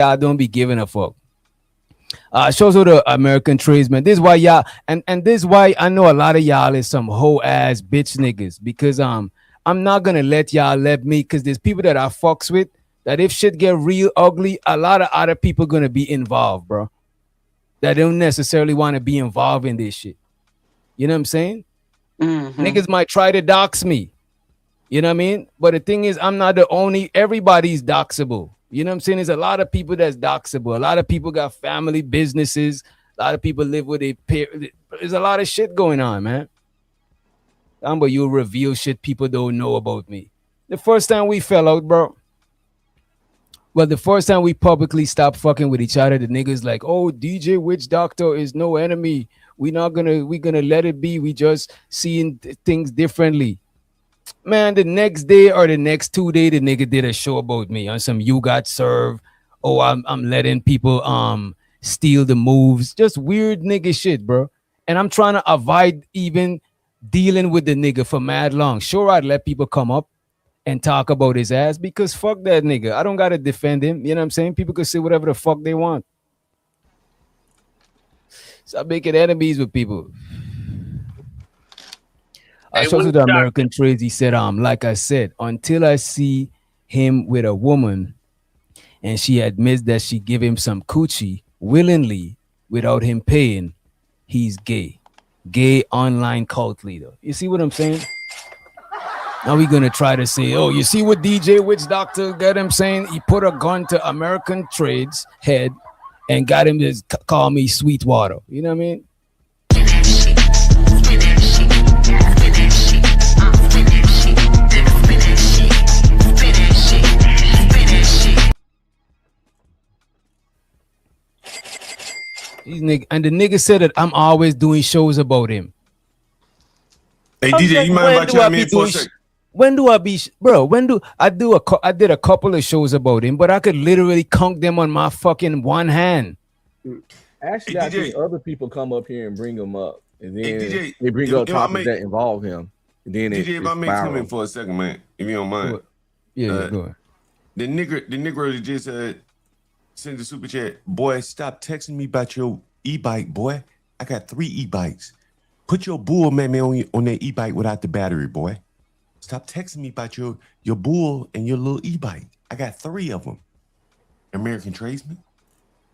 y'all don't be giving a fuck. Shows with the American tradesmen. This is why y'all and this is why I know a lot of y'all is some whole ass bitch niggas because I'm not gonna let y'all let me because there's people that I fucks with that if shit get real ugly, a lot of other people gonna be involved, bro. That don't necessarily want to be involved in this shit. You know what I'm saying? Niggas might try to dox me. You know what I mean? But the thing is, I'm not the only. Everybody's doxable. You know what I'm saying? There's a lot of people that's doxable. A lot of people got family businesses. A lot of people live with a parents. There's a lot of shit going on, man. But you reveal shit people don't know about me. The first time we fell out, bro. Well, the first time we publicly stopped fucking with each other, the niggas like, oh, DJ Witch Doctor is no enemy. We gonna let it be. We just seeing things differently. Man, the next day or the next 2 days, the nigga did a show about me on some you got served. Oh, I'm letting people steal the moves. Just weird nigga shit, bro. And I'm trying to avoid even dealing with the nigga for mad long. Sure, I'd let people come up and talk about his ass because fuck that nigga. I don't gotta defend him. You know what I'm saying? People can say whatever the fuck they want. Stop making enemies with people. I showed to the American trades. He said, like I said, until I see him with a woman and she admits that she give him some coochie willingly without him paying, he's gay. Gay online cult leader. You see what I'm saying? Now we're gonna try to say, oh, you see what DJ Witch Doctor got him saying? He put a gun to American Trade's head and got him to call me Sweetwater. You know what I mean? And the nigga said that I'm always doing shows about him. Hey DJ, you mind if I chime in for a second? When do I be, bro? I did a couple of shows about him, but I could literally count them on my fucking one hand. Actually, I think other people come up here and bring him up, and then they bring up topics that involve him. And then DJ, if I may come in for a second, man, if you don't mind. Yeah, go ahead. The nigga that just send the super chat. Boy, stop texting me about your e-bike, boy. I got 3 e-bikes. Put your bull man on that e-bike without the battery, boy. Stop texting me about your bull and your little e-bike. I got 3 of them. American tradesman.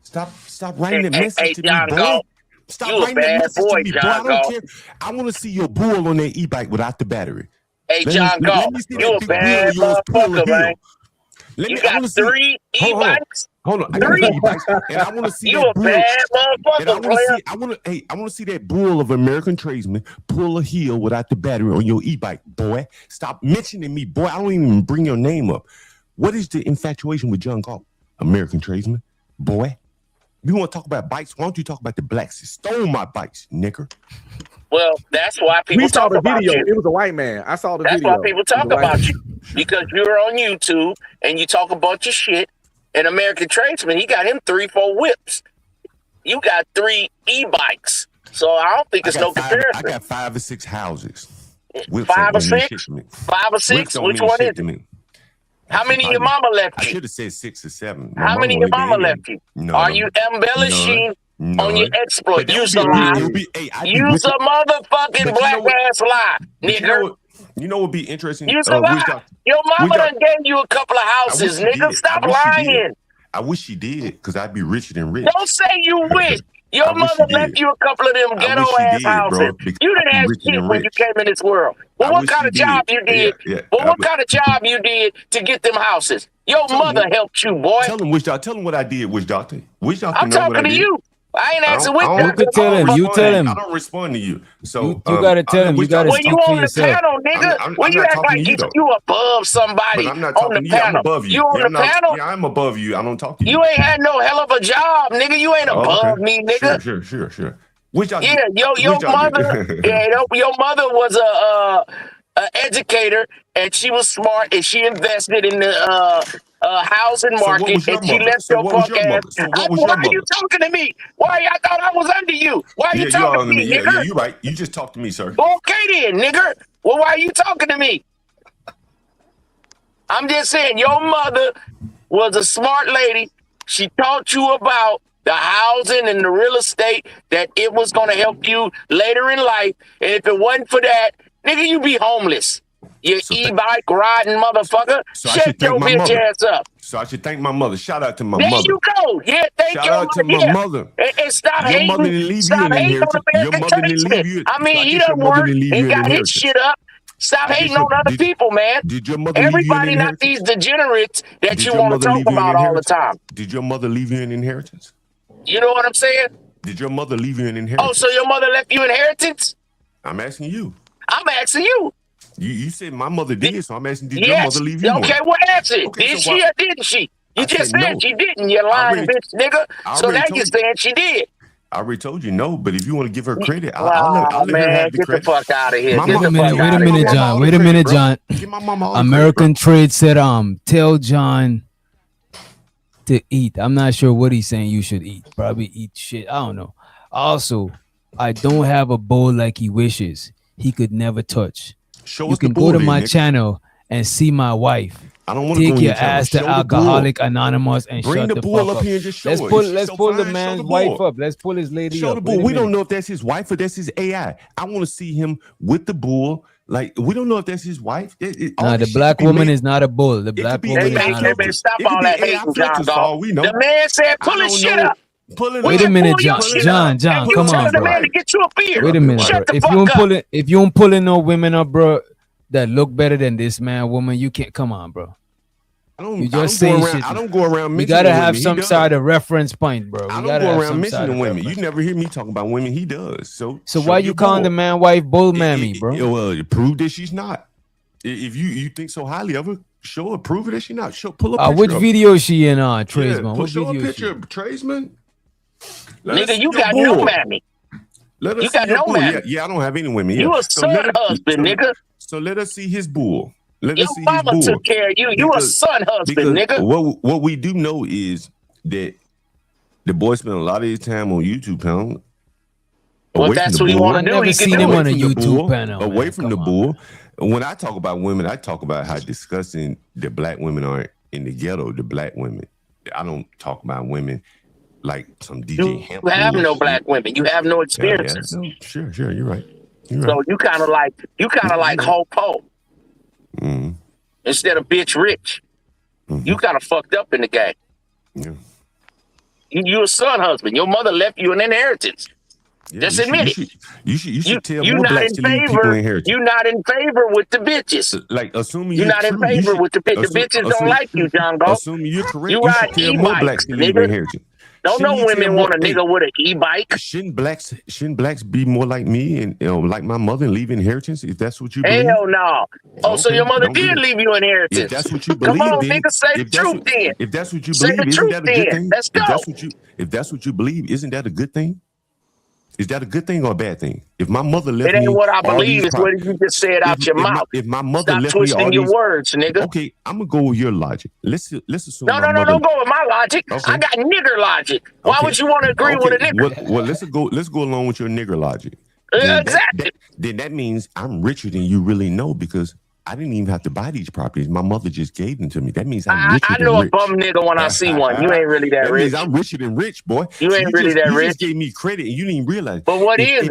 Stop writing that message to me, boy. Stop writing that message to me, boy. I don't care. I want to see your bull on that e-bike without the battery. Hey, John Galt, you a bad motherfucker, man. You got 3 e-bikes? Hold on, I got 3 e-bikes, and I want to see you that a bad motherfucker, player. I want to see that bull of American tradesman pull a heel without the battery on your e-bike, boy. Stop mentioning me, boy. I don't even bring your name up. What is the infatuation with John Galt, American tradesman, boy? If you want to talk about bikes, why don't you talk about the blacks that stole my bikes, nigger? Well, that's why people talk about you. It was a white man. I saw the video. That's why people talk about you. Because you're on YouTube and you talk a bunch of shit. And American tradesman, he got him 3-4 whips. You got 3 e-bikes. So I don't think it's no comparison. I got 5 or 6 houses. Whips 5 or 6? 5 or 6? Which one is it? How many your mama left you? I should have said 6 or 7. How many your mama left you? No, Are you embellishing on your exploit? Use a lie. Use a motherfucking black ass lie, nigga. You know what would be interesting? Use a lie. Your mama done gave you a couple of houses, nigga. Stop lying. I wish she did, because I'd be richer than rich. Don't say you wish. Your mother left you a couple of them ghetto ass houses. You didn't have shit when you came in this world. Well, what kind of job you did? Well, what kind of job you did to get them houses? Your mother helped you, boy. Tell him, Witch Doctor. Tell him what I did, Witch Doctor. Witch Doctor. I'm talking to you. I ain't asking Witch Doctor. You could tell him. You tell him. I don't respond to you. So you gotta tell him. You gotta speak for yourself. Panel, nigga. When you act like you above somebody but I'm not talking on the to you. panel. I'm above you. You on the panel? Yeah, I'm above you. I don't talk to you. You ain't had no hell of a job, nigga. You ain't above me, nigga. Sure. Yeah, your mother. Your mother was a educator, and she was smart, and she invested in the housing market, and she left your punk ass. Why are you talking to me? Why? I thought I was under you. Why are you talking to me, nigga? Yeah, you're right. You just talked to me, sir. Okay then, nigga. Well, why are you talking to me? I'm just saying, your mother was a smart lady, She taught you about the housing and the real estate, that it was going to help you later in life. And if it wasn't for that, nigga, you be homeless. You e-bike riding motherfucker. Shut your bitch ass up. So I should thank my mother. Shout out to my there mother. There you go. Yeah, thank Shout out to my mother. And stop your hating. Mother didn't leave Stop you an hating inheritance. on Your American mother didn't leave you. I mean, he done worked and got his shit up. Stop hating on other people, man. Did your mother Everybody, leave you an not these degenerates that you want to talk leave you about all the time. Did your mother leave you an inheritance? You know what I'm saying? Did your mother leave you an inheritance? Oh, so your mother left you inheritance? I'm asking you. I'm asking you. You said my mother did, so I'm asking, did your mother leave you one? Okay, what answer? Did she or didn't she? You just said she didn't, you lying bitch, nigga. So now you're saying she did. I already told you no, but if you want to give her credit, I'll let her have the credit. Get the fuck out of here. Wait a minute, John. Wait a minute, John. Give my mama all American Trade said, tell John to eat. I'm not sure what he's saying you should eat. Probably eat shit. I don't know. Also, I don't have a bowl like he wishes. He could never touch. You can go to my channel and see my wife. I don't want to take your ass to Alcoholic Anonymous and bring shut the bull up here and just show let's pull the man's wife up. Let's pull his lady up. The bull. We don't know if that's his wife or that's his AI. I want to see him with the bull. Like, we don't know if that's his wife. Nah, the black woman is not a bull. The black woman is not a bull. Stop all that hating, John. The man said, pull his shit up. Wait a minute, John, come on, bro. Man to get you a beer. Wait a minute, bro. If you don't pulling no women up, bro, that look better than this man, woman, you can't. Come on, bro. You just say shit. I don't go around mentioning. You gotta have some sort of reference point, bro. I don't go around mentioning women. You never hear me talking about women. He does. So why you calling the man wife bull mammy, bro? Well, prove that she's not. If you think so highly of her, show her. Prove it that she's not. Pull up. Which video is she in? Tradesman. Show a picture of Tradesman. Nigga, you got no mammy. You got no mammy. Yeah, I don't have any women. You a son husband, nigga. So let us see his bull. Let us see his bull. Your mama took care of you. You a son husband, nigga. What we do know is that the boy spent a lot of his time on YouTube panel. Well, that's what he want to do. I never seen him on a YouTube panel. Away from the bull. When I talk about women, I talk about how disgusting the black women are in the ghetto. The black women. I don't talk about women like some DJ Hampton. You have no black women. You have no experiences. Yeah. Sure. You're right. So you kind of like Ho-Po. Mm-hmm. Instead of bitch rich. Mm-hmm. You kind of fucked up in the game. Yeah. You a son husband. Your mother left you an inheritance. Yeah, just admit it. You should tell more blacks to leave people inheritance. You're not in favor with the bitches. Like, assuming you're not in favor with the bitches. The bitches don't like you, John Go. Assuming you're correct, you should tell more blacks to leave inheritance. Don't no women want a nigga with an e-bike. Shouldn't blacks be more like me and like my mother and leave inheritance if that's what you believe? Hell no. Oh, so your mother did leave you inheritance. If that's what you believe, come on, nigga, say the truth then. If that's what you believe, isn't that a good thing? Let's go. If that's what you believe, isn't that a good thing? Is that a good thing or a bad thing? If my mother left me, it ain't what I believe. It's what you just said out your mouth. If my mother Stop left me twisting your words, nigga. Okay, I'm gonna go with your logic. Let's assume. No, don't go with my logic. Okay. I got nigger logic. Why would you want to agree with a nigger? Well, let's go along with your nigger logic. Exactly. Then that means I'm richer than you really know because I didn't even have to buy these properties. My mother just gave them to me. That means I'm richer than rich. I know a bum nigga when I see one. You ain't really that rich. That means I'm richer than rich, boy. You ain't really that rich. You just gave me credit and you didn't even realize. But what is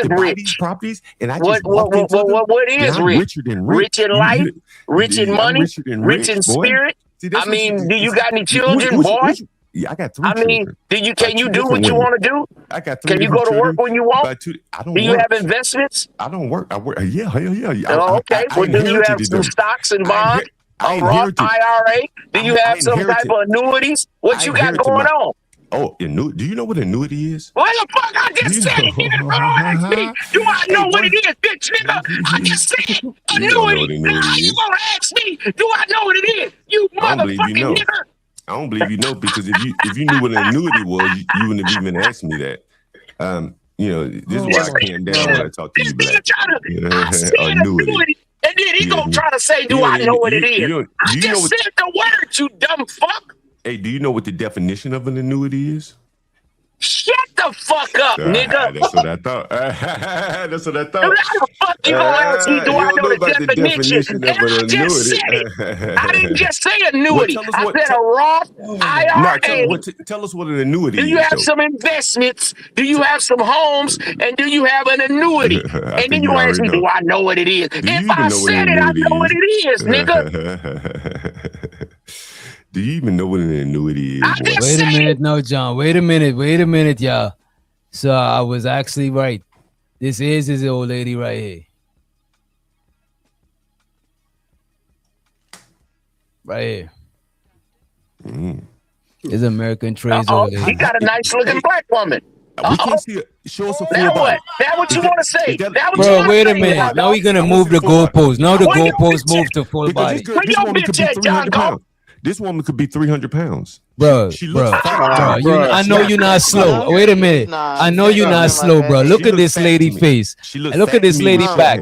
rich? These properties and I just what is rich? Richer than rich. Rich in life, rich in money, rich in spirit. I mean, do you got any children, boy? Yeah, I got 3 children. Can you do what you want to do? I got 3 Can you go to work when you want? Do you have investments? I don't work. I work. Yeah, hell yeah. Oh, okay. Well, do you have some stocks and bonds? A Roth IRA? Do you have some type of annuities? What you got going on? Oh, do you know what annuity is? What the fuck? I just said it. Ask me. Do I know what it is, bitch nigga? I just said annuity. Now you gonna ask me? Do I know what it is? You motherfucking nigga. I don't believe you know because if you knew what an annuity was, you wouldn't have even asked me that. This is why I came down when I talk to you, black. Annuity. And then he gonna try to say, do I know what it is? I just said the word, you dumb fuck. Hey, do you know what the definition of an annuity is? Shut the the fuck up, nigga. That's what I thought. That's what I thought. How the fuck you gonna ask me, do I know the definition? of And an I just annuity. said it. I didn't just say annuity. Well, I said a Roth IRA. Tell us what an annuity is. Do you have some investments? Do you have some homes? And do you have an annuity? And then you ask me, do I know what it is? If I said it, I know what it is, nigga. Do you even know what an annuity is? Wait a minute, no, John. Wait a minute, y'all. So I was actually right. This is his old lady right here. Right here. It's American Trace old lady. He got a nice looking black woman. We can't see it. Show us a full Now body. what? That what you want to say? Bro, wait a minute. Now we're gonna move the goalpost. Now the goalpost moved to full body. This woman could be 300 pounds. This woman could be 300 pounds. Bro, she looks I know you're not slow. Wait a minute. I know you're not slow, bro. Look at this lady face. Look at this lady back.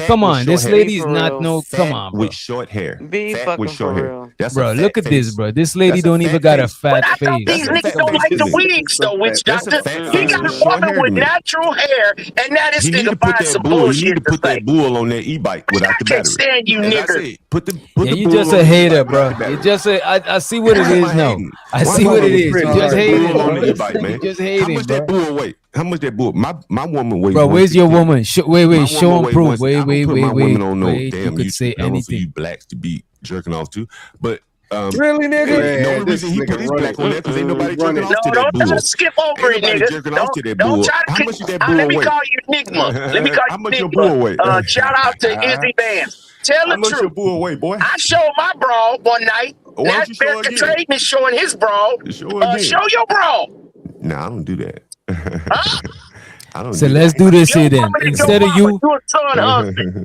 Come on, this lady's not no. Come on, bro. With short hair. Fat with short hair. Bro, look at this, bro. This lady don't even got a fat face. These niggas don't like the wigs, though, witch doctor. He got a woman with natural hair, and now this nigga finds some bullshit. You need to put that bull on that e-bike without the battery. I can't stand you, nigga. Yeah, you just a hater, bro. You just I see what it is now. I see what it is. You just hating on the e-bike, man. Just hating, How much that bull weigh? How much that bull? My woman weighs. Bro, where's your woman? Wait, show and prove. Wait. Damn, you could say anything. You blacks to be jerking off too, but. Really, nigga? The only reason he put his black on there because ain't nobody jerking off to that bull. Don't try to skip over it, nigga. Don't try to. How much is that bull Let me weigh? call you Enigma. Let me call you How much your bull weigh? Shout out to Izzy Bands. Tell the truth. How much your bull weigh, boy? I showed my bra one night. Now American Trading is showing his bra. Show your bra. Nah, I don't do that. So let's do this here then. Instead of you,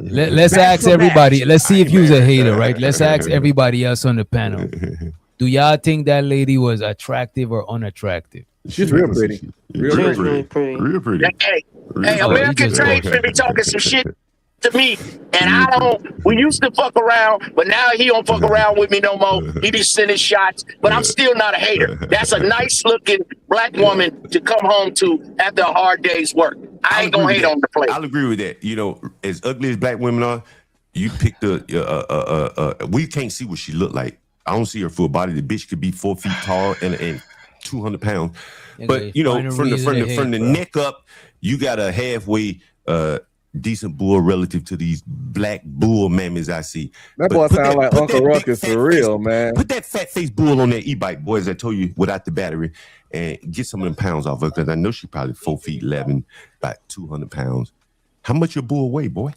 let's ask everybody. Let's see if you're a hater, right? Let's ask everybody else on the panel. Do y'all think that lady was attractive or unattractive? She's real pretty. Real pretty. Hey, American Trade finna be talking some shit to me, and we used to fuck around, but now he don't fuck around with me no more. He be sending shots, but I'm still not a hater. That's a nice looking black woman to come home to after a hard day's work. I ain't gonna hate on the plate. I'll agree with that. You know, as ugly as black women are, you pick we can't see what she look like. I don't see her full body. The bitch could be 4 feet tall and 200 pounds. But you know, from the neck up, you got a halfway decent bull relative to these black bull mammies I see. That boy sound like Uncle Ruckus for real, man. Put that fat face bull on that e-bike, boys. I told you without the battery, and get some of them pounds off her because I know she probably 4 feet 11, about 200 pounds. How much your bull weigh, boy?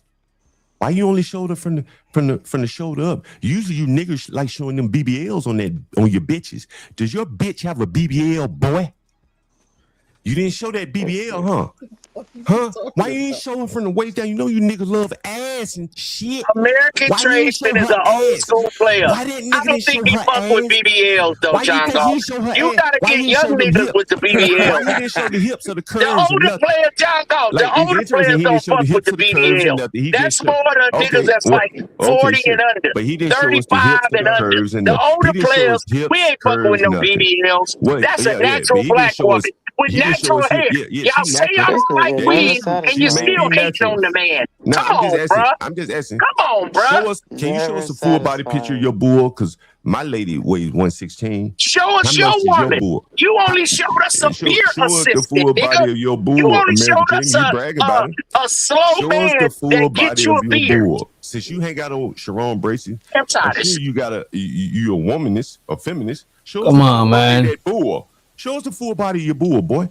Why you only showed her from the shoulder up? Usually you niggas like showing them BBLs on your bitches. Does your bitch have a BBL, boy? You didn't show that BBL, huh? Why you ain't showing from the waist down? You know you niggas love ass and shit. American Tradesman is an old school player. I don't think he fuck with BBLs though, John Gall. You gotta get young niggas with the BBL. Why you didn't show the hips or the curves? The older players, John Gall, the older players don't fuck with the BBL. That's more the niggas that's like 40 and under, but he didn't 35 and under. The older players, we ain't fucking with no BBLs. That's a natural black woman with natural hair. Y'all say y'all like weed and you still hating on the man. Come on, bro. I'm just asking. Come on, bro. Can you show us a full body picture of your bull? Because my lady weighs 116. Show us your woman. You only showed us a beer assistant, nigga. You only showed us a slow man that gets you a beer. Since you hang out on Sharon Bracey, I'm tired. You a womanist, a feminist. Come on, man. That bull. Show us the full body of your bull, boy.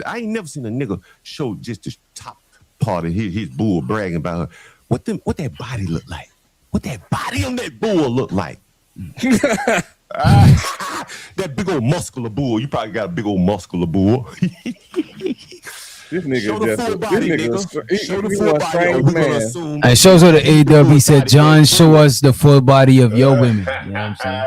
I ain't never seen a nigga show just the top part of his bull bragging about her. What that body look like? What that body on that bull look like? That big old muscular bull. You probably got a big old muscular bull. This nigga show the full body, nigga. Show the full body. Man. It shows her the AW. He said, John, show us the full body of your women. You know what I'm saying?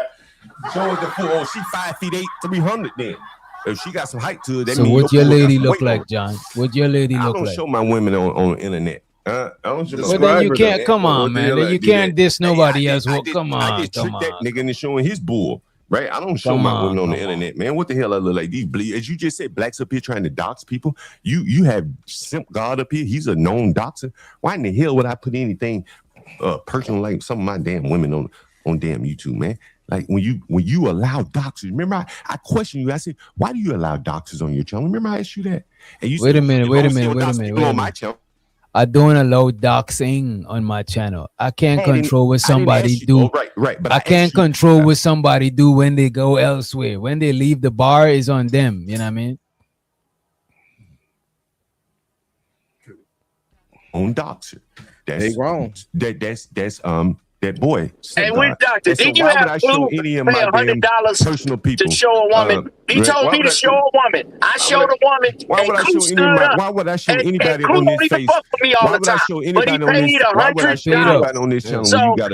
Show us the full. Oh, she 5'8", 300 then. If she got some height to it, that so means what your lady look like, John? What your lady look like? I don't show my women on the internet. I don't show well, then you can't. Come on, man. Then you can't diss nobody else. Well, come on. I just tricked that nigga into showing his bull. right? I don't show my women on the internet, man. What the hell I look like? These bleed, as you just said, blacks up here trying to dox people. You have Simp God up here. He's a known doxer. Why in the hell would I put anything personal like some of my damn women on damn YouTube, man? Like when you allow doxers, remember I questioned you. I said, why do you allow doxers on your channel? Remember I asked you that? And you wait said, a minute. On my channel. I don't allow doxing on my channel. I can't control what somebody do. Oh, right. But I can't control what somebody do when they go elsewhere. When they leave the bar is on them. You know what I mean? On doxer. They wrong. That's that boy. Hey, which doctor? Did you have Blue pay $100 personal people to show a woman? He told me to show a woman. I showed a woman. Why would I show anybody? Why would I show anybody on this face? Why would I show anybody on this? Why would I show anybody on this channel?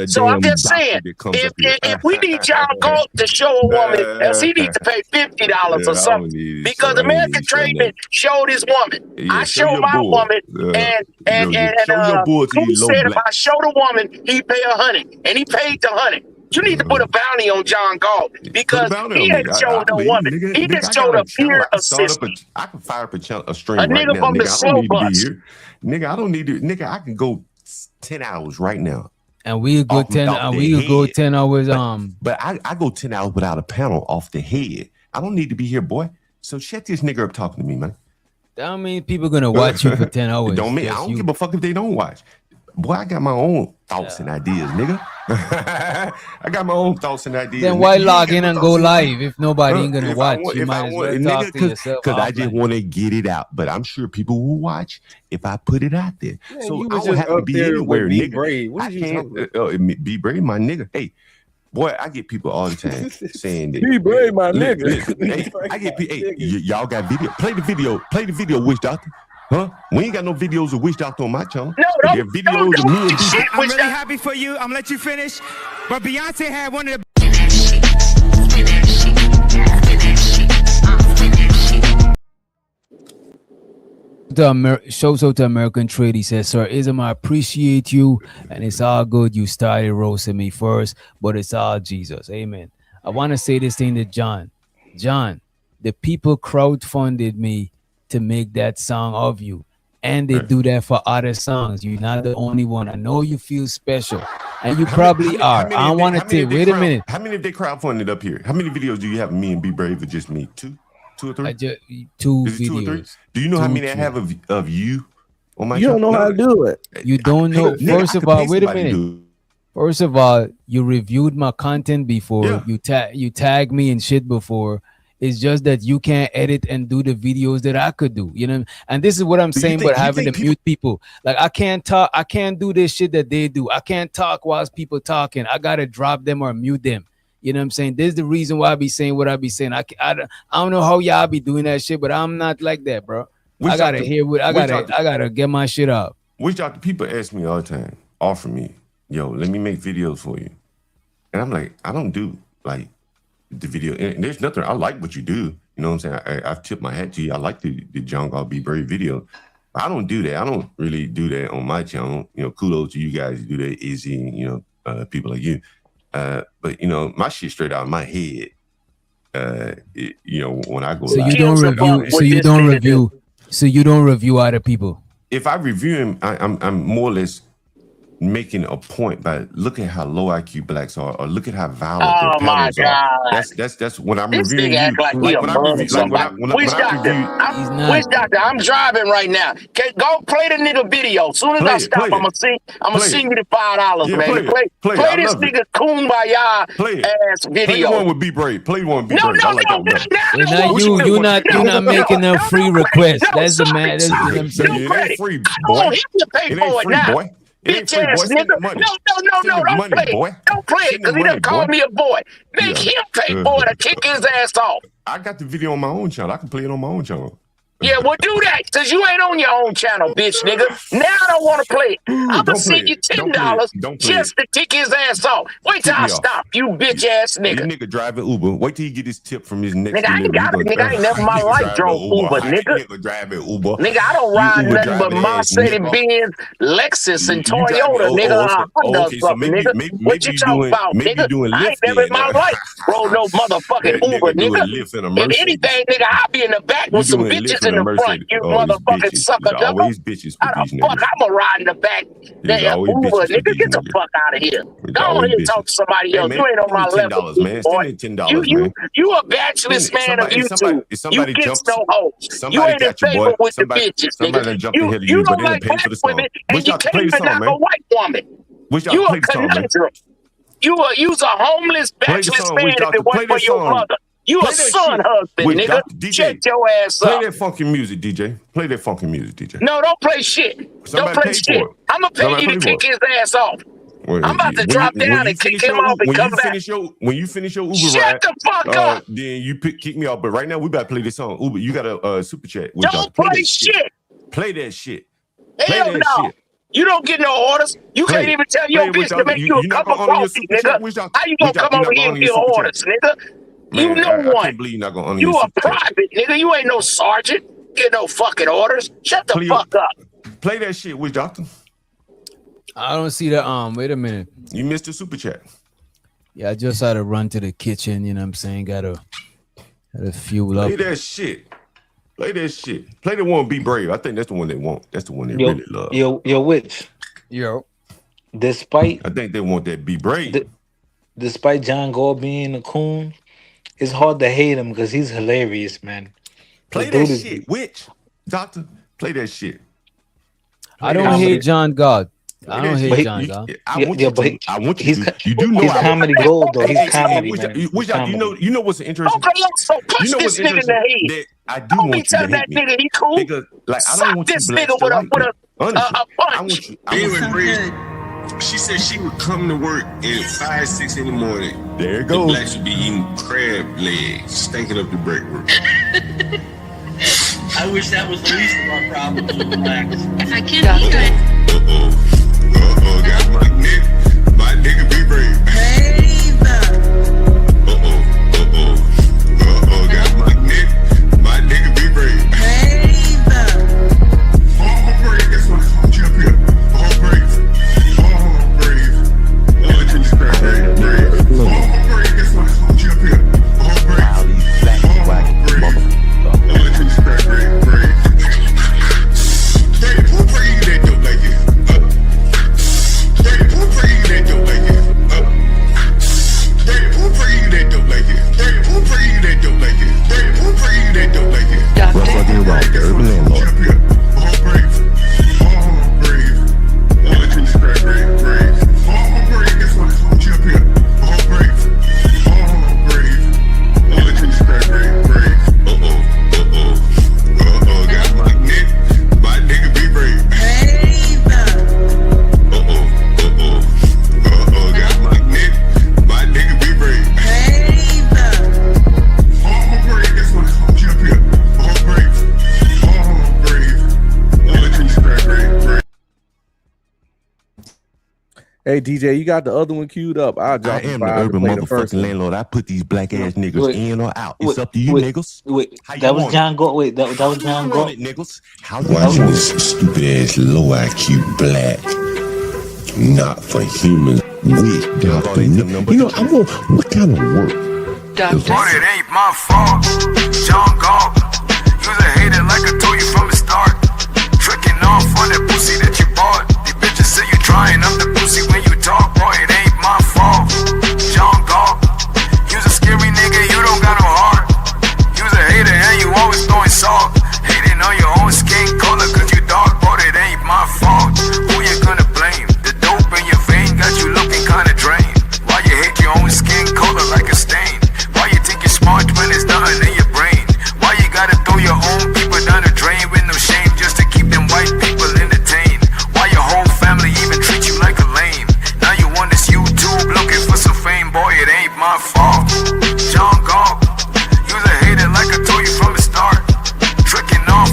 So I'm just saying, if we need John Galt to show a woman, else he needs to pay $50 or something, because American Tradement showed his woman. I showed my woman, and he said if I showed a woman, he pay $100. And he paid the $100. You need to put a bounty on John Galt because he ain't showed no woman. He just showed a peer assistant. I can fire up a string right now. From the slow bus. Nigga, I don't need to. Nigga, I can go 10 hours right now. And we go 10. We go 10 hours. But I go 10 hours without a panel off the head. I don't need to be here, boy. So shut this nigga up talking to me, man. That don't mean people gonna watch you for 10 hours. Don't mean I don't give a fuck if they don't watch. Boy, I got my own thoughts and ideas, nigga. I got my own thoughts and ideas. Then why log in and go live if nobody ain't gonna watch? You might as well talk to yourself. Because I just want to get it out. But I'm sure people will watch if I put it out there. Yeah, so you I don't have to be anywhere, nigga. Brave. What you talking about? Be brave, my nigga. Hey, boy, I get people all the time saying that. Be brave, my nigga. Hey, I get people. Hey, y'all got video. Play the video, Witch Doctor. Huh? We ain't got no videos of Witch Doctor on my channel. No, videos of me and I'm really happy for you. I'm gonna let you finish. But Beyonce had one of the shows out to American Trade. He says, Sir Izm, I appreciate you, and it's all good. You started roasting me first, but it's all Jesus. Amen. I want to say this thing to John. John, the people crowdfunded me to make that song of you, and they do that for other songs. You're not the only one. I know you feel special, and you probably are. I want to take. Wait a minute. How many of they crowdfunded up here? How many videos do you have of me and Be Brave, or just me? Two or three? Two videos. 2 or 3? Do you know how many I have of you on my? You don't know how to do it. You don't know. First of all, wait a minute. First of all, you reviewed my content before. Yeah. You tagged me and shit before. It's just that you can't edit and do the videos that I could do, you know. And this is what I'm saying about having to mute people. Like I can't talk, I can't do this shit that they do. I can't talk whilst people talking. I gotta drop them or mute them. You know what I'm saying? This is the reason why I be saying what I be saying. I don't know how y'all be doing that shit, but I'm not like that, bro. I gotta get my shit up. Which doctor people ask me all the time, offer me, yo, let me make videos for you, and I'm like, I don't do like the video, and there's nothing. I like what you do. You know what I'm saying? I've tipped my hat to you. I like the John Galt Be Brave video. I don't do that. I don't really do that on my channel. You know, kudos to you guys who do that, Izzy, you know, people like you. But you know, my shit straight out of my head. You know, when I go live. So you don't review other people. If I review him, I'm more or less making a point by look at how low IQ blacks are, or look at how violent their patterns are. That's when I'm this reviewing. Act like Which doctor? I'm driving right now. Go play the nigga video. As soon as I stop, I'm gonna sing you the $5, man. Play this nigga Kumbaya ass video. Play the one with Be Brave. Play the one with Be Brave. I like that one. You're not making a free request. That's the man. That's what I'm saying. It ain't free, boy. It ain't free, boy. Bitch ass nigga. No, don't play it. Don't play it, because he done called me a boy. Make him pay for it to kick his ass off. I got the video on my own channel. I can play it on my own channel. Yeah, well, do that, because you ain't on your own channel, bitch, nigga. Now I don't want to play it. I'm going to send you $10 just to kick his ass off. Wait till I stop, you bitch ass nigga. This nigga driving Uber. Wait till he get his tip from his next nigga, I ain't got it, nigga. I ain't never in my life drove Uber, nigga. Nigga driving Uber. Nigga, I don't ride nothing but Mercedes-Benz, Lexus, and Toyota, nigga. Honda something, nigga. What you talking about, nigga? I ain't never in my life rode no motherfucking Uber, nigga. If anything, nigga, I'll be in the back with some bitches in the front, you motherfucking sucker, nigga. How the fuck I'ma ride in the back? Uber, nigga, get the fuck out of here. Go on here and talk to somebody else. You ain't on my level, boy. You a bachelor's man of YouTube. You get no hoes. You ain't in favor with the bitches, nigga. You don't like black women, and you can't even knock a white woman. You a conundrum. You's a homeless bachelor's man if it wasn't for your mother. You a son husband, nigga. Check your ass up. Play that funky music, DJ. Play that funky music, DJ. No, don't play shit. Don't play shit. I'm going to pay you to kick his ass off. I'm about to drop down and kick him off and come back. When you finish your Uber ride, shut the fuck up. Then you kick me off. But right now, we about to play this song. Uber, you got a super chat. Don't play shit. Play that shit. Hell no. You don't get no orders. You can't even tell your bitch to make you a cup of coffee, nigga. How you gonna come over here and get orders, nigga? You know one. I can't believe you're not gonna honor you a private, nigga. You ain't no sergeant. Get no fucking orders. Shut the fuck up. Play that shit, Witch Doctor. I don't see the wait a minute. You missed the super chat. Yeah, I just had to run to the kitchen, you know what I'm saying? Gotta fuel up. Play that shit. Play that shit. Play the one Be Brave. I think that's the one they want. That's the one they really love. Yo, Witch. Yo. Despite I think they want that Be Brave. Despite John Gore being a coon, it's hard to hate him because he's hilarious, man. Play that shit, Witch Doctor. Play that shit. I don't hate John God. I don't hate John God. I want you to. You do know he's comedy gold though. He's comedy, man. You know what's interesting? Okay, so push this nigga in the head. I do want you to hate that nigga he cool. Because, like, I don't want this you nigga with a punch. She said she would come to work at 5, 6 in the morning. There it goes. The blacks would be eating crab legs, stinking up the break room. I wish that was the least of our problems with the blacks. I can't do it. Got my nigga Be Brave. Got my nigga Be Brave. Brave, guess what? I'm jump here. Brave. Brave. Brave. Guess what? I'm jump here. Hey DJ, you got the other one queued up. I am the urban motherfucking landlord. I put these black ass niggas in or out. It's up to you, niggas. That was John Gore. Wait, that was John Gore. Niggas. Watching this stupid ass low IQ black, not for humans. Weak doctor. You know, I want what kind of work? Doctor. But it ain't my fault. John Gore. You was a hater like I told you from the start. Tricking off on that pussy that you bought. These bitches say you trying up the pussy when you talk, boy, it ain't my fault. John Gore, you's a scary nigga, you don't got no heart. You's a hater and you always throwing salt. Hating on your own skin color cause you dark, but it ain't my fault. Who you gonna blame? The dope in your vein got you looking kinda drained. Why you hate your own skin color like a stain? Why you think you're smart when there's nothing in your brain? Why you gotta throw your own people down the drain with no shame just to keep them white people entertained? Why your whole family even treat you like a lame? Now you on this YouTube looking for some fame, boy, it ain't my fault. John Gore, you's a hater like I told you from the start. Tricking off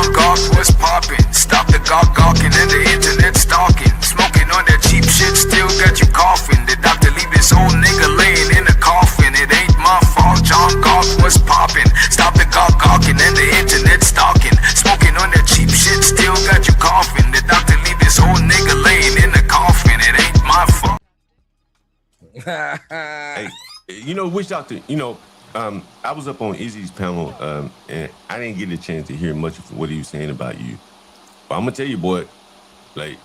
John Gawk, what's poppin'? Stop the gawking and the internet stalking. Smoking on that cheap shit, still got you coughing. The doctor leave this old nigga laying in a coffin. It ain't my fault, John Gawk, what's poppin'? Stop the gawking and the internet stalking. Smoking on that cheap shit, still got you coughing. The doctor leave this old nigga laying in a coffin. It ain't my fault. Hey, you know, which doctor, you know, I was up on Izzy's panel, and I didn't get a chance to hear much of what he was saying about you. But I'm gonna tell you, boy, like,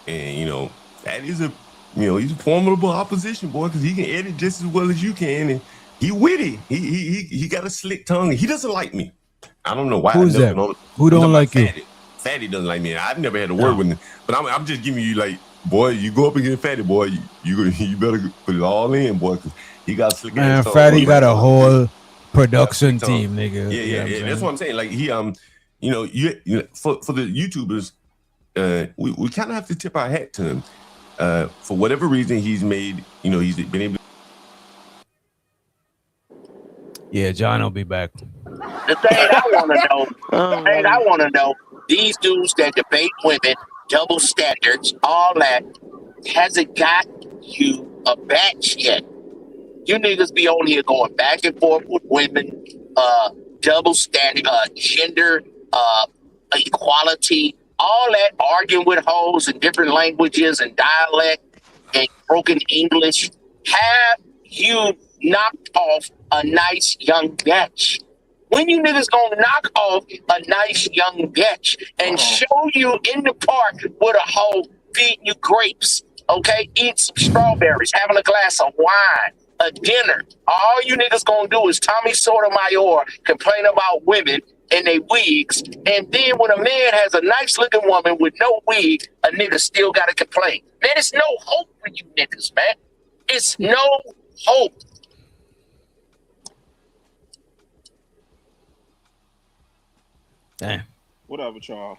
and you know, that is a, you know, he's a formidable opposition, boy, because he can edit just as well as you can, and he witty. He got a slick tongue. He doesn't like me. I don't know why. Who's that? Who don't like you? Fatty doesn't like me. I've never had a word with him, but I'm just giving you like, boy, you go up against Fatty, boy, you better put it all in, boy, because he got slick. Man, Fatty got a whole production team, nigga. Yeah. That's what I'm saying. Like he, you know, for the YouTubers, we kind of have to tip our hat to him. For whatever reason, he's made, you know, he's been able. Yeah, John will be back. The thing I want to know, these dudes that debate women, double standards, all that, hasn't got you a batch yet. You niggas be on here going back and forth with women, double standard, gender, equality, all that, arguing with hoes in different languages and dialect and broken English. Have you knocked off a nice young bitch? When you niggas gonna knock off a nice young bitch and show you in the park with a hoe feeding you grapes, okay? Eat some strawberries, having a glass of wine, a dinner. All you niggas gonna do is Tommy Sotomayor complain about women and they wigs, and then when a man has a nice looking woman with no wig, a nigga still gotta complain. Man, it's no hope for you niggas, man. It's no hope. Damn. What up with y'all?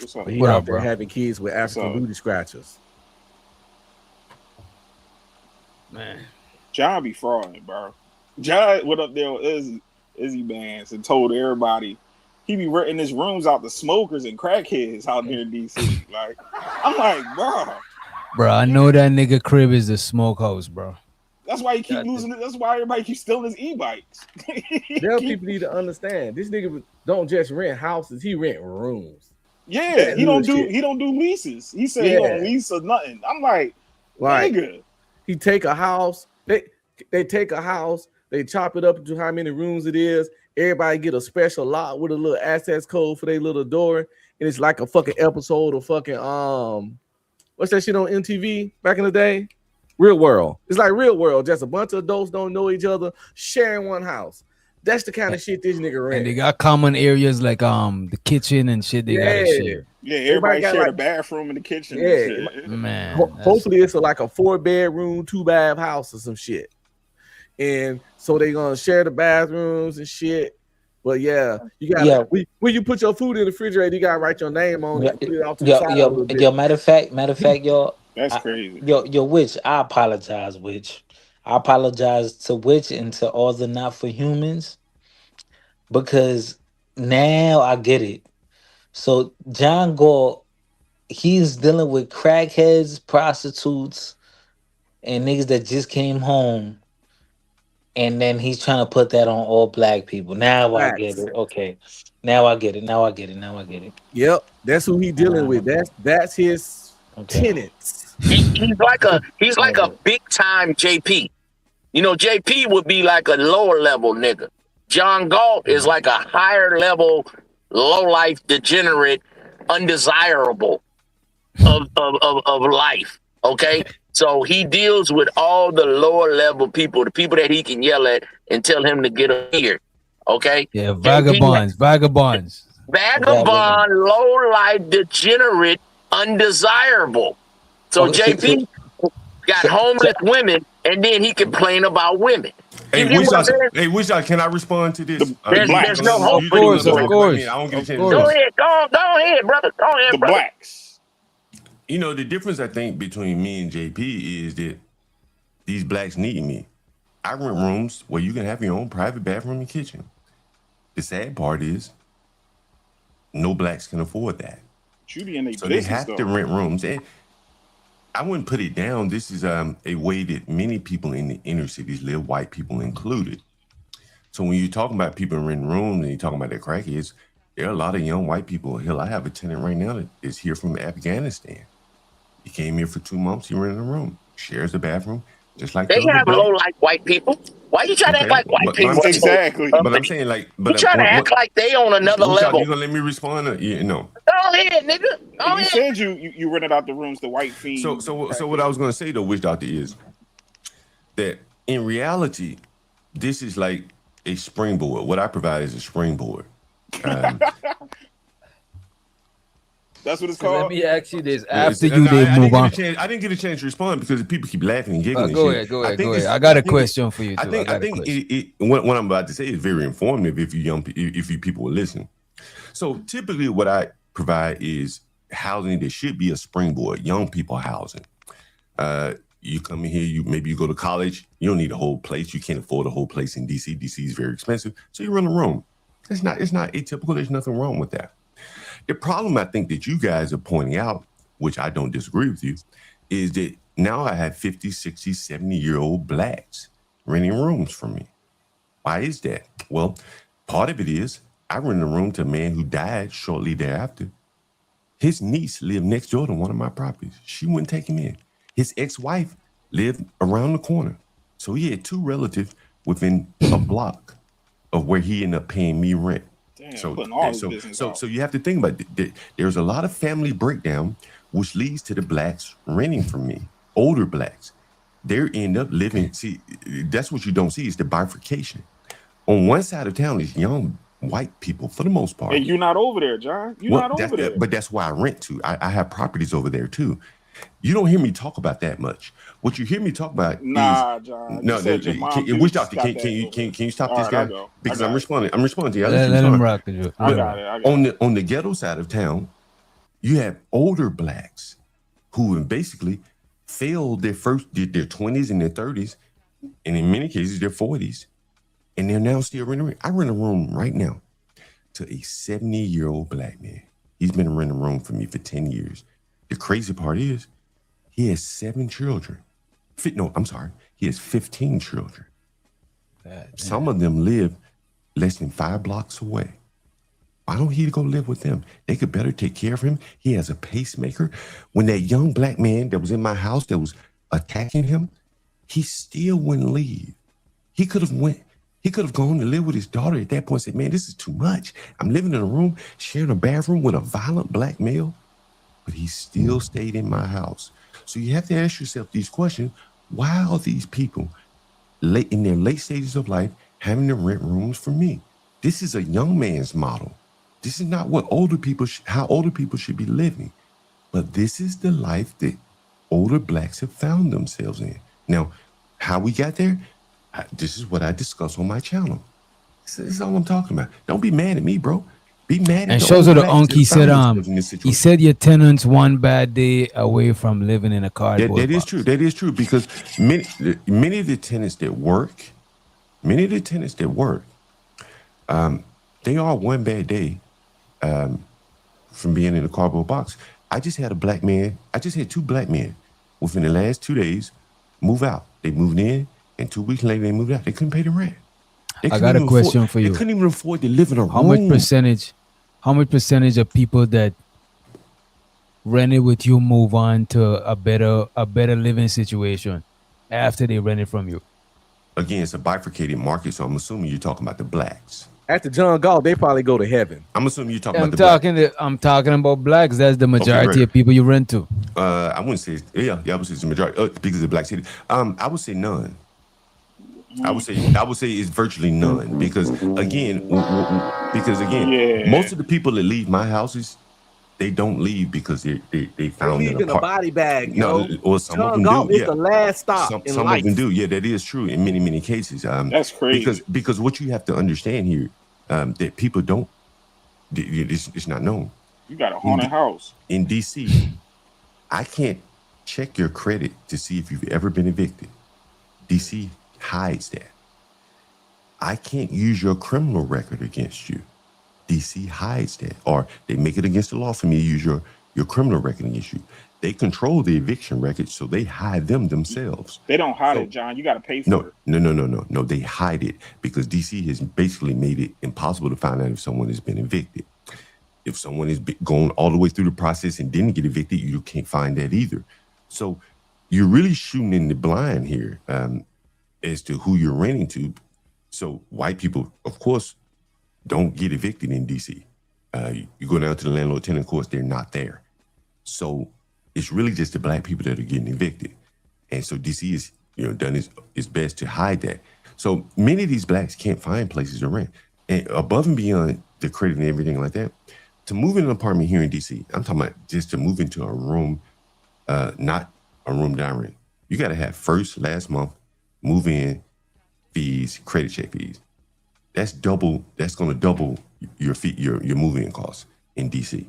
What's up? He out there having kids with African booty scratchers. Man. John be frauding, bro. John went up there with Izzy Bands and told everybody he be renting his rooms out to smokers and crackheads out there in DC. Like, I'm like, bro, I know that nigga crib is the smokehouse, bro. That's why he keep losing it. That's why everybody keeps stealing his e-bikes. There people need to understand. This nigga don't just rent houses; he rent rooms. Yeah, he don't do leases. He said he don't lease or nothing. I'm like, nigga. He take a house. They take a house. They chop it up into how many rooms it is. Everybody get a special lock with a little access code for their little door, and it's like a fucking episode of fucking what's that shit on MTV back in the day? Real World. It's like Real World. Just a bunch of adults don't know each other, sharing one house. That's the kind of shit this nigga rent. And they got common areas like the kitchen and shit. They gotta share. Yeah, everybody share the bathroom and the kitchen. Yeah, and shit. Man. Hopefully it's like a 4-bedroom, 2-bath house or some shit. And so they gonna share the bathrooms and shit. But yeah, you gotta when you put your food in the refrigerator, you gotta write your name on it. Put it off to the side a little bit. Matter of fact, y'all. That's crazy. Yo, Witch, I apologize, Witch. I apologize to Witch and to all the not for humans because now I get it. So John Gore, he's dealing with crackheads, prostitutes, and niggas that just came home, and then he's trying to put that on all black people. Now I get it. Okay, now I get it. Yep, that's who he dealing with. That's his tenants. He's like a big time JP. You know, JP would be like a lower level nigga. John Galt is like a higher level, low life, degenerate, undesirable of life. Okay, so he deals with all the lower level people, the people that he can yell at and tell him to get up here. Okay, yeah, vagabonds, low life, degenerate, undesirable. So JP got homeless women, and then he complain about women. Hey, Wisha, can I respond to this? There's no hope for these. Of course. I don't get a chance. Go ahead, brother. Go ahead, brother. Blacks. You know, the difference I think between me and JP is that these blacks need me. I rent rooms where you can have your own private bathroom and kitchen. The sad part is No blacks can afford that. Judy and So they have to rent rooms. And I wouldn't put it down. This is a way that many people in the inner cities live, white people included. So when you're talking about people renting rooms and you're talking about their crackheads, there are a lot of young white people. Hell, I have a tenant right now that is here from Afghanistan. He came here for 2 months. He rented a room, shares a bathroom, just like they have low like white people. Why you trying to act like white people? Exactly. But I'm saying like, you trying to act like they on another level. You gonna let me respond? Go ahead, nigga. You said you rented out the rooms to white fiends. So what I was gonna say though, Witch Doctor, is that in reality, this is like a springboard. What I provide is a springboard. That's what it's called. Let me ask you this: after you move on, I didn't get a chance to respond because people keep laughing and giggling. Go ahead. I got a question for you. I think what I'm about to say is very informative if you people will listen. So typically, what I provide is housing that should be a springboard, young people housing. You come in here, maybe you go to college, you don't need a whole place, you can't afford a whole place in DC. DC is very expensive, so you rent a room. It's not atypical. There's nothing wrong with that. The problem I think that you guys are pointing out, which I don't disagree with you, is that now I have 50, 60, 70-year-old blacks renting rooms from me. Why is that? Well, part of it is I rented a room to a man who died shortly thereafter. His niece lived next door to one of my properties. She wouldn't take him in. His ex-wife lived around the corner. So he had 2 relatives within a block of where he ended up paying me rent. Damn, so you have to think about it. There's a lot of family breakdown, which leads to the blacks renting from me, older blacks. They end up living. See, that's what you don't see is the bifurcation. On one side of town is young white people for the most part. And you're not over there, John. You're not over there. But that's why I rent to. I have properties over there too. You don't hear me talk about that much. What you hear me talk about is John. No, Witch Doctor, can you stop this guy? Because I'm responding to you. Let him rock it. I got it. On the ghetto side of town, you have older blacks who basically failed their 20s and their 30s, and in many cases their 40s, and they're now still renting. I rent a room right now to a 70-year-old black man. He's been renting a room for me for 10 years. The crazy part is he has 7 children. He has 15 children. Some of them live less than 5 blocks away. Why don't he go live with them? They could better take care of him. He has a pacemaker. When that young black man that was in my house that was attacking him, he still wouldn't leave. He could have gone to live with his daughter at that point and said, man, this is too much. I'm living in a room, sharing a bathroom with a violent black male. But he still stayed in my house. So you have to ask yourself these questions. Why are these people in their late stages of life having to rent rooms from me? This is a young man's model. This is not what how older people should be living. But this is the life that older blacks have found themselves in. Now, how we got there, this is what I discuss on my channel. This is all I'm talking about. Don't be mad at me, bro. Be mad at and shows her the unk. He said your tenants one bad day away from living in a cardboard That is true. That is true because many of the tenants that work, they are one bad day from being in a cardboard box. I just had 2 black men within the last 2 days move out. They moved in, and 2 weeks later they moved out. They couldn't pay the rent. I got a question for you. They couldn't even afford to live in a room. How much percentage of people that rented with you move on to a better living situation after they rented from you? Again, it's a bifurcated market, so I'm assuming you're talking about the blacks. After John Galt, they probably go to heaven. I'm assuming you're talking about the blacks. I'm talking about blacks. That's the majority of people you rent to. I wouldn't say I would say it's the majority because of the black city. I would say none. I would say it's virtually none because again, most of the people that leave my houses, they don't leave because they found in a body bag. Or some of them do. It's the last stop. Some of them do. Yeah, that is true in many cases. That's crazy. Because what you have to understand here, that people don't. It's not known. You got a haunted house in DC. I can't check your credit to see if you've ever been evicted. DC hides that. I can't use your criminal record against you. DC hides that, or they make it against the law for me to use your criminal record against you. They control the eviction records, so they hide them themselves. They don't hide it, John. You got to pay for it. No. They hide it because DC has basically made it impossible to find out if someone has been evicted. If someone is going all the way through the process and didn't get evicted, you can't find that either. So you're really shooting in the blind here as to who you're renting to. So white people, of course, don't get evicted in DC. You go down to the landlord-tenant courts, they're not there. So it's really just the black people that are getting evicted. And so DC is, done its best to hide that. So many of these blacks can't find places to rent. And above and beyond the credit and everything like that, to move in an apartment here in DC, I'm talking about just to move into a room, not a room that I rent. You got to have first, last month, move in fees, credit check fees. That's going to double your fee, your move-in costs in DC.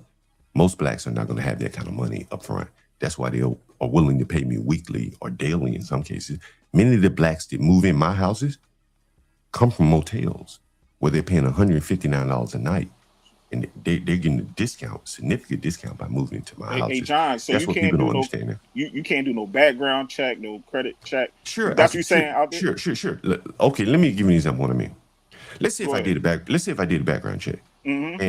Most blacks are not going to have that kind of money up front. That's why they are willing to pay me weekly or daily in some cases. Many of the blacks that move in my houses come from motels where they're paying $159 a night. And they're getting a discount, significant discount by moving into my house. Hey, John, so that's you what can't people do don't understand. You can't do no background check, no credit check. Sure, that's what you're saying out there. Sure. Okay, let me give you an example. What I mean. Let's say if I did a background check, and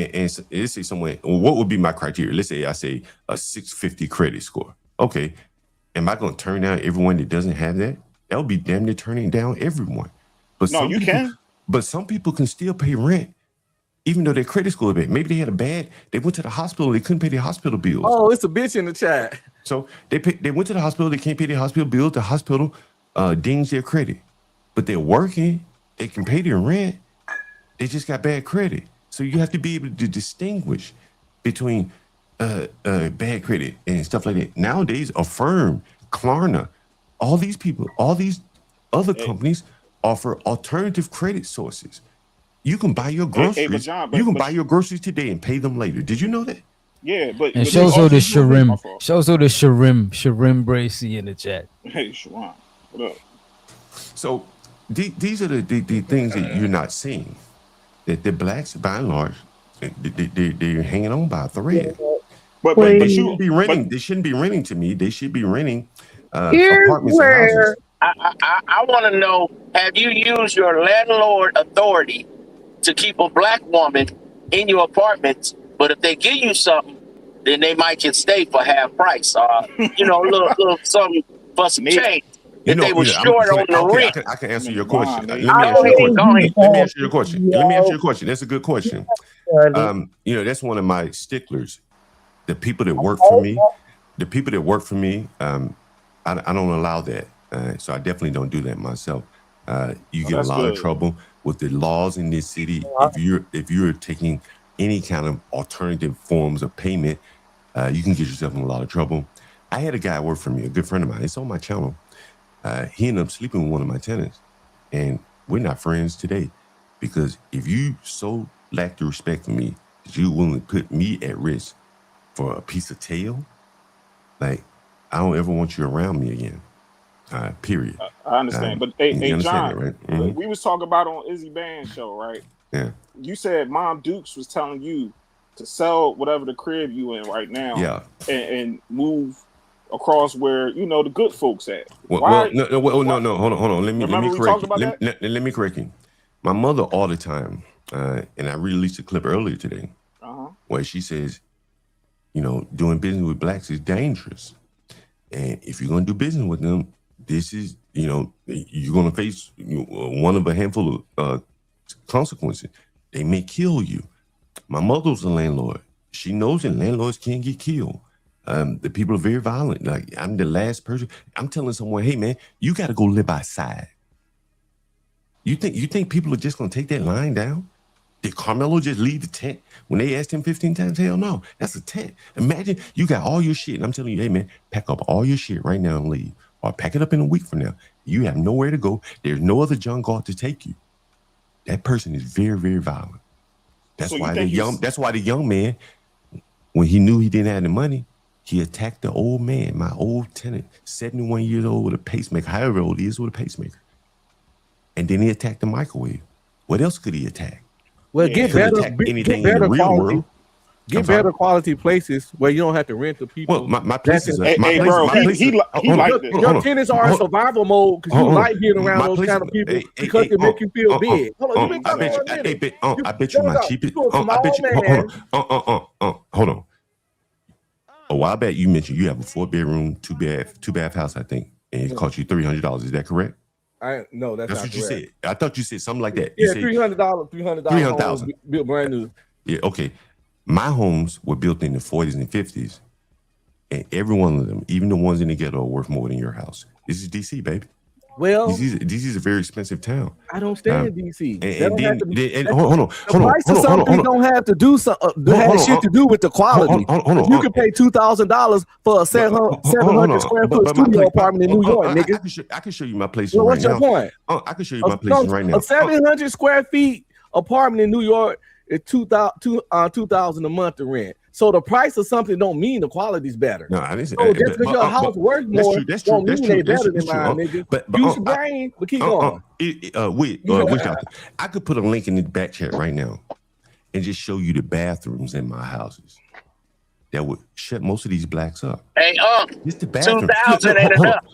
let's say someone. What would be my criteria? Let's say I say a 650 credit score. Okay, am I going to turn down everyone that doesn't have that? That would be damn near turning down everyone. But no, you can. But some people can still pay rent. Even though their credit score is bad, maybe they had they went to the hospital, they couldn't pay their hospital bills. Oh, it's a bitch in the chat. So they went to the hospital, they can't pay their hospital bills, the hospital dings their credit. But they're working, they can pay their rent, they just got bad credit. So you have to be able to distinguish between bad credit and stuff like that. Nowadays, Affirm, Klarna, all these people, all these other companies offer alternative credit sources. You can buy your groceries. You can buy your groceries today and pay them later. Did you know that? Yeah, but and shows all the Sharim Bracy in the chat. Hey, Sharim, what up? So these are the things that you're not seeing. That the blacks, by and large, they're hanging on by a thread. But they shouldn't be renting. They shouldn't be renting to me. They should be renting apartments and houses. I want to know: have you used your landlord authority to keep a black woman in your apartments, but if they give you something, then they might just stay for half price. Little something for some change. If they were short on the rent. I can answer your question. Let me answer your question. That's a good question. That's one of my sticklers. The people that work for me, I don't allow that. So I definitely don't do that myself. You get a lot of trouble with the laws in this city. If you're taking any kind of alternative forms of payment, you can get yourself in a lot of trouble. I had a guy work for me, a good friend of mine. It's on my channel. He ended up sleeping with one of my tenants, and we're not friends today because if you so lack the respect for me that you're willing to put me at risk for a piece of tail, like I don't ever want you around me again. Period. I understand, but hey, John, that, right? Mm-hmm. We was talking about on Izzy Band show, right? Yeah. You said Mom Dukes was telling you to sell whatever the crib you in right now, and move across where the good folks at. No. Hold on. Let me correct you. My mother all the time, and I released a clip earlier today, where she says, doing business with blacks is dangerous, and if you're gonna do business with them, this is, you're going to face one of a handful of consequences. They may kill you. My mother's a landlord. She knows that landlords can't get killed. The people are very violent. Like, I'm the last person. I'm telling someone, hey, man, you got to go live outside. You think people are just going to take that line down? Did Carmelo just leave the tent when they asked him 15 times? Hell no, that's a tent. Imagine you got all your shit, and I'm telling you, hey, man, pack up all your shit right now and leave. Or pack it up in a week from now. You have nowhere to go. There's no other John Galt to take you. That person is very, very violent. That's why the young man, when he knew he didn't have the money, he attacked the old man, my old tenant, 71 years old with a pacemaker, however old he is with a pacemaker. And then he attacked the microwave. What else could he attack? Well, Yeah. get Couldn't better, attack anything in get the better real quality. world. Get better quality places where you don't have to rent to people. Well, my place is Hey, bro, he like this. Your tenants are in survival mode because you like being around those kind of people because they make you feel big. Hold on, you been talking for a minute. I bet you my cheapest. I bet you. Hold on. A while back, you mentioned you have a 4-bedroom, two bath house, I think, and it cost you $300. Is that correct? No, that's not what you correct. said. I thought you said something like that. Yeah, $300, $300,000 built brand new. Yeah, okay. My homes were built in the 40s and 50s, and every one of them, even the ones in the ghetto, are worth more than your house. This is DC, baby. Well, DC is a very expensive town. I don't stay in DC. Hold on. Price of something don't have to do shit to do with the quality. You can pay $2,000 for a 700 square foot studio apartment in New York, nigga. I can show you my place. What's your point? I can show you my place right now. A 700 square feet apartment in New York is $2,000 a month to rent. So the price of something don't mean the quality's better. No, I didn't say so just because your house worth more don't mean they better than mine, nigga. Use your brain, but keep going. I could put a link in the back chat right now and just show you the bathrooms in my houses that would shut most of these blacks up. Hey, it's the bathroom. 2,000 ain't enough.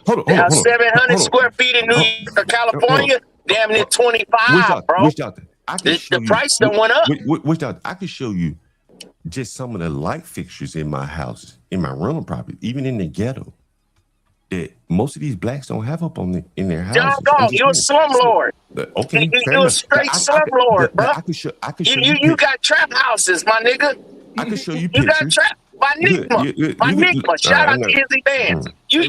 700 square feet in New York or California, damn near 25, bro. The price done went up. I could show you just some of the light fixtures in my house, in my rental property, even in the ghetto, that most of these blacks don't have up in their houses. John Galt, you're a slumlord. Okay, you're a straight slumlord, bro. You got trap houses, my nigga. I can show you pictures. You got trap. My Nigma. Shout out to Izzy Bands. You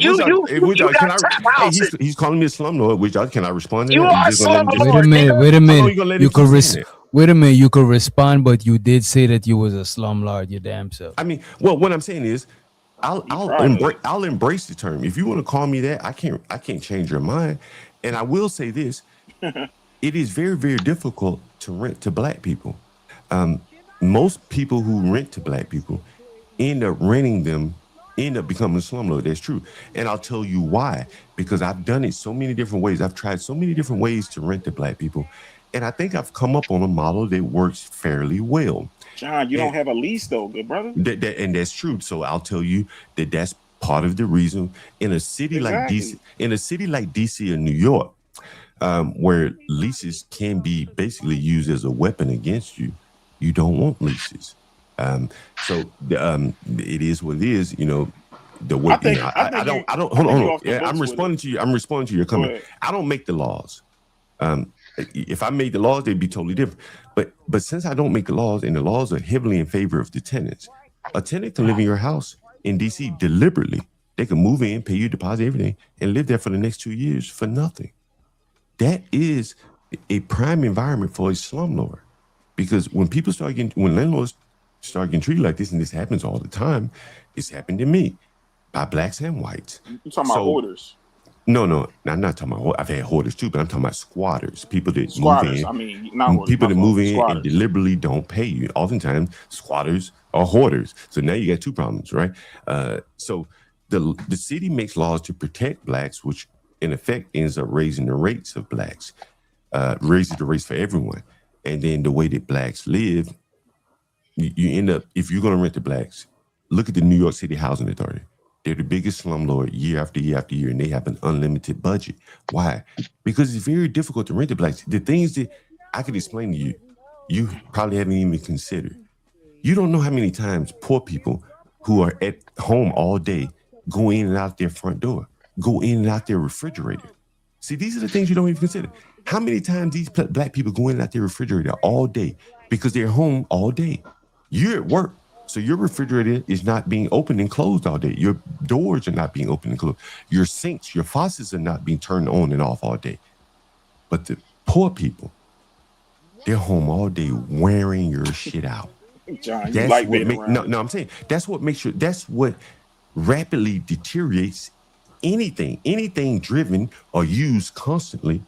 got trap houses. He's calling me a slumlord. Which can I respond to? You are a slumlord. Wait a minute. You could wait a minute. You could respond, but you did say that you was a slumlord. Your damn self. I mean, well, what I'm saying is, I'll embrace the term. If you want to call me that, I can't change your mind. And I will say this: it is very, very difficult to rent to black people. Most people who rent to black people end up becoming a slumlord. That's true. And I'll tell you why. Because I've done it so many different ways. I've tried so many different ways to rent to black people. And I think I've come up on a model that works fairly well. John, you don't have a lease though, good brother. And that's true. So I'll tell you that's part of the reason in a city like DC or New York, where leases can be basically used as a weapon against you, you don't want leases. It is what it is. You know, the way I don't. Hold on. Yeah, I'm responding to you. I'm responding to your comment. I don't make the laws. If I made the laws, they'd be totally different. But since I don't make the laws, and the laws are heavily in favor of the tenants, a tenant can live in your house in DC deliberately. They can move in, pay you deposit, everything, and live there for the next 2 years for nothing. That is a prime environment for a slumlord. Because when landlords start getting treated like this, and this happens all the time, it's happened to me by blacks and whites. You talking about hoarders? No, I'm not talking about. I've had hoarders too, but I'm talking about squatters. People that squatters. Move in. I mean, not hoarders, people that move in squatters. And deliberately don't pay you. Oftentimes, squatters are hoarders. So now you got two problems, right? So the city makes laws to protect blacks, which in effect ends up raising the rates of blacks, raises the rates for everyone. And then the way that blacks live, you end up, if you're going to rent to blacks, look at the New York City Housing Authority. They're the biggest slumlord year after year after year, and they have an unlimited budget. Why? Because it's very difficult to rent to blacks. The things that I could explain to you, you probably haven't even considered. You don't know how many times poor people who are at home all day go in and out their front door, go in and out their refrigerator. See, these are the things you don't even consider. How many times these black people go in and out their refrigerator all day because they're home all day? You're at work, so your refrigerator is not being opened and closed all day. Your doors are not being opened and closed. Your sinks, your faucets are not being turned on and off all day. But the poor people, they're home all day wearing your shit out. John, you like being around. No, I'm saying that's what rapidly deteriorates anything driven or used constantly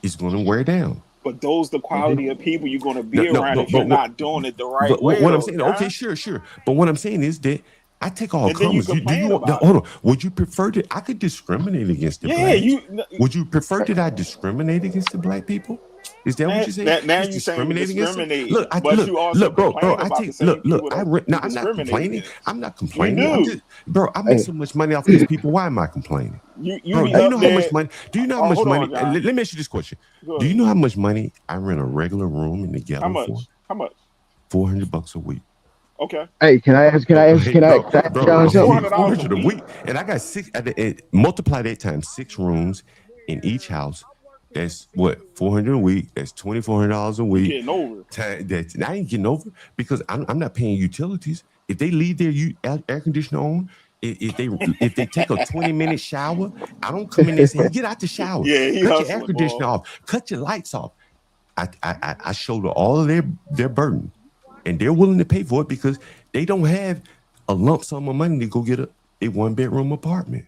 is going to wear down. But those the quality of people you're going to be around if you're not doing it the right way. What I'm saying, okay, sure. But what I'm saying is that I take all comers. Hold on. Would you prefer that I could discriminate against the blacks? Would you prefer that I discriminate against the black people? Is that what you're saying? Now It's you saying discriminating. Look, you also bro. complain about the same people I'm not complaining. I'm not complaining. You do. Bro, I make so much money off these people. Why am I complaining? You bro, be do you up know there. how much money? Do you know how much money? On, let me ask you this question. Do you know how much money I rent a regular room in the ghetto for? How much? $400 a week. Okay. Hey, can I ask John something? $400 a week, and I got 6. Multiply that times 6 rooms in each house. That's what, $400 a week. That's $2,400 a week. Getting over. I ain't getting over because I'm not paying utilities. If they leave their air conditioner on, if they take a 20-minute shower, I don't come in there and say, get out the shower. Yeah, cut your air conditioner off. Cut your lights off. I shoulder all of their burden, and they're willing to pay for it because they don't have a lump sum of money to go get a 1-bedroom apartment.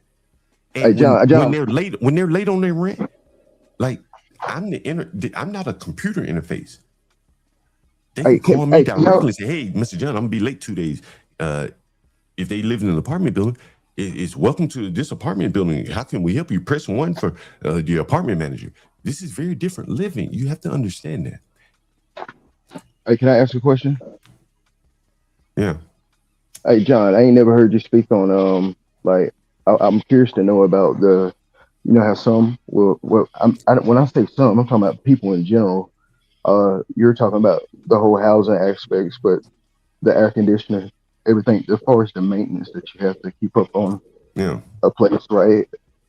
And hey, John, when they're late on their rent, like I'm not a computer interface. They can call me directly and say, hey, Mr. John, I'm gonna be late 2 days. If they live in an apartment building, it's welcome to this apartment building. How can we help you? Press 1 for the apartment manager. This is very different living. You have to understand that. Hey, can I ask a question? Yeah. Hey, John, I ain't never heard you speak on like I'm curious to know about the, you know how some when I say some, I'm talking about people in general. You're talking about the whole housing aspects, but the air conditioner, everything as far as the maintenance that you have to keep up on a place, right?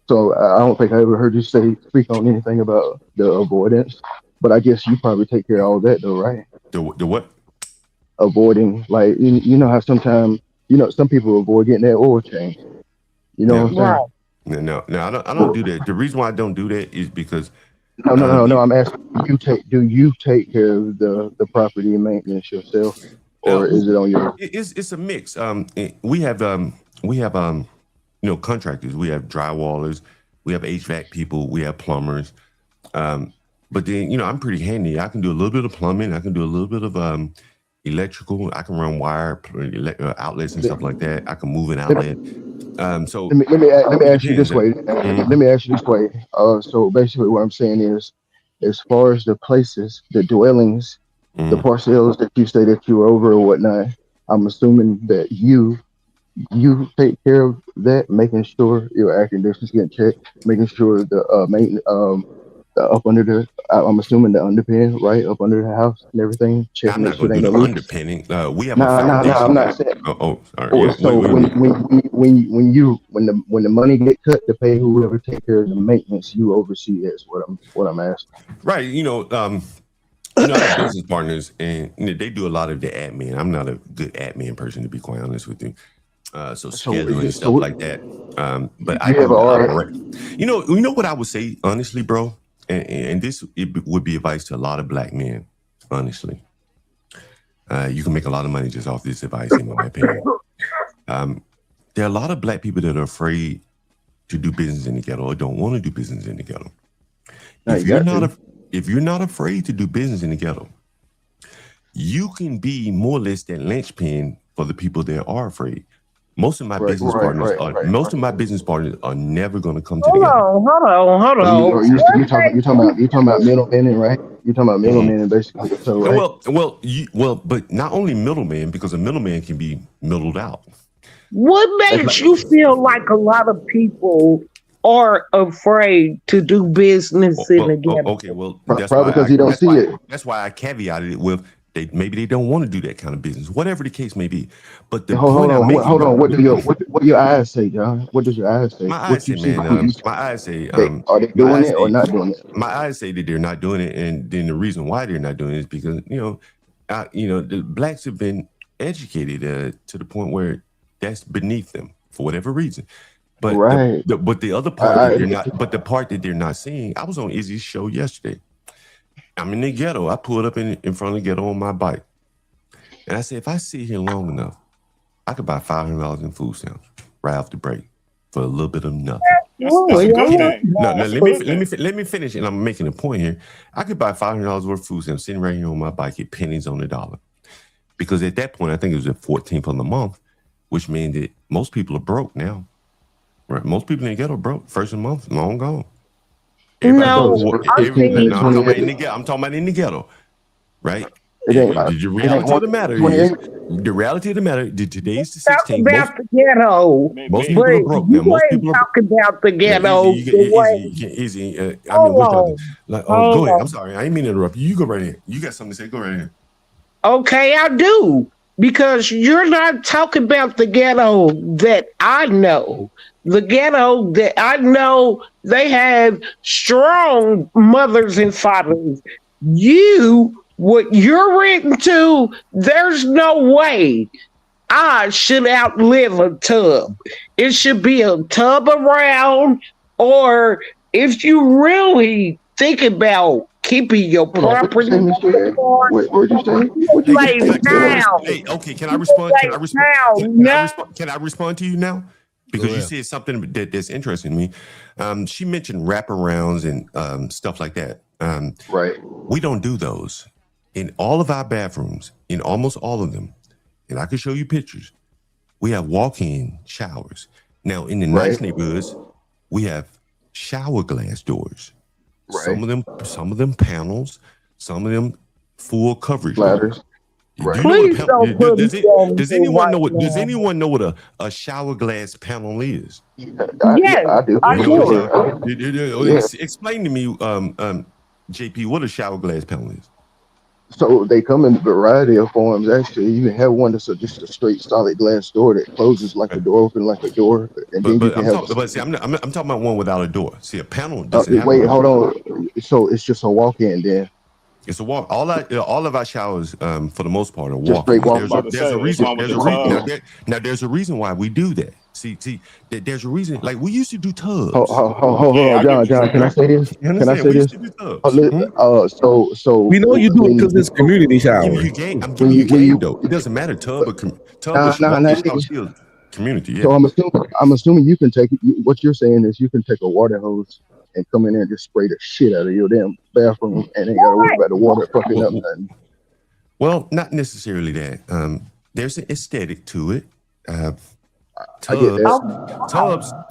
So I don't think I ever heard you speak on anything about the avoidance, but I guess you probably take care of all that though, right? The what? Avoiding, like you know how sometimes some people avoid getting that oil change. You know what I'm saying? No, I don't do that. The reason why I don't do that is because no. I'm asking do you take care of the property maintenance yourself, or is it on your? It's a mix. We have contractors. We have drywallers. We have HVAC people. We have plumbers. But then I'm pretty handy. I can do a little bit of plumbing. I can do a little bit of electrical. I can run wire outlets and stuff like that. I can move an outlet. So let me ask you this way. Let me ask you this way. So basically, what I'm saying is, as far as the places, the dwellings, the parcels that you say that you're over or whatnot, I'm assuming that you take care of that, making sure your air conditioners get checked, making sure the maintenance up under the, I'm assuming the underpin, right, up under the house and everything. Check, I'm make not sure going they to do no the leaks. underpinning. We have a foundation. I'm not saying. Sorry. Yeah, So when the money get cut to pay whoever take care of the maintenance, you oversee. That's what I'm asking. Right. I have business partners, and they do a lot of the admin. I'm not a good admin person, to be quite honest with you. So scheduling stuff like that. But I do operate. You know what I would say, honestly, bro, and this would be advice to a lot of black men. Honestly, you can make a lot of money just off this advice, in my opinion. There are a lot of black people that are afraid to do business in the ghetto or don't want to do business in the ghetto. If you're not afraid to do business in the ghetto, you can be more or less that linchpin for the people that are afraid. Most of my business partners are never going to come to the ghetto. Hold on. You're talking about middlemen, right? You're talking about middlemen, basically. So, right? But not only middlemen, because a middleman can be middled out. What makes you feel like a lot of people are afraid to do business in the ghetto? Okay, well, probably because you don't see it. That's why I caveated it with maybe they don't want to do that kind of business, whatever the case may be. But the hold on. What do your eyes say, John? What does your eyes say? My eyes say, man. My eyes say, are they doing it or not doing it? My eyes say that they're not doing it, and then the reason why they're not doing it is because the blacks have been educated to the point where that's beneath them for whatever reason. But the other part the part that they're not seeing, I was on Izzy's show yesterday. I'm in the ghetto. I pulled up in front of the ghetto on my bike. And I said, if I sit here long enough, I could buy $500 in food stamps right off the break for a little bit of nothing. That's a good thing. No, let me finish, and I'm making a point here. I could buy $500 worth of food stamps sitting right here on my bike at pennies on the dollar. Because at that point, I think it was the 14th of the month, which means that most people are broke now. Right? Most people in the ghetto are broke. First of the month, long gone. Everybody So goes. No, To, it's I every, 15 to think no, I'm talking about in 28. the ghetto. I'm talking about in the ghetto, right? It ain't like The it ain't reality of one the matter is 28. the reality of the matter. Today's the talk 16th. about the ghetto, Most but people are broke now. you Most ain't people are. talking about the Yeah, easy. ghetto You get the easy. way. You can easy. I mean, Hold we're talking. on, Like, oh, hold go ahead. I'm on. sorry. I ain't mean to interrupt you. You go right ahead. You got something to say? Go right ahead. Okay, I do. Because you're not talking about the ghetto that I know. The ghetto that I know, they have strong mothers and fathers. What you're into, there's no way I should outlive a tub. It should be a tub around, or if you really think about keeping your Hold on, what you property, say, Miss Sherry? What'd you say? What you Hey, say? like now, hey, okay. Can I respond? Can I respond? Can I no. respond? Can I respond to you now? Go Because you ahead. said something that's interesting to me. She mentioned wraparounds and stuff like that. Right. We don't do those in all of our bathrooms. In almost all of them, and I can show you pictures. We have walk-in showers. Now, in the nice Right. neighborhoods, we have shower glass doors. Right. Some of them panels, some of them full coverage doors. Ladders. Do Right. you know what a Please panel? don't put me on Does here anyone know right what? Does now. anyone know what a shower glass panel is? Yeah, Yes, I do I for You know what a do. sure. shower? Yeah. Explain to me, JP, what a shower glass panel is. So they come in a variety of forms. Actually, you can have one that's just a straight solid glass door that closes like a door, open like a door, and then you But can I'm have. talking. But see, I'm talking about one without a door. See, a panel doesn't have a Wait, door. hold on. So it's just a walk-in then, It's a walk. All of our showers, for the most part, are just straight walk-in. I was walk. about to There's a say it's reason. one with There's the a reason. tub. Now there's a reason why we do that. See, there's a reason. Like we used to do tubs. Hold Yeah, on, I get what you're John. Can I saying. say this? You Can I understand? say We used this? to do tubs. So We know you do it because it's community I'm giving shower. you game. I'm giving you when game you though. It doesn't matter tub or nah, nah, nah, walk-in shower nigga. still community. So Yeah. I'm assuming you can take what you're saying is you can take a water hose and come in there and just spray the shit out of your damn bathroom and ain't gotta worry about the water fucking up Well, nothing. not necessarily that. There's an aesthetic to it. Uh, I get that.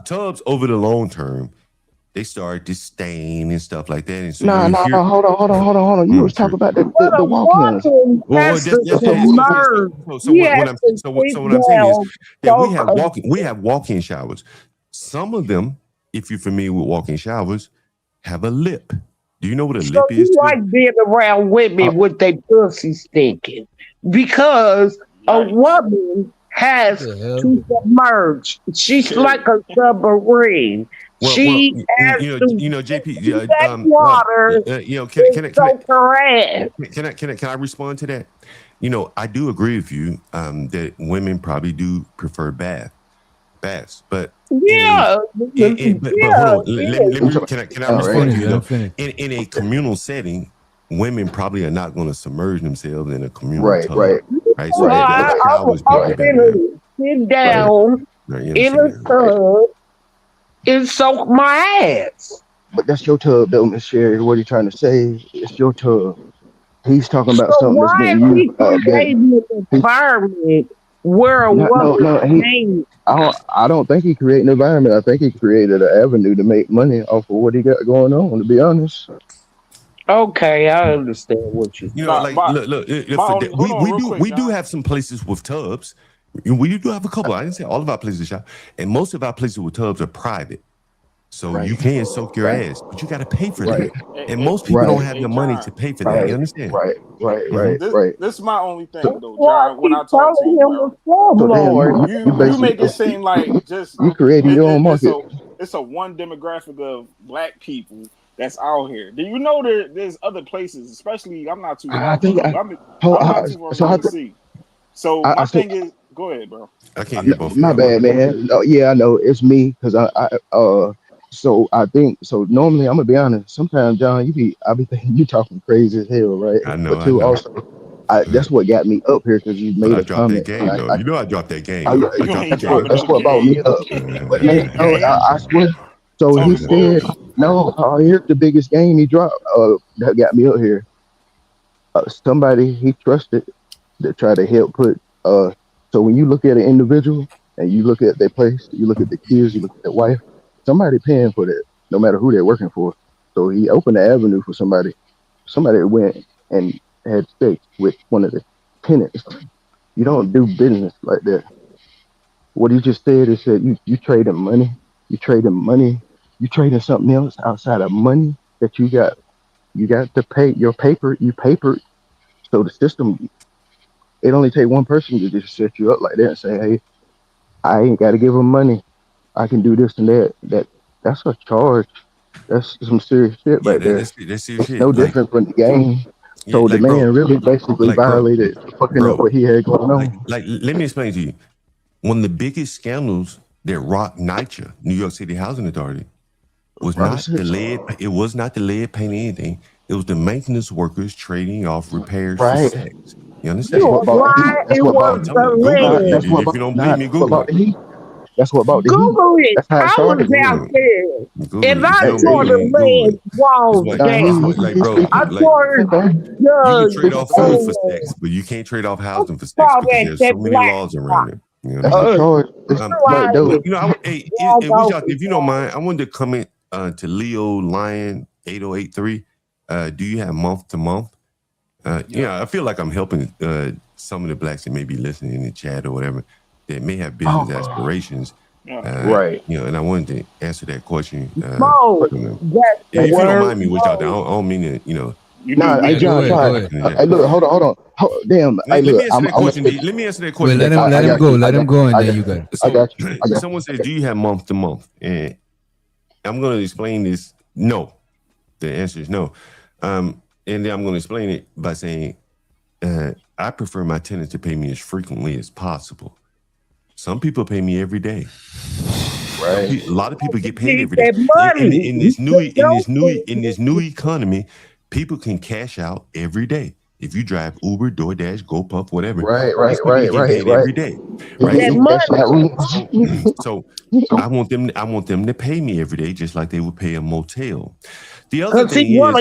tubs over the long term, they start to stain and stuff like that. And so Nah, you nah, hear, nah. Hold on. You was talking about But the a walk-ins. walking well, has to that's So submerge. so He what has I'm to sit what I'm saying is down, that soak a we have walk-in showers. Some of them, if you're familiar with walk-in showers, have a lip. Do you know what a So lip is you to it? like being around uh, women with their pussy stinking because a Yikes. woman has The hell? to submerge. She's like Shit. a submarine. Well, She has to JP, get in that water and soak her ass. can I respond to that? I do agree with you that women probably do prefer baths, but in a Yeah, but hold yeah, on, let yeah. me can I all I'm right. respond to finished. you I'm though? finished. In a communal setting, women probably are not going to submerge themselves in a communal Right, tub, right, right? So right, a right, shower is I'm probably better. Yeah, finna sit right, down no, you in understand a that? right. tub and soak my ass. But that's your tub, though, Miss Sherry. What are you trying to say? It's your tub. He's talking about So something that's why being is used. he creating an He, environment where a no, woman no. can't? I don't think he created an environment. I think he created an avenue to make money off of what he got going on. To be honest, Okay, I understand what you. Nah, Like look, my for only that, hold on real quick, we do John. have some places with tubs. We do have a couple. I didn't say all of our places shop, and most of our places with tubs are private. So right, you can soak your right, ass, but you got to pay for right, that. And most people right, don't have Hey, the money to John. pay for that. You right, understand? right, right, Hmm. right, This right. this is my only thing So, though, Well, I John. When keep I talk to calling you, him a bro, so damn, slumlord. you you basically make it seem like just you creating your own it's market. a one demographic of black people that's out here. Do you know there's other places, especially I'm not too I far from think you. I'm not too far so. from DC. So I my so thing is, go ahead, bro. I can't hear both of my y'all. bad, man. No, yeah, I know it's me because so I think so. Normally, I'm gonna be honest. Sometimes, John, I be thinking you talking crazy as hell, right? I know, But I two, know. also, that's what got me up here because you But made I a dropped that comment, and game though. You know I dropped that game I though. I You dropped the ain't game. dropping that's no what brought me game. up. But You no, ain't game. I swear. So he Talking said, bullshit. no. Here's the biggest game he dropped. That got me up here. Somebody he trusted to try to help put. So when you look at an individual and you look at their place, you look at the kids, you look at their wife. Somebody paying for that, no matter who they're working for. So he opened the avenue for somebody. Somebody went and had sex with one of the tenants. You don't do business like that. What he just said is that you trading money, you trading money, you trading something else outside of money that you got. You got to pay your paper. You papered. So the system, it only take one person to just set you up like that and say, "Hey, I ain't got to give them money. I can do this and that." That's a charge. That's some serious shit Yeah, right there. that's serious It's shit. no Like, different from the game. yeah, So the like bro, man really basically like bro, violated, fucking up bro. what he had going Like, on. let me explain to you. One of the biggest scandals that rocked NYCHA, New York City Housing Authority, was not the lead. It was not the lead paint anything. It was the maintenance workers trading off repairs for Right. sex. You understand? You are right. That's It what was bought I'm the telling the you, Google it. That's what If you bought don't believe me, Google the it. heat. That's what bought the heat. Google it. That's how it I was started. Google it. downstairs. Google If it. If I you don't tore believe the me, Google it. lead walls That's down, what, like, bro, I like tore you can trade the off food for sex, but you can't trade off housing for sex call because that there's that so many black laws spot. around it. You know what I'm That's a saying? charge. It's right though. You know, hey, if you don't mind, I wanted to comment to Leo Lion 8083. Do you have month to month? Yeah, I feel like I'm helping some of the blacks that may be listening in the chat or whatever that may have business aspirations. Right. You know, and I wanted to answer that question. Mo, that's the If you don't word. mind me, which I don't mean to, you know. Nah, hey John, hey, look, hold on. Damn, hey, Let me look, answer that question. Let me answer that question. Wait, let him go. Let him go, and then you got it. I got you. Someone says, "Do you have month to month?" And I'm going to explain this. No, the answer is no. And then I'm going to explain it by saying, I prefer my tenants to pay me as frequently as possible. Some people pay me every day. Right. A lot of people get paid every day. In this new economy, people can cash out every day. If you drive Uber, DoorDash, GoPuff, whatever, right, every day, right? So I want them to pay me every day, just like they would pay a motel. The other thing is,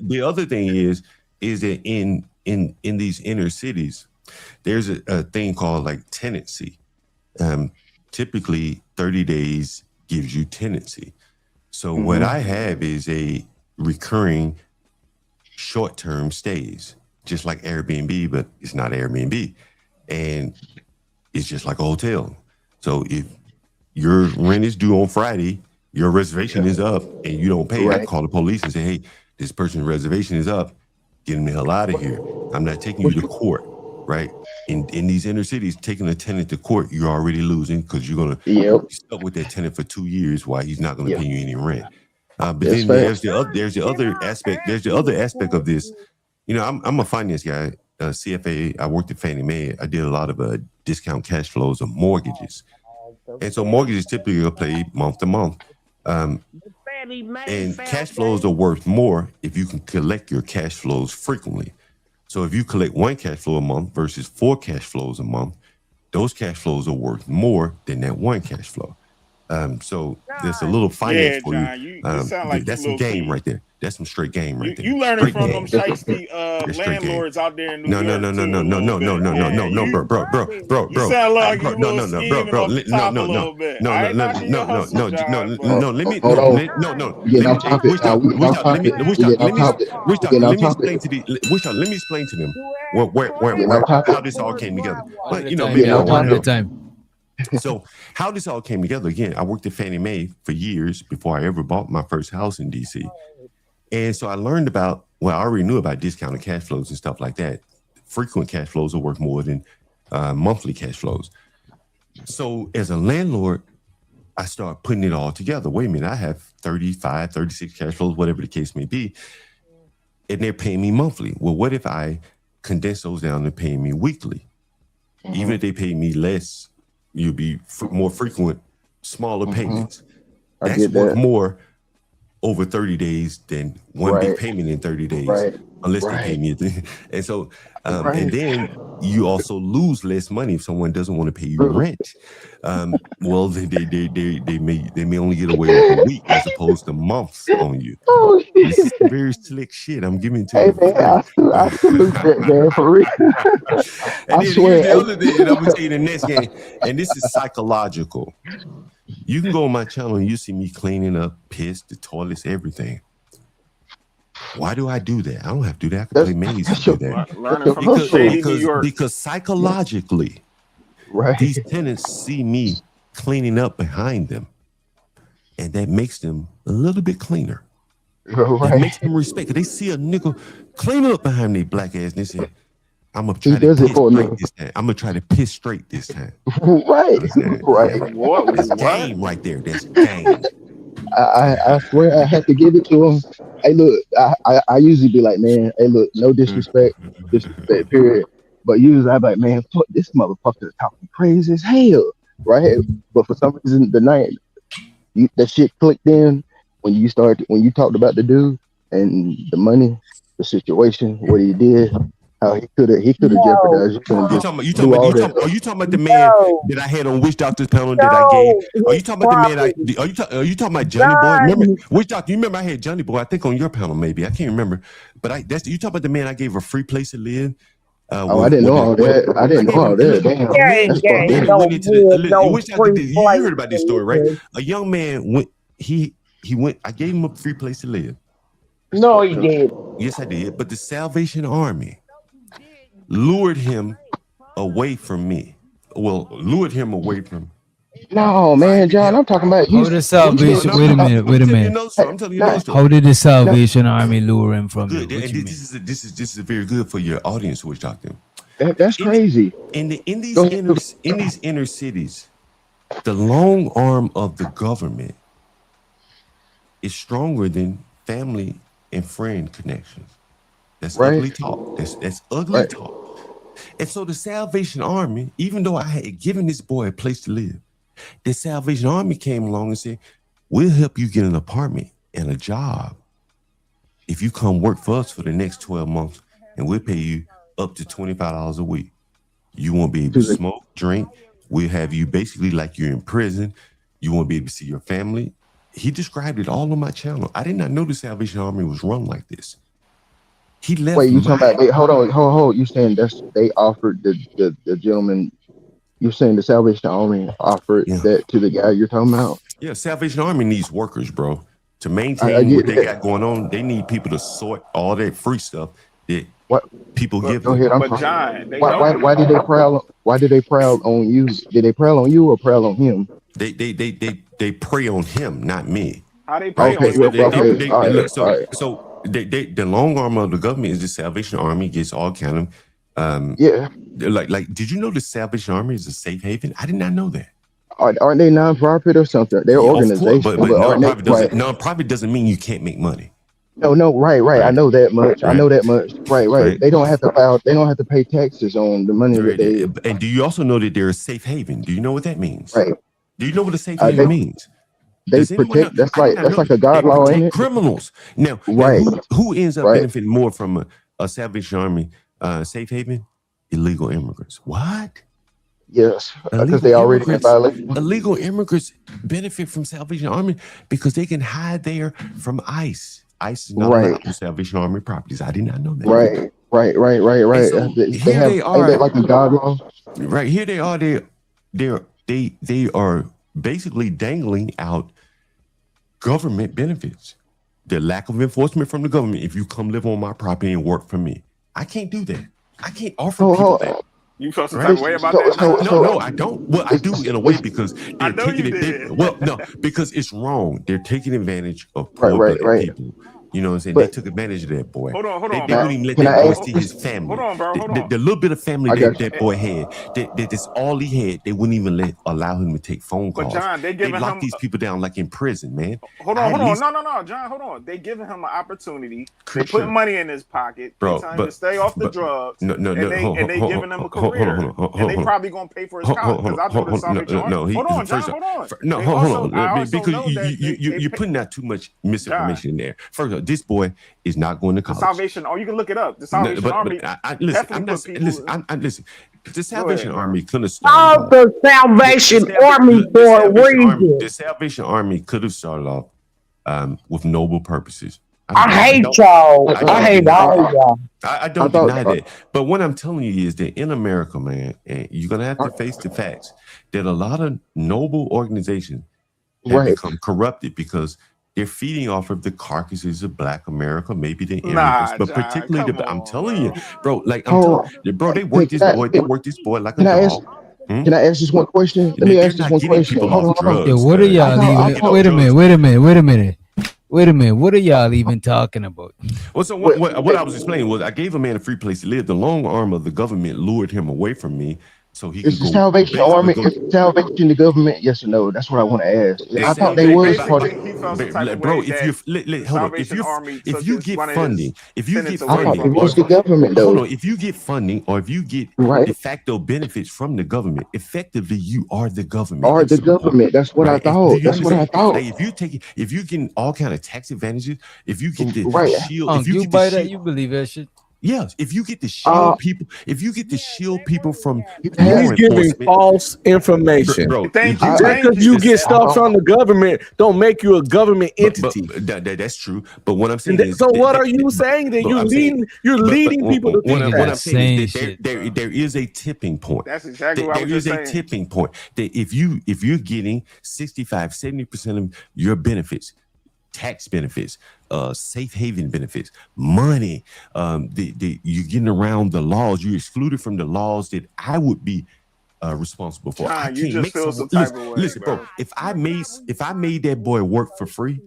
the other thing is that in these inner cities, there's a thing called like tenancy. Typically 30 days gives you tenancy. So what I have is a recurring short-term stays, just like Airbnb, but it's not Airbnb. And it's just like a hotel. So if your rent is due on Friday, your reservation is up and you don't pay, I call the police and say, hey, this person's reservation is up. Get them the hell out of here. I'm not taking you to court, right? In these inner cities, taking a tenant to court, you're already losing because you're going to be stuck with that tenant for 2 years while he's not going to pay you any rent. But then there's the other aspect. There's the other aspect of this. You know, I'm a finance guy, CFA. I worked at Fannie Mae. I did a lot of discount cash flows of mortgages, and so mortgages typically are paid month to month. And cash flows are worth more if you can collect your cash flows frequently. So if you collect one cash flow a month versus 4 cash flows a month, those cash flows are worth more than that one cash flow. So there's a little finance for John, you. like that's some game right there. That's some straight game right there. You learning from them shiesty landlords out there in New York. No, bro. You sound like you no, let me explain to them how this all came together. But you know, maybe one at a time. So how this all came together, again, I worked at Fannie Mae for years before I ever bought my first house in DC. And so I learned I already knew about discounted cash flows and stuff like that. Frequent cash flows are worth more than monthly cash flows. So as a landlord, I start putting it all together. Wait a minute, I have 35, 36 cash flows, whatever the case may be, and they're paying me monthly. Well, what if I condense those down to paying me weekly? Even if they pay me less, you'll be more frequent, smaller payments. That's worth more over 30 days than one big payment in 30 days, unless they pay me. And so, and then you also lose less money if someone doesn't want to pay you rent. Well, they may only get away with a week as opposed to months on you. This is very slick shit. I'm giving to you. Man, I salute that, man, for real. And then here's the other thing that I'm gonna say in the next game, and this is psychological. You can go on my channel and you see me cleaning up, piss, the toilets, everything. Why do I do that? I don't have to do that. I can play maze and do that. Learning from shady New York. Because psychologically, right, these tenants see me cleaning up behind them, and that makes them a little bit cleaner. Right. That makes them respect. They see a nigga cleaning up behind their black ass, and they say, I'm gonna try to piss straight this time. I'm gonna try to piss straight this time. Right. That's game right there. That's game. I swear I had to give it to him. Hey, look, I usually be like, man, hey, look, no disrespect, period. But usually I'm like, man, fuck, this motherfucker is talking crazy as hell, right? But for some reason, the night that shit clicked in when you talked about the dude and the money, the situation, what he did. How he could have jeopardized you. You talking about the man that I had on Witch Doctor's panel that I gave? Are you talking about the man? Are you talking about Johnny Boy? Remember Witch Doctor? You remember I had Johnny Boy? I think on your panel maybe. I can't remember. But you talking about the man I gave a free place to live? I didn't know all that. I didn't know all that. Damn. You heard about this story, right? A young man went. He went. I gave him a free place to live. No, he did. Yes, I did. But the Salvation Army lured him away from me. Well, lured him away from. No, man, John, I'm talking about you. How did the Salvation? Wait a minute. I'm telling you no story. How did the Salvation Army lure him from you? This is very good for your audience, Witch Doctor. That's crazy. In these inner cities, the long arm of the government is stronger than family and friend connections. That's ugly talk. That's ugly talk. And so the Salvation Army, even though I had given this boy a place to live, the Salvation Army came along and said, we'll help you get an apartment and a job if you come work for us for the next 12 months, and we'll pay you up to $25 a week. You won't be able to smoke, drink. We'll have you basically like you're in prison. You won't be able to see your family. He described it all on my channel. I did not know the Salvation Army was run like this. He left. Wait, you talking about? Hold. You saying they offered the gentleman? You're saying the Salvation Army offered that to the guy you're talking about? Yeah, Salvation Army needs workers, bro. To maintain what they got going on, they need people to sort all that free stuff that people give them. Go ahead, but John, why did they prowl? Why did they prowl on you? Did they prowl on you or prowl on him? They prey on him, not me. How they prey on him? So the long arm of the government is the Salvation Army. Gets all kind of like did you know the Salvation Army is a safe haven? I did not know that. Aren't they non-profit or something? They're organization, but non-profit doesn't mean you can't make money. No, right. I know that much. Right. They don't have to file. They don't have to pay taxes on the money that they. And do you also know that they're a safe haven? Do you know what that means? Right. Do you know what a safe haven means? They protect. That's like a God law, ain't it? Criminals. Now, who ends up benefiting more from a Salvation Army safe haven? Illegal immigrants. What? Yes, because they already in violation. Illegal immigrants benefit from Salvation Army because they can hide there from ICE. ICE is not allowed to Salvation Army properties. I did not know that. Right. So they are like a God law. Right here they are. They are basically dangling out government benefits. The lack of enforcement from the government. If you come live on my property and work for me, I can't do that. I can't offer people that. You feel some type of way about that? No, I don't. Well, I do in a way because they're taking it. Because it's wrong. They're taking advantage of poor people. You know what I'm saying? They took advantage of that boy. Hold on. They wouldn't even let that boy see his family. Hold on, bro. The little bit of family that boy had, that's all he had. They wouldn't even allow him to take phone calls. But John, they lock these people down like in prison, man. Hold on. No, John, hold on. They giving him an opportunity. They put money in his pocket. They telling him to stay off the drugs. And they giving him a career. And they probably gonna pay for his college. Because I know the Salvation Army. Hold on, John. Hold on. Because you're putting out too much misinformation in there. First of all, this boy is not going to college. The Salvation, you can look it up. The Salvation Army. Listen. The Salvation Army could have started. The Salvation Army for a reason. The Salvation Army could have started off with noble purposes. I hate y'all. I hate all y'all. I don't deny that. But what I'm telling you is that in America, man, and you're gonna have to face the facts that a lot of noble organizations have become corrupted because they're feeding off of the carcasses of Black America, maybe the immigrants, but John, particularly come I'm on, telling bro. you, bro. Like I'm telling you, bro, they work this boy like a Can I ask? dog. Can I ask this one question? Let me They're ask this not one getting question. people Hold off on, hold on. Yo, drugs. what are y'all even? Wait a minute. Wait a minute. What are y'all even talking about? Well, so what I was explaining was I gave a man a free place to live. The long arm of the government lured him away from me so he Is could the Salvation Army, is the Salvation the government? Yes or no? That's what I want to ask. I thought they was part of. He felt some type of bro, way if that you the hold on, Salvation Army if took you get one of funding, his tenants away I thought from it was the him. government though. hold on, if you get funding or if you get Right. de facto benefits from the government, effectively you are the government. Or at the some point, government. That's what I right? Do thought. you That's what I understand? thought. Like if you getting all kind of tax advantages, if you get the Right. shield, if you you get buy the that? shield. You believe that shit? Yes, if you get to shield people, if you get to shield people from He's law giving enforcement, false information. bro. Thank you. Just because you get stuff I- from the government, don't make you a government entity. That's true. But what I'm saying And is, so what are you saying? That you're I'm saying- leading, you're leading people to think what I'm that. saying is that there is a tipping point. That's exactly what I was There is just a saying. tipping point that if you're getting 65, 70% of your benefits, tax benefits, safe haven benefits, money, you're getting around the laws, you're excluded from the laws that I would be responsible for. John, I you can't just make feel someone some type of way, listen, bro. If I made that boy work for free,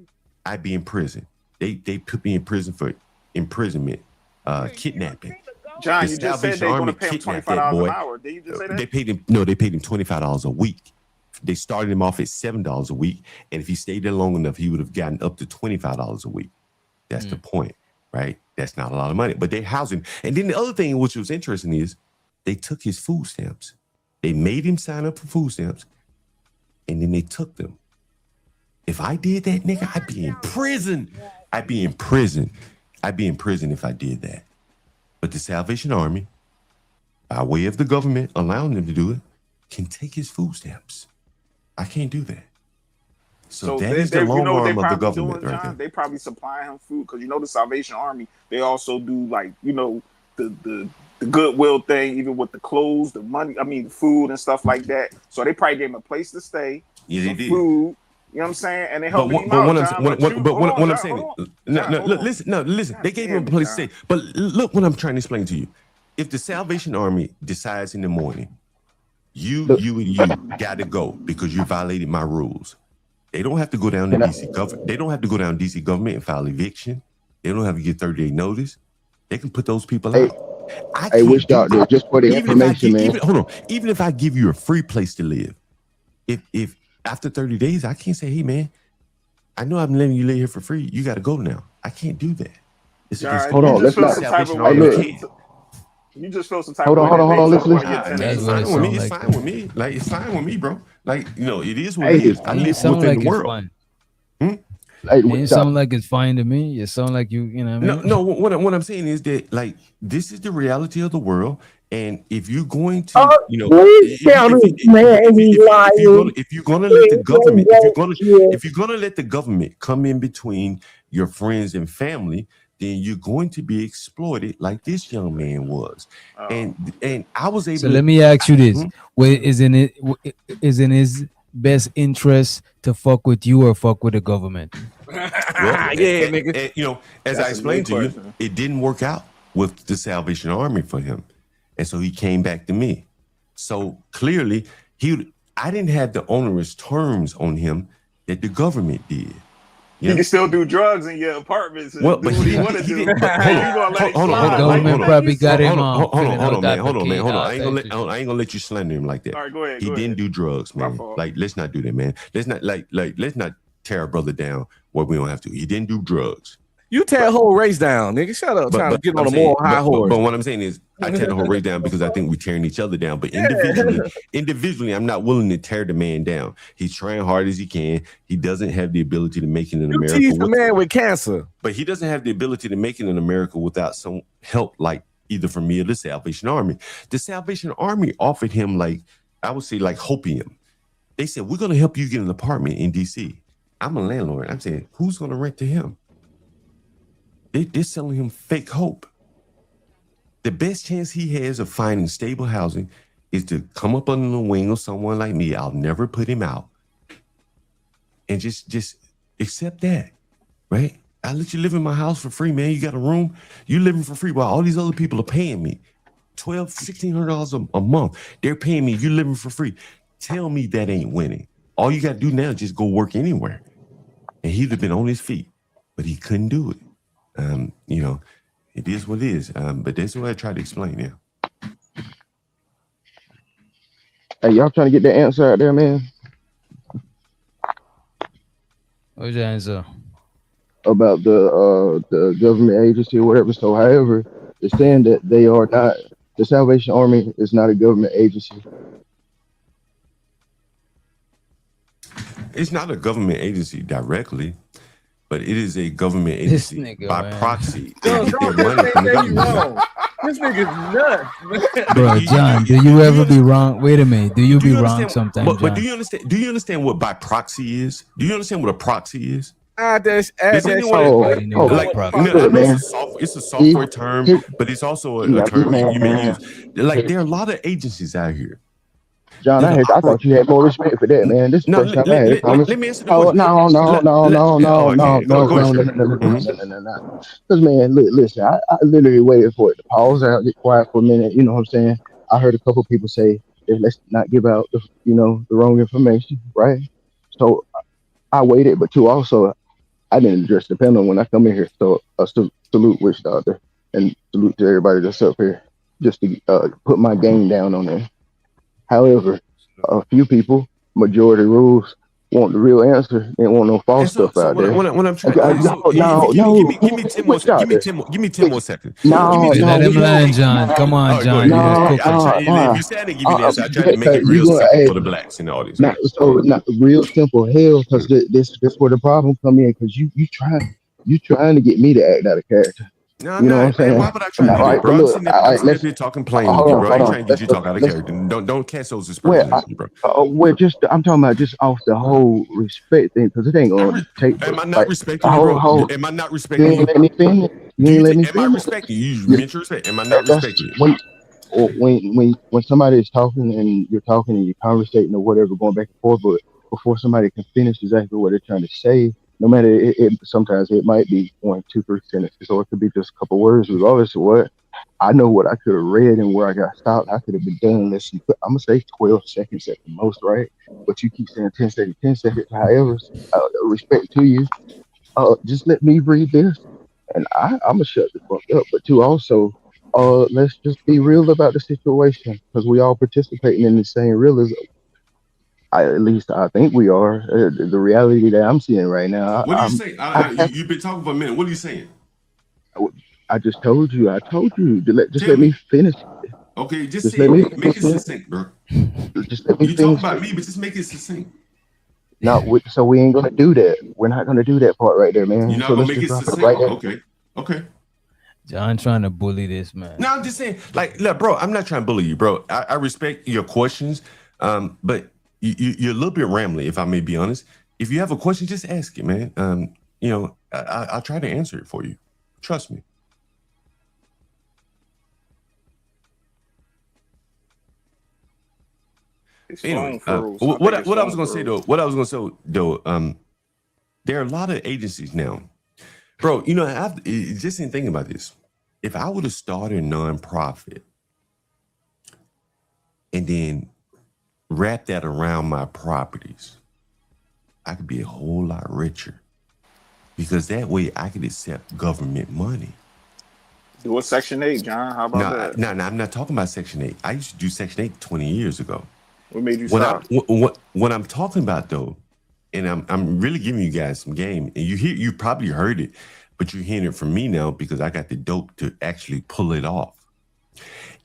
I'd be in prison. They put me in prison for imprisonment, kidnapping. John, The you just said Salvation they're going Army to pay him kidnapped $25 that boy. an hour. Did you just say that? They paid him $25 a week. They started him off at $7 a week, and if he stayed there long enough, he would have gotten up to $25 a week. That's the point, right? That's not a lot of money, but they housed him. And then the other thing, which was interesting, is they took his food stamps. They made him sign up for food stamps, and then they took them. If I did that, nigga, I'd be in prison. I'd be in prison if I did that. But the Salvation Army, by way of the government allowing them to do it, can take his food stamps. I can't do that. So that is the long arm of the government, doing, right John? there. They probably supplying him food because the Salvation Army. They also do the goodwill thing, even with the clothes, the money. I mean, food and stuff like that. So they probably gave him a place to stay, some food. You know what I'm saying? And they helping him out. What I'm saying, listen. They gave him a place to stay. But look what I'm trying to explain to you. If the Salvation Army decides in the morning, you got to go because you violated my rules. They don't have to go down to DC government. They don't have to go down to DC government and file eviction. They don't have to get 30-day notice. They can put those people out. I wish doctor just for the information, man. Even if I give you a free place to live, if after 30 days I can't say, hey man, I know I'm letting you live here for free. You got to go now. I can't do that. Hold on, let's not. You just feel some type of way. Hold on. It's fine with me. It's fine with me. Like it's fine with me, bro. Like it is what it is. I live within the world. It sound like it's fine to me. It sound like you know what I mean? No. What I'm saying is that like this is the reality of the world, and if you're going to, if you're gonna let the government, if you're gonna let the government come in between your friends and family, then you're going to be exploited like this young man was. And I was able. So let me ask you this: is in his best interest to fuck with you or fuck with the government? Nigga. As I explained to you, it didn't work out with the Salvation Army for him, and so he came back to me. So clearly, I didn't have the onerous terms on him that the government did. He can still do drugs in your apartments. Well, but he want to do. Hold on. Probably got him on. Hold on, man. I ain't gonna let you slander him like that. All right, go ahead. He didn't do drugs, man. Like, let's not do that, man. Let's not tear our brother down where we don't have to. He didn't do drugs. You tear a whole race down, nigga. Shut up. Trying to get on a more high horse. But what I'm saying is, I tear the whole race down because I think we're tearing each other down. But individually, I'm not willing to tear the man down. He's trying hard as he can. He doesn't have the ability to make it in America. He's the man with cancer. But he doesn't have the ability to make it in America without some help, like either from me or the Salvation Army. The Salvation Army offered him, like, I would say, like hopium. They said, we're going to help you get an apartment in D.C. I'm a landlord. I'm saying, who's going to rent to him? They're selling him fake hope. The best chance he has of finding stable housing is to come up under the wing of someone like me. I'll never put him out. and just accept that, right? I let you live in my house for free, man. You got a room, you living for free while all these other people are paying me $1,600 a month. They're paying me, you living for free. Tell me that ain't winning. All you got to do now is just go work anywhere. And he'd have been on his feet, but he couldn't do it. It is what it is. But that's what I try to explain now. Hey, y'all trying to get the answer out there, man? What's the answer? About the government agency or whatever. So, however, they're saying that they are not. The Salvation Army is not a government agency. It's not a government agency directly, but it is a government agency by proxy. They get their money from the government. This nigga's nuts, Bro, John, do you ever be wrong? Wait a minute. Do you be wrong sometimes, But do you understand? Do you understand what by proxy is? Do you understand what a proxy is? It's a software term, but it's also a term you may use. Like there are a lot of agencies out here. John, I thought you had more respect for that, man. This is the first time I had a conversation. Let me answer the question. No. Because, man, listen, I literally waited for it to pause out, get quiet for a minute. You know what I'm saying? I heard a couple people say, let's not give out the wrong information, right? So I waited, but too also, I didn't address the panel when I come in here. So salute Witch Doctor and salute to everybody that's up here just to put my game down on there. However, a few people, majority rules, want the real answer. They want no false stuff out there. When I'm trying, give me 10 more seconds. Let him land, John. Come on, John. If you say I didn't give you the answer, I try to make it real simple for the blacks in the audience. Not real simple, hell, because this where the problem come in. Because you trying to get me to act out of character. No, you know what I'm saying? Why would I try to do that, bro? I'm sitting here talking plain with you, bro. I ain't trying to get you to talk out of character. Don't cast those aspersions, bro. I'm talking about just off the whole respect thing, because it ain't gonna take. Am I not respecting you, bro? Am I not respecting you? Am I respecting you? You mention respect. Am I not respecting you? When somebody is talking and you're talking and you're conversating or whatever, going back and forth, but before somebody can finish exactly what they're trying to say, no matter it sometimes it might be 1, 2, 3 sentences, or it could be just a couple words. Regardless of what, I know what I could have read and where I got stopped. I could have been done in less than, I'm gonna say 12 seconds at the most, right? But you keep saying 10 seconds, 10 seconds. However, respect to you. Just let me read this, and I'm gonna shut the fuck up. But two, also, let's just be real about the situation, because we all participating in the same realism. At least I think we are. The reality that I'm seeing right now. What are you saying? You've been talking for a minute. What are you saying? I just told you. Let me finish. Okay, just say it. Make it succinct, bro. Just let me you finish. talk about me, but just make it succinct. No, so we ain't gonna do that. We're not gonna do that part right there, man. You're not gonna make it succinct. Okay. John trying to bully this man. No, I'm just saying, like, look, bro, I'm not trying to bully you, bro. I respect your questions, but you're a little bit rambling, if I may be honest. If you have a question, just ask it, man. I'll try to answer it for you. Trust me. Anyway, what I was gonna say though, there are a lot of agencies now, bro. I've just been thinking about this. If I would have started a nonprofit and then wrap that around my properties, I could be a whole lot richer, because that way I could accept government money. Do a Section 8, John. How about that? No, I'm not talking about Section 8. I used to do Section 8 20 years ago. What made you stop? What I'm talking about though, and I'm really giving you guys some game, and you probably heard it, but you're hearing it from me now because I got the dope to actually pull it off.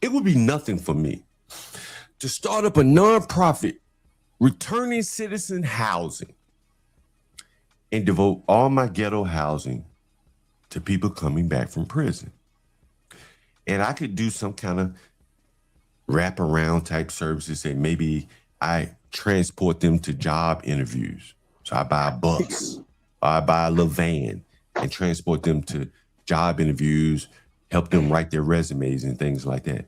It would be nothing for me to start up a nonprofit, returning citizen housing, and devote all my ghetto housing to people coming back from prison. And I could do some kind of wraparound type services, and maybe I transport them to job interviews. So I buy a bus, or I buy a little van and transport them to job interviews, help them write their resumes and things like that.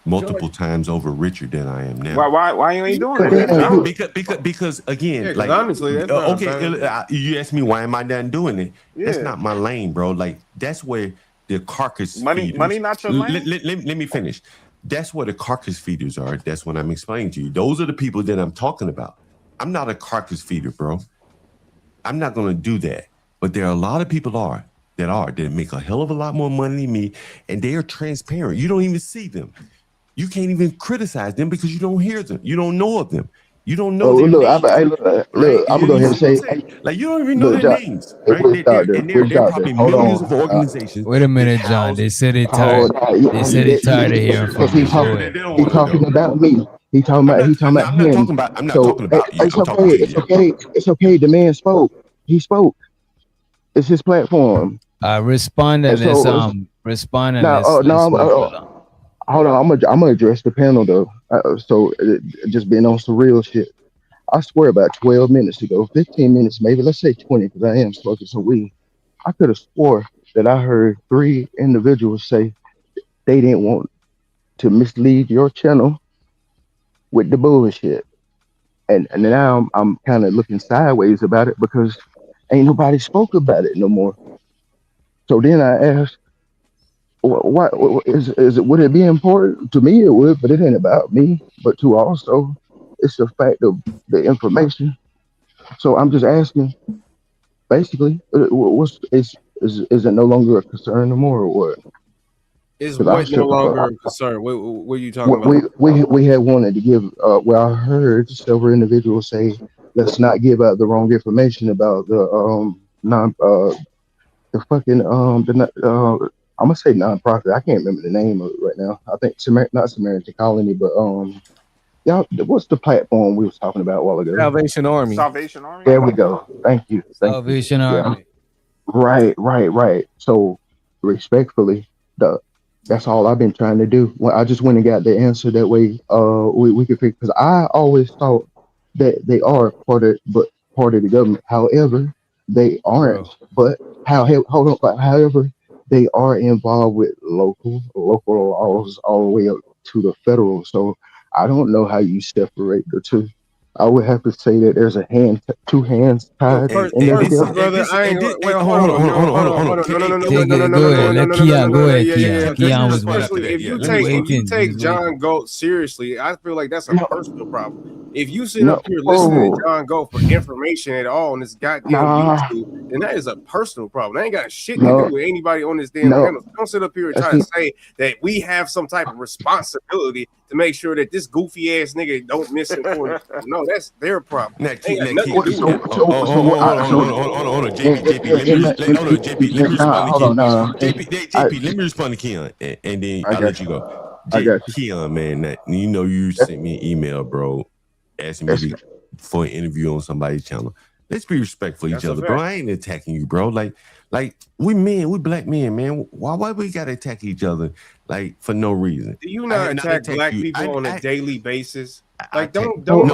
multiple times over richer than I am now. Why you ain't doing it? Because again, like honestly, that's you asked me why am I done doing it? That's Yeah. not my lane, bro. Like that's where the carcass Money feeders. not your lane? Let me finish. That's where the carcass feeders are. That's what I'm explaining to you. Those are the people that I'm talking about. I'm not a carcass feeder, bro. I'm not gonna do that. But there are a lot of people that make a hell of a lot more money than me, and they are transparent. You don't even see them. You can't even criticize them because you don't hear them. You don't know of them. You don't know their names. Look, I'm gonna go ahead and say, like you don't even know their names, right? They're probably Hold millions on. of organizations. Wait a minute, John. They said they tired. They said they tired of hearing from you. He's talking about me. He talking about him. I'm not talking about you. It's okay. It's okay. It's okay. The man spoke. He spoke. It's his platform. Respond to this. Respond to Now, this. Hold on. I'm gonna address the panel though. Just being on some real shit. I swear, about 12 minutes ago, 15 minutes maybe, let's say 20, because I am smoking some weed. I could have swore that I heard 3 individuals say they didn't want to mislead your channel with the bullshit. And now I'm kind of looking sideways about it because ain't nobody spoke about it no more. So then I asked, what is it? Would it be important to me? It would, but it ain't about me. But to also, it's the fact of the information. So I'm just asking, basically, what's is it no longer a concern no more, or what? Is what no longer a concern? What are you talking about? We had wanted to give. Well, I heard several individuals say, let's not give out the wrong information about the non the fucking I'm gonna say nonprofit. I can't remember the name of it right now. I think not Samaritan Colony, but y'all, what's the platform we was talking about a while ago? Salvation Army. There we go. Thank you. Salvation Army. Right. So respectfully, that's all I've been trying to do. Well, I just went and got the answer that way. We could figure, because I always thought that they are part of the government. However, they aren't. But hold on. But however, they are involved with local laws all the way up to the federal. So I don't know how you separate the two. I would have to say that there's two hands tied in there together. Brother, I ain't wait. Hold on. Go ahead. Let Keon go ahead. Keon was personally, if you take John Galt seriously, I feel like that's a personal problem. If you sit up here listening to John Galt for information at all on this goddamn YouTube, then that is a personal problem. That ain't got shit to do with anybody on this damn panel. Don't sit up here and try to say that we have some type of responsibility to make sure that this goofy ass nigga don't misinform. No, that's their problem. JP, let me respond to Keon, and then I'll let you go. Keon, man, you sent me an email, bro, asking me for an interview on somebody's channel. Let's be respectful of each other, bro. I ain't attacking you, bro. Like we black men, man. Why we gotta attack each other like for no reason? Do you not attack black people on a daily basis? Like don't hold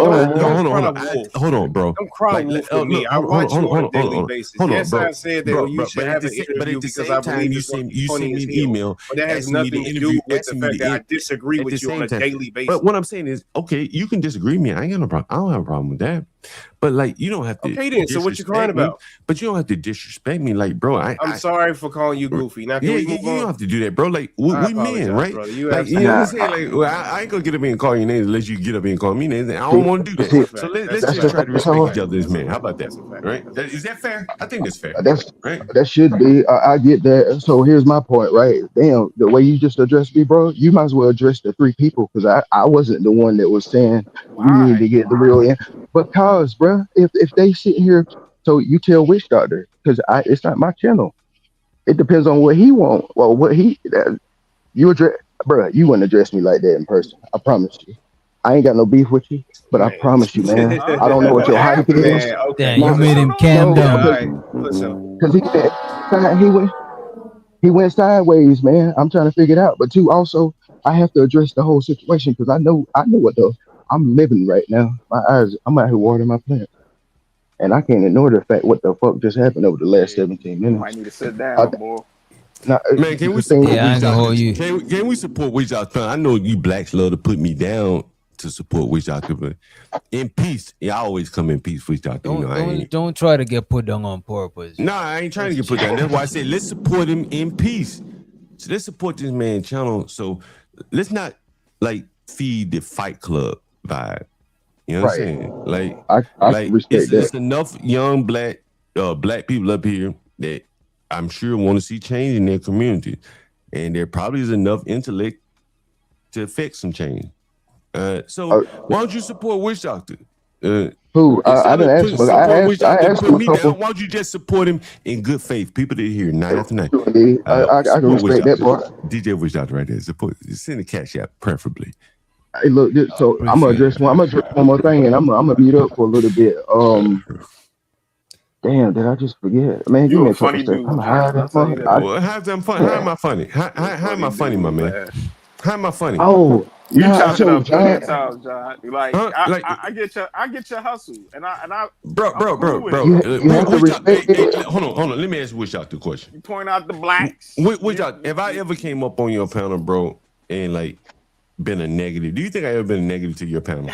on, bro. Don't cry wolf with me. I watch you on a daily basis. Yes, I said that you should have an interview because I believe you sent me an email, but that has nothing to do with the fact that I disagree with you on a daily basis. But what I'm saying is, okay, you can disagree with me. I ain't got no problem. I don't have a problem with that. But like, you don't have to. Okay, then. So what you crying about? But you don't have to disrespect me, like, bro. I'm sorry for calling you goofy. Now, you don't have to do that, bro. Like, we men, right? Brother. Like, you know what I'm saying? Like, I ain't gonna get up and call you names unless you get up and call me names. I don't want to do that. So let's just try to respect each other as men. How about that? Right? Is that fair? I think that's fair. Right? That should be. I get that. So here's my point, right? Damn, the way you just addressed me, bro. You might as well address the 3 people because I wasn't the one that was saying we need to get the real end. Because, bro, if they sit here, so you tell Witch Doctor, because it's not my channel. It depends on what he want. Well, what you address, bro. You wouldn't address me like that in person. I promise you. I ain't got no beef with you, but I promise you, man. I don't know what your hype is. Damn, you made him calm down. Because he went sideways, man. I'm trying to figure it out. But 2, also, I have to address the whole situation because I know what I'm living right now. I'm out here watering my plants. And I can't ignore the fact what the fuck just happened over the last 17 minutes. Might need to sit down, boy. Nah, Man, can we the thing support Yeah, I Witch ain't gonna Doctor? hold you. Can we support Witch Doctor? I know you blacks love to put me down to support Witch Doctor, but in peace, I always come in peace, Witch Doctor. You know, I ain't. Don't try to get put down on purpose. Nah, I ain't trying to get put down. That's why I said let's support him in peace. So let's support this man channel. So let's not like feed the Fight Club vibe. You know what I'm saying? I respect that. It's enough young black people up here that I'm sure want to see change in their community, and there probably is enough intellect to affect some change. So why don't you support Witch Doctor? Who? I didn't ask him. Support Witch I Doctor. asked Put him a me couple. down. Why don't you just support him in good faith? People that hear night after night. I can Support Witch respect that Doctor. part. DJ Witch Doctor right there. Support. Send a cash app, preferably. Hey, look, so I'm gonna address one more thing, and I'm gonna mute up for a little bit. Damn, did I just forget? Man, give You me a a couple funny seconds. I'm dude, high John. I'll that tell you month. that. Well, how's that fun? How am I funny? How am I funny, my man? Man. How am I funny? Oh, You nah, chopped it so up plenty of John, times, John. Like Huh? Like, I get your hustle, and I'm bro. cool with it. you have to respect it. Hold on. Let me ask Witch Doctor a question. You point out the blacks. Witch Doctor, if I ever came up on your panel, bro, and like been a negative, do you think I ever been a negative to your panel?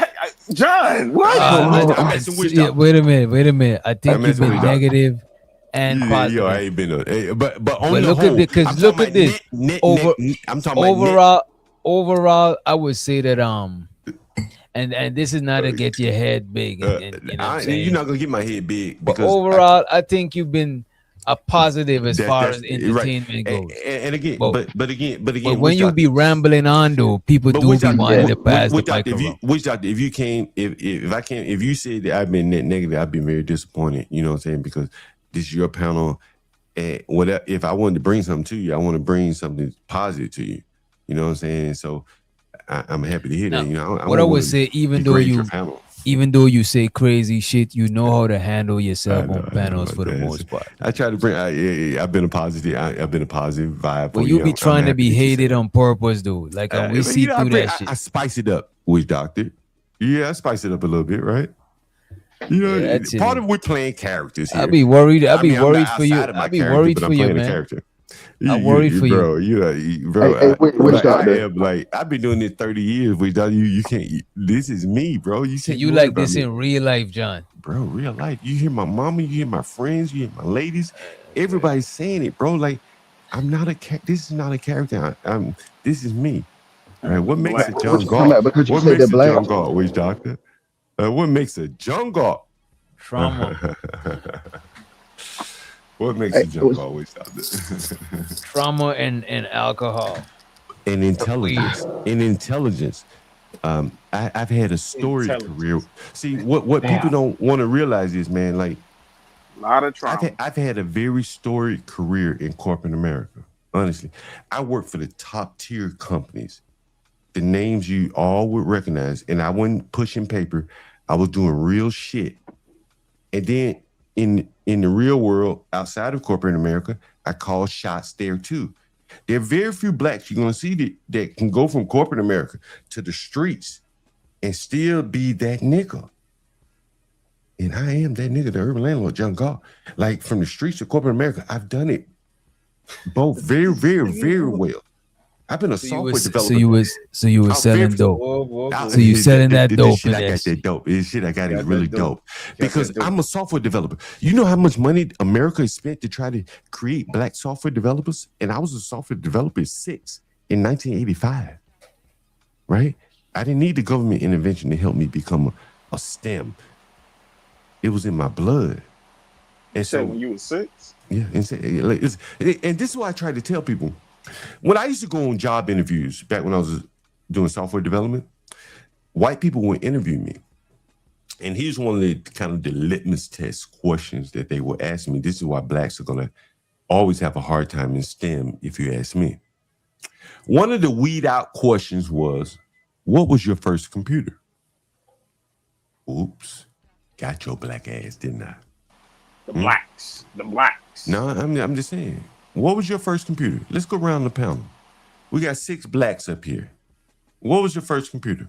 John, what? I'm asking Witch Doctor. Wait a minute. I think you've been negative and positive. I ain't been but on But the look whole, at this, because look at this. I'm talking about overall, I would say that and this is not to get your head big. And you know what I'm saying? You're not gonna get my head big But because overall, I think you've been a positive as far as entertainment goes. And again, but again, when you be rambling on though, people do be wanting to pass the mic around. Witch Doctor, if you say that I've been net negative, I've been very disappointed. You know what I'm saying? Because this is your panel, and whatever. If I wanted to bring something to you, I want to bring something positive to you. You know what I'm saying? So I'm happy to hear that. You know, what I would say, even though you say crazy shit, you know how to handle yourself on panels for the most part. I try to bring. I've been a positive. I've been a positive vibe. But you be trying to be hated on purpose, dude. Like we see through that shit. I spice it up, Witch Doctor. Yeah, I spice it up a little bit, right? You know, part of we're playing characters here. I be worried. I be worried for you. I be worried for you, man. I'm worried for you, bro. I've been doing this 30 years. Witch Doctor, you can't. This is me, bro. You can't. You like this in real life, John? Bro, real life. You hear my mama. You hear my friends. You hear my ladies. Everybody's saying it, bro. Like I'm not a. This is not a character. This is me. All right. What makes a John God? What makes a John God? Witch Doctor? What makes a John God? Trauma. What makes a John God? Witch Doctor? Trauma and alcohol. And intelligence. I've had a storied career. See, what people don't want to realize is, man, like a lot of trauma. I've had a very storied career in corporate America. Honestly, I worked for the top tier companies, the names you all would recognize, and I wasn't pushing paper. I was doing real shit. And then in the real world, outside of corporate America, I call shots there too. There are very few blacks you're gonna see that can go from corporate America to the streets and still be that nigga. And I am that nigga, the urban landlord, John God. Like from the streets to corporate America, I've done it both very, very, very well. I've been a software developer. So you was selling dope. So you selling that dope. Shit I got that dope. This shit I got is really dope. Because I'm a software developer. You know how much money America has spent to try to create black software developers? And I was a software developer at 6 in 1985. Right? I didn't need the government intervention to help me become a STEM. It was in my blood. And so when you were 6? Yeah. And this is what I try to tell people. When I used to go on job interviews back when I was doing software development, white people would interview me. And here's one of the kind of the litmus test questions that they would ask me. This is why blacks are going to always have a hard time in STEM, if you ask me. One of the weed out questions was, what was your first computer? Oops. Got your black ass, didn't I? The blacks. No, I'm just saying. What was your first computer? Let's go around the panel. We got 6 blacks up here. What was your first computer?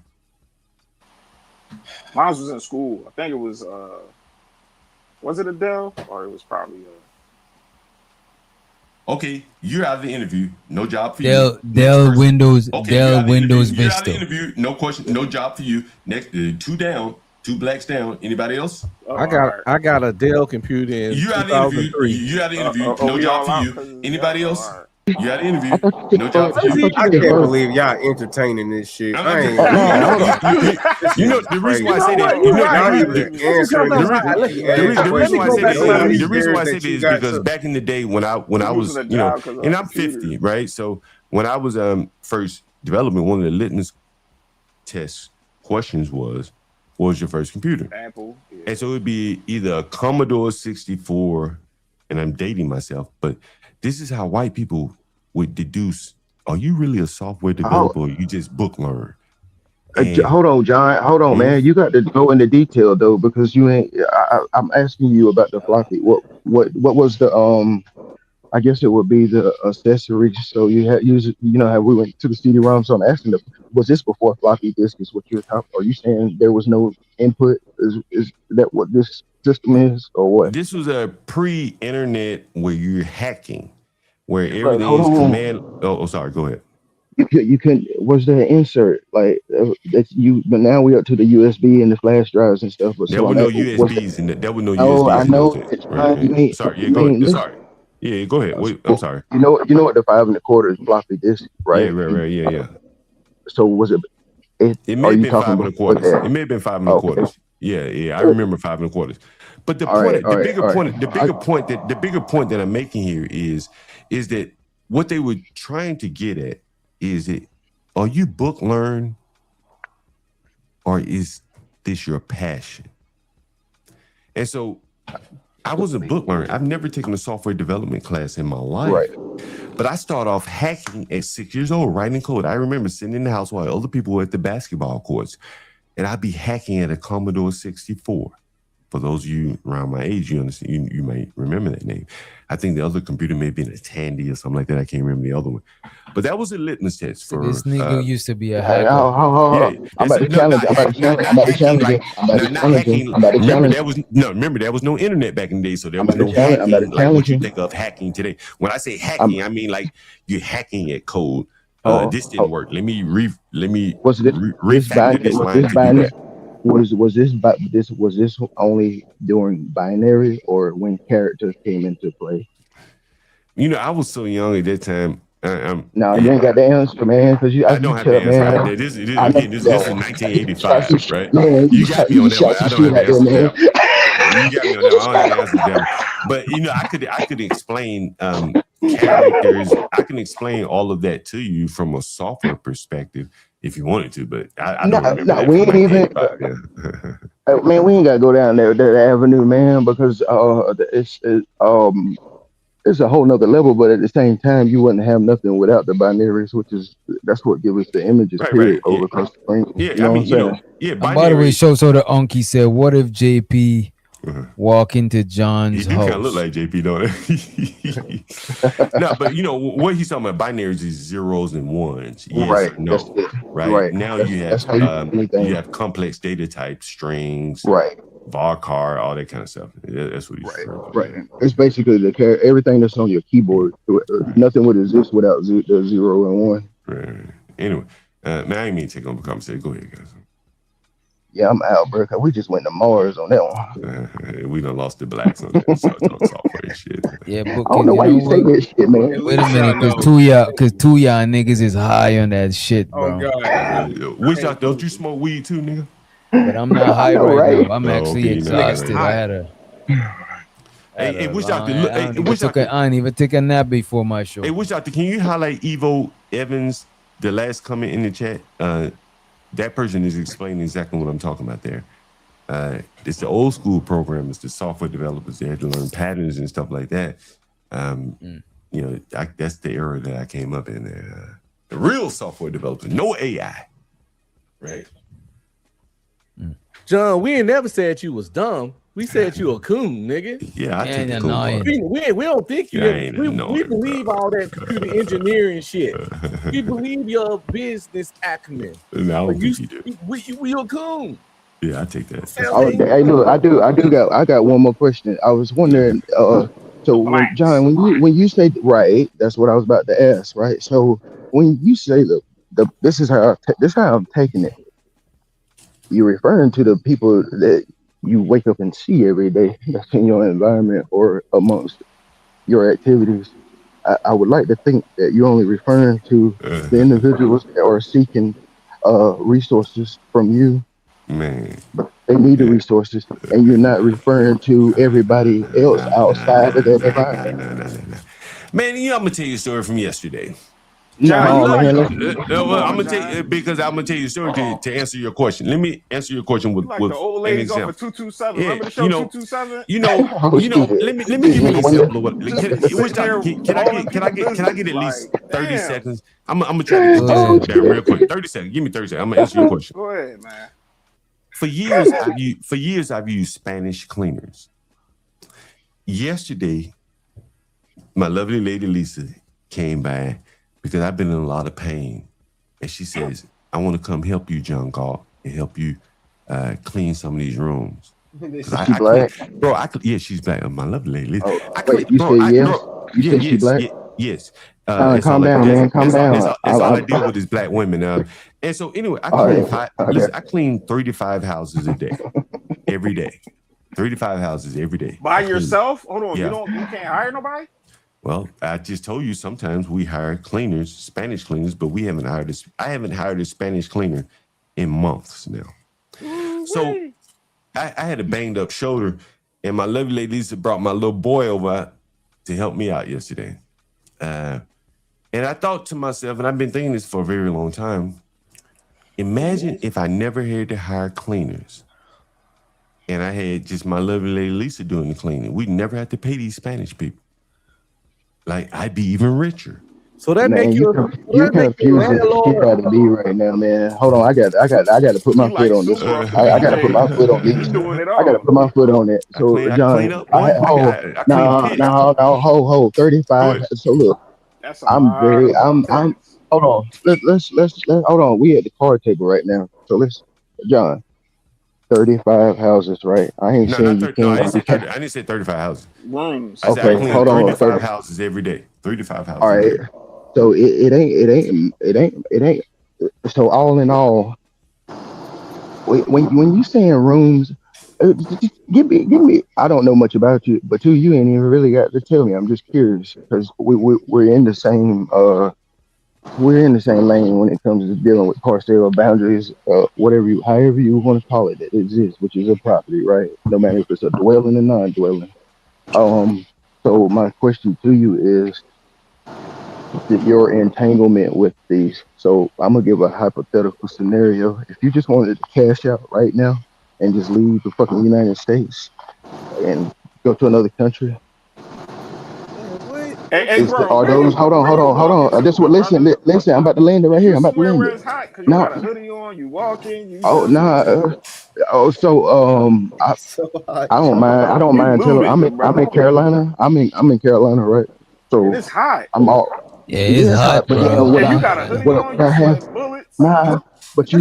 Mine was in school. I think it was it a Dell? Or it was probably Okay, you're out of the interview. No job for Dell, you. Next Dell person. Windows, Okay, Dell you're out of the Windows interview. You're out of the Vista. interview. No question. No job for you. Next, 2 down. 2 blacks down. Anybody else? I got a Dell computer in You out of the interview. 2003. You out of the interview. Are No we job all for out? you. 'Cause it's Anybody y'all? else? All right. You out of the interview. I thought you No job for you. I can't believe y'all entertaining this shit. I'm I just, ain't. you know the reason why I say that. You're right. Y'all Let need me to answer come this outside. goofy Let ass the reason me why I go say back that around is these. the reason why I say that that you is got because to. back in the day when I was losing a job 'cause of and a I'm computer. 50, right? So when I was first development, one of the litmus test questions was, what was your first computer? Apple. Yeah. And so it'd be either a Commodore 64, and I'm dating myself, but this is how white people would deduce, are you really a software developer or you just book learn? Hold on, John. Hold on, man. You got to go into detail though, because you ain't. I'm asking you about the floppy. What was the I guess it would be the accessories. So you had use, how we went to the CD-ROM. So I'm asking, was this before floppy disk? Is what you're talking? Are you saying there was no input? Is that what this system is, or what? This was a pre-internet where you're hacking, where But everything hold is on. command. Oh, sorry. Go ahead. You can. Was there an insert like that? But now we up to the USB and the flash drives and stuff. But There so were I'm no asking, USBs in that. There were no no, I USBs in those know days. that, Right. John. You ain't. Sorry. Yeah. You Go ain't ahead. listen. Sorry. Yeah. Go ahead. Wait. I'm sorry. You know what the 5 1/4 is floppy disk, Yeah. right? Right. Yeah. So was it? It may Are have you been talking 5 before 1/4. that? It may have been 5 Okay. 1/4. Yeah. I remember 5 1/4. But the bigger point that I'm making here is that what they were trying to get at is that, are you book learn, or is this your passion? And so I was a book learner. I've never taken a software development class in my life. Right. But I started off hacking at 6 years old, writing code. I remember sitting in the house while other people were at the basketball courts, and I'd be hacking at a Commodore 64. For those of you around my age, you understand, you might remember that name. I think the other computer may have been a Tandy or something like that. I can't remember the other one. But that was a litmus test for This nigga used to be a Hey, hacker. I'm about to challenge. I'm about to challenge. I'm about to challenge it. I'm about to challenge it. I'm about to Remember, challenge. there was no internet back in the day, so there I'm was about no to challenge. I'm about hacking to like what challenge you him. think of hacking today. When I say hacking, I mean like you're hacking at code. This didn't work. Let me refactor this line to do that. Was this only during binary or when characters came into play? I was so young at that time. No, you ain't got the answer, man. Because I don't have the answer right there. This is 1985, right? Man, You got me on that one. I don't have the answer to man. that. You got me on that one. I don't have the answer to that one. But I could explain characters. I can explain all of that to you from a software perspective if you wanted to. But I don't remember that. We from ain't even. 1985, Man, we ain't gotta go down that avenue, man, because it's a whole nother level. But at the same time, you wouldn't have nothing without the binaries, that's what gives us the images. Period. Over across the screen. Yeah, You know what I'm saying? And by the way, so the Unky said, what if JP walk into John's He do kind of look house? like JP, don't it? No, but what he's talking about, binaries is zeros and ones, yes Right. or no, right? Now you have complex data types, strings, right, varchar, all that kind of stuff. That's what he's right. It's basically everything that's on your keyboard. Nothing would exist without the 0 and 1. Right. Anyway, man, I ain't mean to take on the conversation. Go ahead, guys. Yeah, I'm out, bro. We just went to Mars on that one. We done lost the blacks on that software shit. Yeah, but I don't know why you say that shit, man. Wait a minute, because two y'all niggas is high on that shit, bro. Oh God. Which y'all don't you smoke weed too, nigga? But I'm not high right now. I'm actually exhausted. I had a. Hey, wish doctor, I ain't even take a nap before my show. Hey, wish doctor, can you highlight Evo Evans, the last comment in the chat? That person is explaining exactly what I'm talking about there. It's the old school program. It's the software developers. They had to learn patterns and stuff like that. That's the era that I came up in there. The real software developers, no AI. Right. John, we ain't never said you was dumb. We said you a coon, nigga. Yeah, I take the coon part. We don't think you. We believe all that computer engineering shit. We believe your business acumen. No, I don't think you do. We a coon. Yeah, I take that. Hey, look, I got one more question. I was wondering, So The when blacks. John, when you say right, that's what I was about to ask, right? So when you say the this is how this is how I'm taking it. You're referring to the people that you wake up and see every day that's in your environment or amongst your activities. I would like to think that you're only referring to the individuals that are seeking resources from you. Man. They need the resources, and you're not referring to everybody else outside of that environment. Nah. Man, you know, I'm gonna tell you a story from yesterday. John, you No, like man. the come Well, I'm on, gonna tell you John. because I'm gonna tell you a story to answer your question. Let me answer your question You like the with old an ladies off of example. 227. Yeah, Remember the show 227? Oh shit, Let me this give you an nigga went example of there. what. Just Which sitting time? there Can I all in get? Can I people's get? Can I get business. at least Like, 30 damn. seconds? I'm gonna try to get this Oh shit down real shit. quick. 30 seconds. Give me 30 seconds. I'm gonna answer your question. Go ahead, man. For years I've used Spanish cleaners. Yesterday, my lovely lady Lisa came by because I've been in a lot of pain. And she says, I want to come help you, John Galt, and help you clean some of these rooms. Because Is she I clean, black? bro. Yeah, she's black. My lovely lady. Lisa. Oh I clean, wait, you bro. said yes. You Yeah, said she black. yes. John, calm down, man. Calm down. That's all I deal with is black women. And so anyway, I All clean right. Listen, Okay. I clean 35 houses a day, every day. 35 houses every day. By I clean. yourself? Hold on. Yeah. You can't hire nobody? Well, I just told you sometimes we hire cleaners, Spanish cleaners, but we haven't hired this. I haven't hired a Spanish cleaner in months now. So I had a banged up shoulder, and my lovely lady Lisa brought my little boy over to help me out yesterday. And I thought to myself, and I've been thinking this for a very long time. Imagine if I never had to hire cleaners, and I had just my lovely lady Lisa doing the cleaning. We'd never have to pay these Spanish people. Like, I'd be even richer. So that Man, make you you you that make you a confusing the shit landlord. out of me right now, man. Hold on, I got to put He my foot like on this super one. off the I got to put BJ. my foot on He this. doing it I got to all. put my foot on it. I So, clean John, up, boy. I clean pits. hold, Go 35. ahead. So look, That's a lot of I'm. pits. Hold on, let hold on. We at the card table right now. So let's, John, 35 houses, right? I ain't No, saying not you 30. No, I can't. didn't say 30. I didn't say 35 houses. I Rooms. said I Okay, clean hold on, 35 30. houses every day. 35 All houses every right. day. So it ain't. So all in all, when you saying rooms, just give me. I don't know much about you, but you ain't even really got to tell me. I'm just curious because we're in the same we're in the same lane when it comes to dealing with parcel boundaries, whatever you however you want to call it that exists, which is a property, right? No matter if it's a dwelling or non-dwelling. Um. So my question to you is your entanglement with these. So I'm gonna give a hypothetical scenario. If you just wanted to cash out right now and just leave the fucking United States and go to another country, Man, what? Hey, bro, are those? where you Hold walking on. to, This what? good Listen, brother? listen. I'm about to land it right Is here. you I'm about to somewhere land where it. it's hot? Cause you Now, got a hoodie on, you walking, you oh sound no. some Oh, so So I don't mind. I don't you mind telling. muted, good I'm brother. in Carolina. I'm in Carolina, right? And So it's hot. I'm all. Yeah, It it's is hot, hot, but then bro. what And you I got a hoodie on, what you I have. sweating bullets, Nah,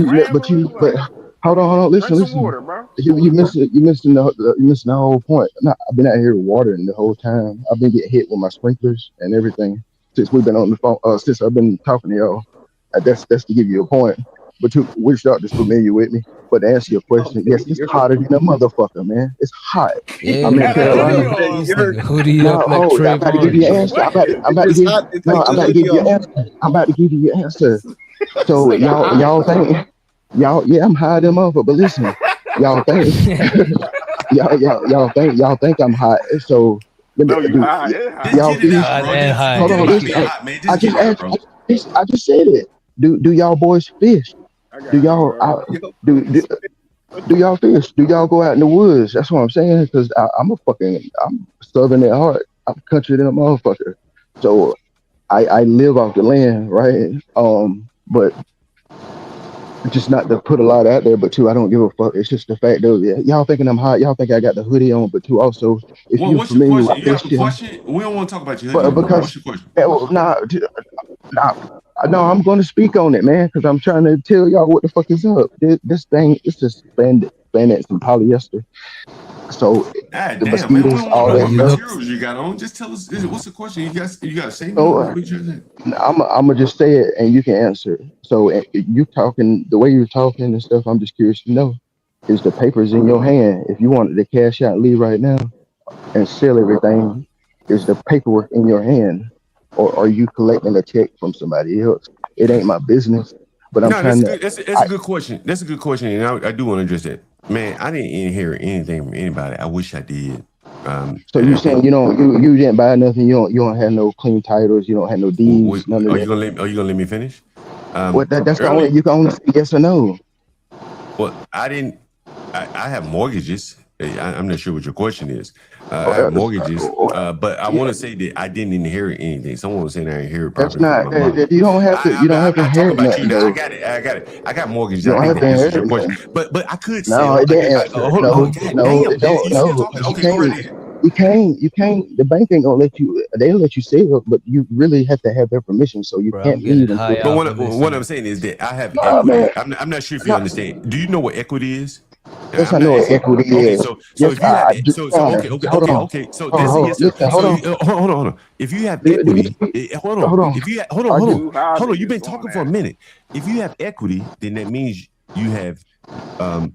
rambling, but like hold on, drink listen, some listen. water, bro. You missing the whole point. Nah, I've been out here watering the whole time. I've been getting hit with my sprinklers and everything since we've been on the phone. Since I've been talking to y'all. That's to give you a point. But which doctor's familiar with me. But to answer your question, yes, it's hotter than a motherfucker, man. It's hot. Yeah, I'm in Got a hoodie Carolina. on. this nigga hoodie up Now, like hold. I'm about to give Trayvon. you an You answer. sweating. I'm about to give. No, I'm about to give you an answer. I'm about to give you your answer. This So nigga hot. y'all think yeah, I'm high them up, but listen, y'all think y'all think I'm hot. So let me No, you do hot. It's Just hot. y'all get it fish. out, Hot bro. and Just Hold forget on, hot. about listen. being hot, man. Just get it out, bro. I just said it. Do y'all boys fish? I Do got you, y'all bro. do y'all fish? Do y'all go out in the woods? That's what I'm saying. Because I'm southern at heart. I'm country than a motherfucker. So I live off the land, right? But just not to put a lot out there, but two, I don't give a fuck. It's just the fact that y'all thinking I'm hot. Y'all think I got the hoodie on, but two, also, if Well, you what's your familiar question? with You have a fishing, question? We don't want to talk about your hoodie but no more. because What's your question? nah, no, I'm going to speak on it, man, because I'm trying to tell y'all what the fuck is up. This thing, it's just spandex and polyester. So Ah, the damn, man. We mosquitoes, don't want all to know that what stuff. materials you got on. Just tell us. What's the question? You got to say me? So What you trying to say? I'm gonna just say it and you can answer. So you talking the way you're talking and stuff. I'm just curious to know: is the papers in your hand? If you wanted to cash out, leave right now and sell everything. Is the paperwork in your hand, or are you collecting a check from somebody else? It ain't my business, but I'm No, that's trying to. good. That's a good question. That's a good question, and I do want to address that. Man, I didn't hear anything from anybody. I wish I did. So And you I think. saying you didn't buy nothing? You don't have no clean titles. You don't have no deeds. None of Are you that. gonna let me finish? What that's the only Early. you can only say yes or no. Well, I didn't. I have mortgages. I'm not sure what your question is. I have Uh, mortgages, uh, but I want yeah, to say that I didn't inherit anything. Someone was saying I inherited that's property from not my mother. you don't have to I'm not talking inherit about you. nothing Now. I though. got it. I got it. I got mortgages. You I don't think have to that this is your inherit question. nothing. But I could No, sell. it didn't answer. Hold on. Oh, No, God no, damn. it don't. You still No, talking? because Okay, go right ahead. you can't. The bank ain't gonna let you. They'll let you sell, but you really have to have their permission. So you Bro, I'm can't getting leave until. high But off of what I'm listening. saying is that I have Nah, man. equity. I'm not sure if you Nah, understand. Do you know what equity is? yes, I'm I not know what asking. equity Okay, is. so Yes, if you have John, hold on, so hold on, this is hold on. yes sir. Listen, So hold on. hold on. If you have Do you, equity, hold on. hold on. If you I just, hold on. Two-high You've been niggas going talking for a at it. minute. If you have equity, then that means you have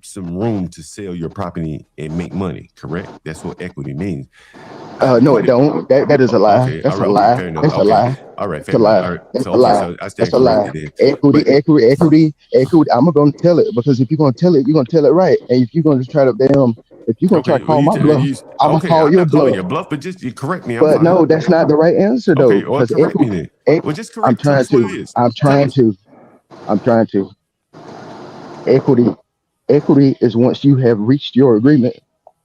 some room to sell your property and make money. Correct? That's what equity means. no, it don't. That is a lie. Okay, all That's a right, okay, lie. fair enough. That's a Okay, lie. all right, That's a fair enough. lie. All right, That's so a okay, lie. so I stand That's a lie. corrected then. Equity, But equity, equity, equity. I'm gonna tell it because if you're gonna tell it, you're gonna tell it right. And if you're gonna try to if you're gonna try to okay, well, call my bluff, I'm gonna okay. call I'm your not calling bluff. your bluff, but just you correct me. I'm But fine. no, that's not the right answer though. Okay, or Because correct me then. Well, just I'm correct. Tell trying us what to. it is. I'm Tell trying us. to. I'm trying to. Equity. Equity is once you have reached your agreement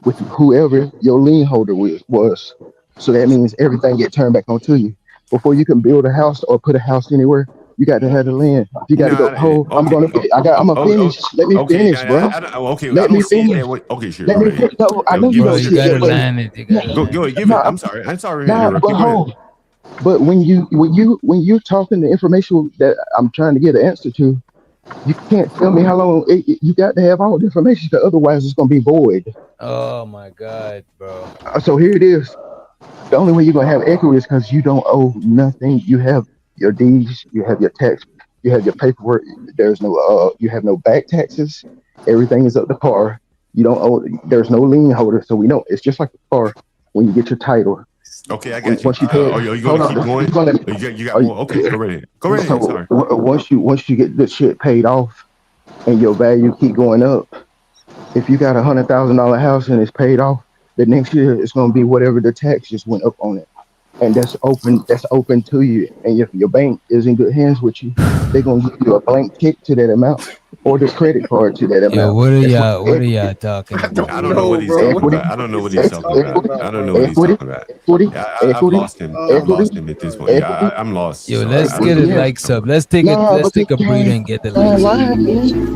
with whoever your lien holder was. So that means everything get turned back onto you. Before you can build a house or put a house anywhere, you got to have the land. You got No, to go, I'm okay, gonna I'm gonna finish. Let me okay. finish, bro. Okay, I Let don't me see it finish. that way. Okay, sure, Let go me ahead. finish. No, I know you Give Bro, it, don't you see it gotta that way. land it. You Yeah, gotta go land ahead. it. Give it. no, I'm sorry to nah, interrupt but you. Go ahead. hold. But when you're talking the information that I'm trying to get an answer to, you can't tell me how long you got to have all the information, because otherwise it's gonna be void. Oh my god, bro. So here it is. The only way you're gonna have equity is because you don't owe nothing. You have your deeds, you have your tax, you have your paperwork. There's no you have no back taxes. Everything is up to par. You don't owe. There's no lien holder, so we know it's just like a car when you get your title. Okay, I got you. Once you pay it, Are you going hold to on. keep going? You're gonna, You got are more? Okay, you, go right ahead. Go right ahead. so Sorry. once you get the shit paid off and your value keep going up, if you got $100,000 house and it's paid off, the next year it's gonna be whatever the tax just went up on it, and that's open. That's open to you. And if your bank is in good hands with you, they're gonna give you a blank check to that amount or the credit card to that Yo, amount. That's what what are y'all talking I about? I don't don't know what know, he's bro. talking What the equity, about. I fuck don't know is what he he's ex- talking talking about. equity, I about, don't know what bro? he's equity, talking about. equity, Yeah, I've equity, lost him. I've equity, lost him at this point. equity. I'm lost. Yo, So let's I don't get know it what Yeah. he's like talking sub. about. Nah, Let's because take a breather and get the man, likes up. lying, man.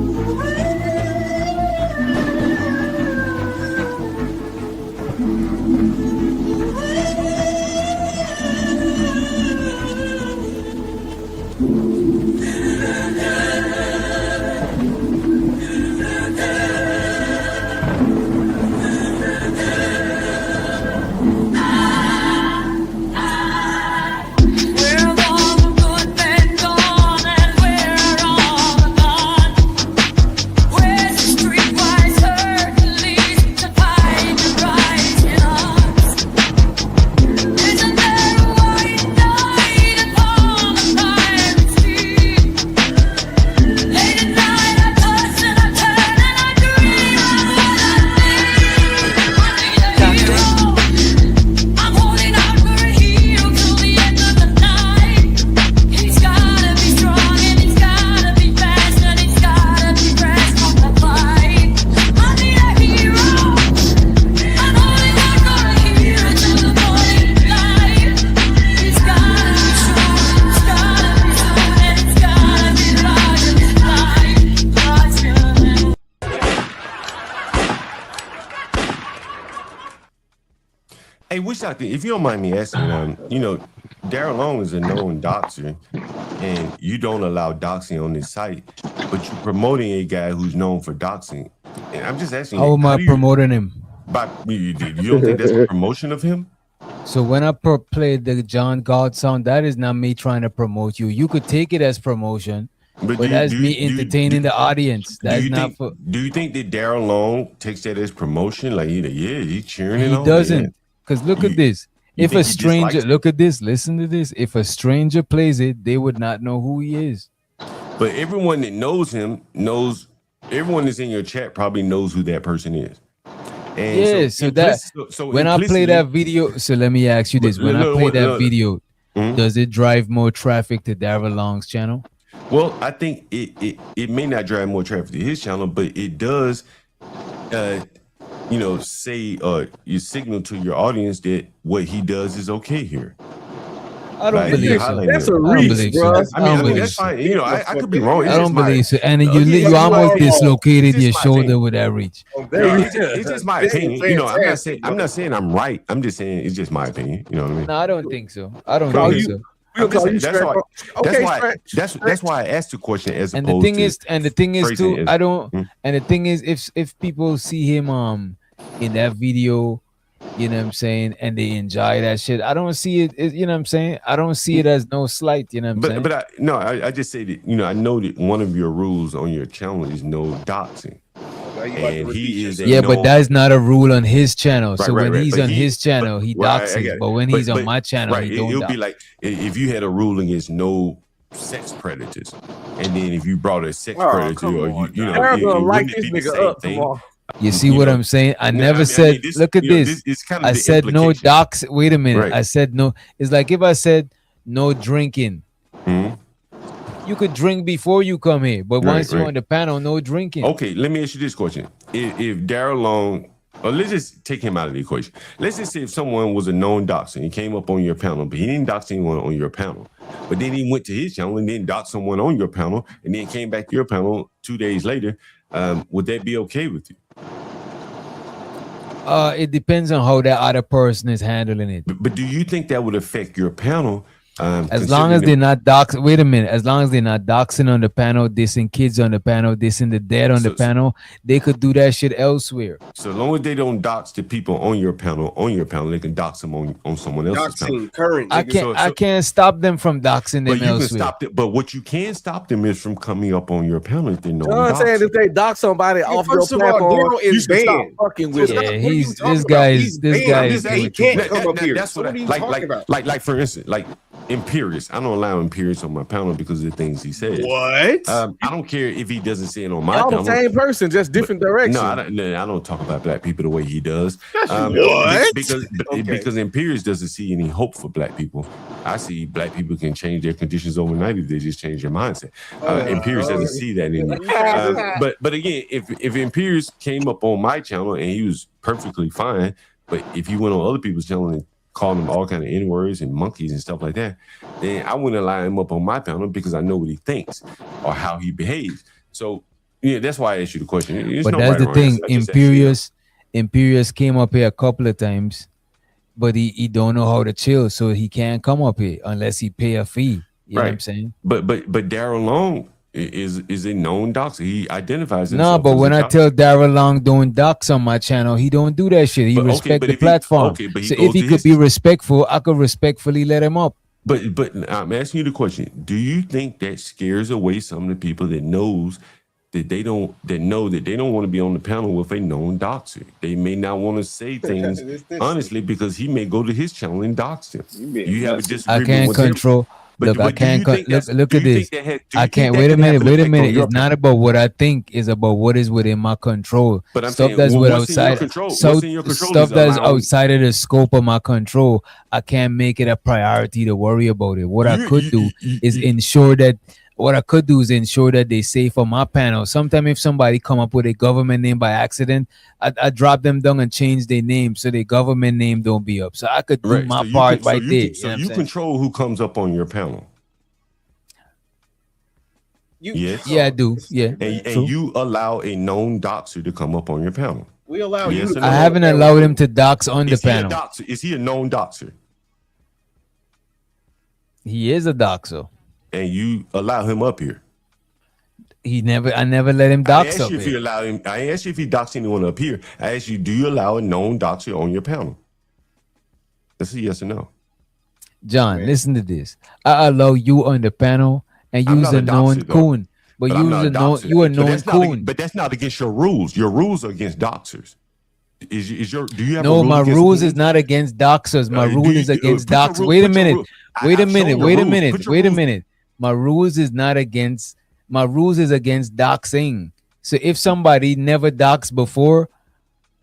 Hey, wish I could, if you don't mind me asking, Daryl Long is a known doxer, and you don't allow doxing on this site, but you're promoting a guy who's known for doxing. And I'm just asking How you, am how I do you? promoting him? But you don't think that's a promotion of him? So when I played the John God song, that is not me trying to promote you. You could take it as promotion, but that's me entertaining the audience. That's not for. Do you think that Daryl Long takes that as promotion? Like, he's cheering it He on. doesn't, because look at this. If a stranger, dislikes look at this, listen to this. If a stranger plays it, they would not know who he is. But everyone that knows him knows. Everyone that's in your chat probably knows who that person is. And Yeah, when I play that video, so let me ask you this: when I play that video, does it drive more traffic to Daryl Long's channel? Well, I think it may not drive more traffic to his channel, but it does, say you signal to your audience that what he does is okay here. I don't believe so. That's a reach, bro. I mean, that's fine. I could be wrong. I don't believe so. And you almost dislocated your shoulder with that reach. It's just my opinion. I'm not saying I'm right. I'm just saying it's just my opinion. You know what I mean? No, I don't think so. I don't think so. That's why I asked the question as and opposed the thing is too, I don't. And the thing is, if people see him in that video, you know what I'm saying, and they enjoy that shit, I don't see it. You know what I'm saying? I don't see it as no slight. You know what I'm saying? I just say that I know that one of your rules on your channel is no doxing. And he is but that's not a rule on his channel. So when he's on his channel, he doxes. But when he's on my channel, he don't. It'll be like if you had a rule against no sex predators, and then if you brought a sex predator, or like this nigga up tomorrow. You see what I'm saying? I never said. Look at this. I said no dox. Wait a minute. I said no. It's like if I said no drinking. You could drink before you come here, but once you're on the panel, no drinking. Okay, let me ask you this question: If Daryl Long, or let's just take him out of the equation. Let's just say if someone was a known doxer, he came up on your panel, but he didn't dox anyone on your panel, but then he went to his channel and then doxed someone on your panel, and then came back to your panel 2 days later, would that be okay with you? It depends on how that other person is handling it. But do you think that would affect your panel? As long as they're not doxing, wait a minute. As long as they're not doxing on the panel, dissing kids on the panel, dissing the dead on the panel, they could do that shit elsewhere. So as long as they don't dox the people on your panel, they can dox them on someone else's panel. Current. I can't stop them from doxing them elsewhere. Can stop it, but what you can stop them is from coming up on your panel if they know. I'm saying if they dox somebody off your platform, you can stop fucking with it. This guy is. He can't come up here. That's what are you talking about? Like for instance, like Imperious. I don't allow Imperious on my panel because of the things he says. What? I don't care if he doesn't say it on my panel. The same person, just different directions. No, I don't talk about black people the way he does. What? Because Imperious doesn't see any hope for black people. I see black people can change their conditions overnight if they just change their mindset. Imperious doesn't see that anymore. But again, if Imperious came up on my channel and he was perfectly fine, but if he went on other people's channel and called them all kind of N-words and monkeys and stuff like that, then I wouldn't allow him up on my panel because I know what he thinks or how he behaves. So that's why I asked you the question. But that's the thing. Imperious came up here a couple of times, but he don't know how to chill, so he can't come up here unless he pay a fee. You know what I'm saying? But Daryl Long is a known doxer. He identifies himself. No, but when I tell Daryl Long don't dox on my channel, he don't do that shit. He respect the platform. So if he could be respectful, I could respectfully let him up. But I'm asking you the question: do you think that scares away some of the people that know that they don't want to be on the panel with a known doxer? They may not want to say things honestly because he may go to his channel and dox him. You have a disagreement. I can't control. Look, I can't look at this. I can't. Wait a minute. It's not about what I think. It's about what is within my control. But I'm stuff saying, that's outside. Stuff that's outside of the scope of my control. I can't make it a priority to worry about it. What I could do is ensure that. What I could do is ensure that they safe on my panel. Sometimes if somebody come up with a government name by accident, I drop them down and change their name so their government name don't be up. So I could do my part right there. So you control who comes up on your panel. Yes. Yeah, I do. Yeah. And you allow a known doxer to come up on your panel. We allow you. I haven't allowed him to dox on the panel. Is he a known doxer? He is a doxer. And you allow him up here. I never let him I dox asked up you if you here. allow him. I asked you if he docs anyone up here. I asked you, do you allow a known doxer on your panel? That's a yes or no. John, listen to this. I allow you on the panel, and I'm you's not a a known doxer though, coon. But but I'm you's not a a known doxer. you a But known that's not. coon. But that's not against your rules. Your rules are against doxers. Is your? Do you have a No, rule my against rules is coons? not against doxers. My Do rule you is against put your dox. rule? Wait a Put your minute. rule. Wait a I've minute. shown the Wait a rules. minute. Put your Wait a rules. minute. My rules is not against. My rules is against doxing. So if somebody never doxed before,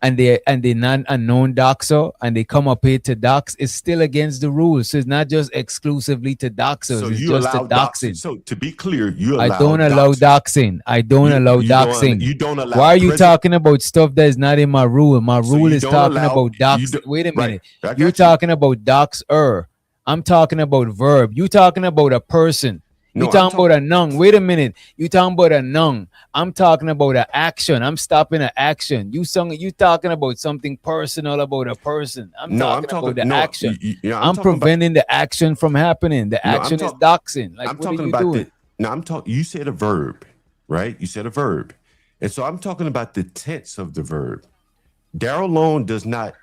and they not a known doxer, and they come up here to dox, it's still against the rules. So it's not just exclusively to So doxers. It's you just to allow doxing. doxing. So to be clear, you I allow don't allow doxers. doxing. I don't allow doxing. You don't allow Why are you present. talking about stuff that is not in my rule? My So rule you is don't talking allow. about You dox. do, Wait a right. minute. I You're got you. talking about doxer. I'm talking about verb. You talking about a person. You No, I'm talking about talking. a noun. Wait a minute. You talking about a noun. I'm talking about an action. I'm stopping an action. You talking about something personal about a person. I'm No, I'm talking about talking. the No, action. yeah, I'm I'm talking about. preventing the action from happening. The No, action is doxing. Like, I'm what are talking you about doing? the. No, I'm talking. You said a verb, right? You said a verb, and so I'm talking about the tense of the verb. Daryl Long does not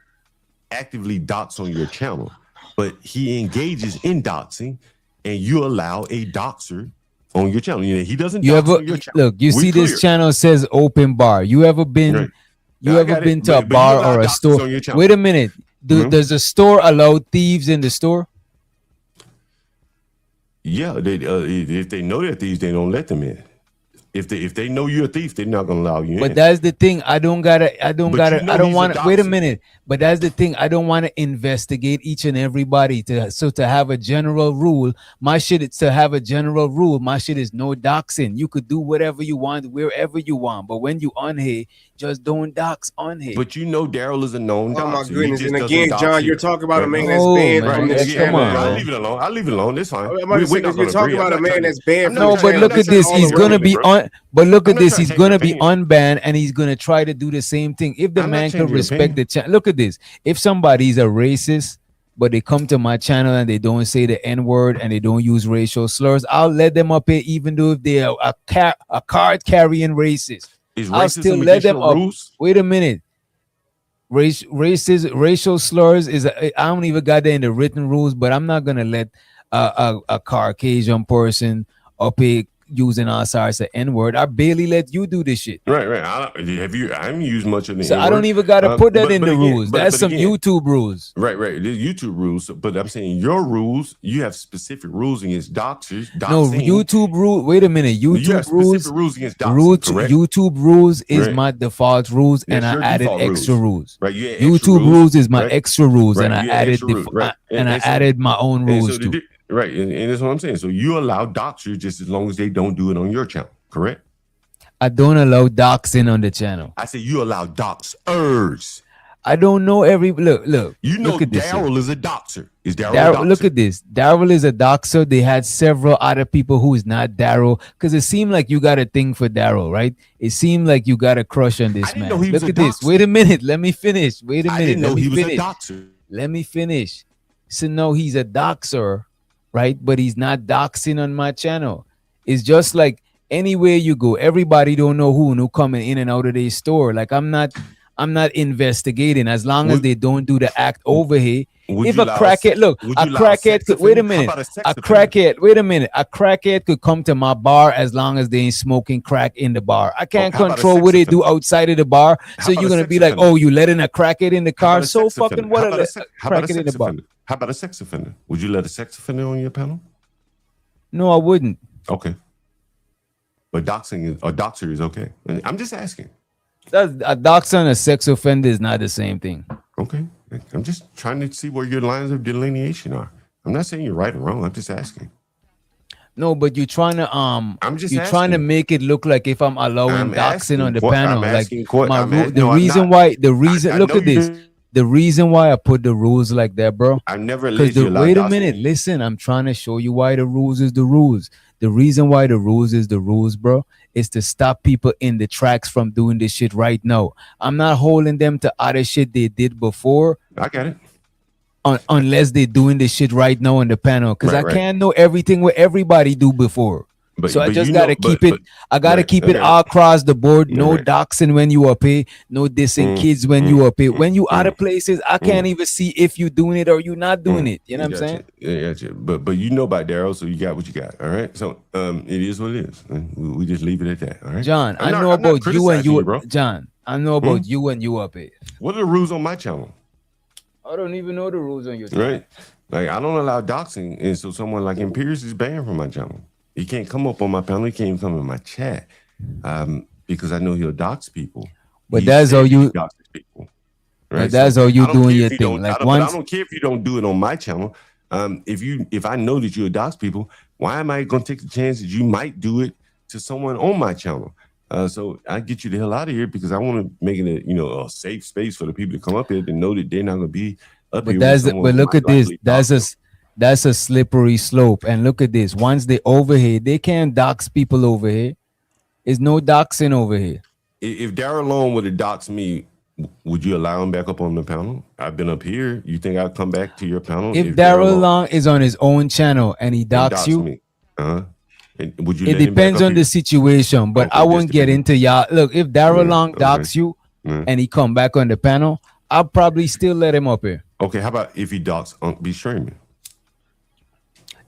actively dox on your channel, but he engages in doxing, and you allow a doxer on your channel. You know, he doesn't You dox ever on your channel. look? You We see, clear. this channel says open bar. You ever been? Right. You Yeah, I ever got been it. to a But you bar allow or a doxers store? on your channel. Wait a minute. Mhm. Does the store allow thieves in the store? Yeah, if they know they're thieves, they don't let them in. If they know you're a thief, they're not gonna allow you But in. that's the thing. I don't But you know I don't he's a want to. Wait a doxer. minute. But that's the thing. I don't want to investigate each and everybody to have a general rule. My shit is to have a general rule. My shit is no doxing. You could do whatever you want wherever you want. But when you on here, just don't dox on here. But you know Daryl is a known Oh my doxer. He goodness! just And doesn't again, dox John, here. you're talking about a Right. man that's No, banned man. from this Come channel, on, I'll bro. leave it alone. I'll leave it alone. It's fine. I'm about to say, We're not because you're gonna talking agree. about a I'm not man trying that's to. banned I'm from not No, the trying. but I'm look not at trying this. to all He's change your over. gonna opinion, be bro. on. But look I'm at not this. trying He's to change your gonna be opinion. unbanned, and he's gonna try to do the same thing. If the I'm not man could changing your respect the opinion. channel, look at this. If somebody's a racist, but they come to my channel and they don't say the N word and they don't use racial slurs, I'll let them up here, even though if they're a card carrying racist. Is I'll still racism let against them your up. rules? Wait a minute. Racial slurs is I don't even got that in the written rules, but I'm not gonna let a Caucasian person up here using all sorts of N word. I barely let you do this shit. Right. I haven't used much of the So N I don't word. even gotta put that in But the again, rules. That's some again, YouTube rules. right. There's YouTube rules, but I'm saying your rules. You have specific rules against doxers. No, Doxing. YouTube rule. Wait a minute. You have YouTube specific rules. rules against doxing, correct? YouTube rules is Right. my default rules, and That's I your added default extra rules. Right. You had extra YouTube rules, rules is my right? extra rules, Right. and I You had added extra rules, right? and I so- added my own and rules so too. Right. And that's what I'm saying. So you allow doxers just as long as they don't do it on your channel, correct? I don't allow doxing on the channel. I say you allow doxers. I don't know every look. You know look at this. Daryl is a doxer. Is Daryl a doxer? Look at this. Daryl is a doxer. They had several other people who is not Daryl, because it seemed like you got a thing for Daryl, right? It seemed like you got a crush on this man. know he was Look a at this. doxer. Wait a minute. Let me finish. Wait a minute. I didn't know Let me he was finish. a doxer. Let me finish. So no, he's a doxer, right? But he's not doxing on my channel. It's just like anywhere you go, everybody don't know who coming in and out of their store. Like I'm not investigating as long as they don't do the act over here. Would If you a allow crackhead, look, would a you allow crackhead sex could wait a offender? How minute. about a sex A offender? crackhead, wait a minute. A crackhead could come to my bar as long as they ain't smoking crack in the bar. I can't how about a control sex what they do offender? outside of the bar. How So about you're a gonna sex be like, offender? oh, you letting a crackhead in the How car? about a So sex fucking offender? what How a about a sex- how about a crackhead in sex the bar. offender? How about a sex offender? Would you let a sex offender on your panel? No, I wouldn't. Okay. But doxer is okay. I'm just asking. That's a doxer and a sex offender is not the same thing. Okay. I'm just trying to see where your lines of delineation are. I'm not saying you're right or wrong. I'm just asking. No, but you're trying to I'm just you're trying to asking. make it look like if I'm allowing I'm doxing asking on the what- panel, I'm like asking what- my I'm rule, ask- the no, I'm reason not. why the reason I look know at this. you- The reason why I put the rules like that, bro. I've never Because let you allow wait a doxing. minute, listen. I'm trying to show you why the rules is the rules. The reason why the rules is the rules, bro, is to stop people in the tracks from doing this shit right now. I'm not holding them to other shit they did before. I got it. Unless they're doing this shit right now on the panel, because Right, I right. can't know everything what everybody do before. So I just gotta keep it. I gotta keep it all across the board. No doxing when you up here. No dissing kids when you up here. When you other places, I can't even see if you doing it or you not doing it. You know what I'm saying? Yeah, but you know about Daryl, so you got what you got. All right. So it is what it is. We just leave it at that. All right. John, I know about you and you, bro. John, I know about you and you up here. What are the rules on my channel? I don't even know the rules on your channel. Right. Like I don't allow doxing, and so someone like Imperius is banned from my channel. He can't come up on my panel. He can't even come in my chat because I know he'll dox people. But that's how you doxes people. Right? But that's how you doing your thing. Like I don't care if you don't do it on my channel. If I know that you'll dox people, why am I going to take the chance that you might do it to someone on my channel? So I get you the hell out of here because I want to make it a safe space for the people to come up here to know that they're not going to be up here. But look at this. That's a slippery slope. And look at this. Once they over here, they can't dox people over here. There's no doxing over here. If Daryl Long would have doxed me, would you allow him back up on the panel? I've been up here. You think I'd come back to your panel? If Daryl Long is on his own channel and he dox you, me, would you? It depends on the situation, but I won't get into y'all. Look, if Daryl Long dox you and he come back on the panel, I'll probably still let him up here. Okay, how about if he dox be streaming?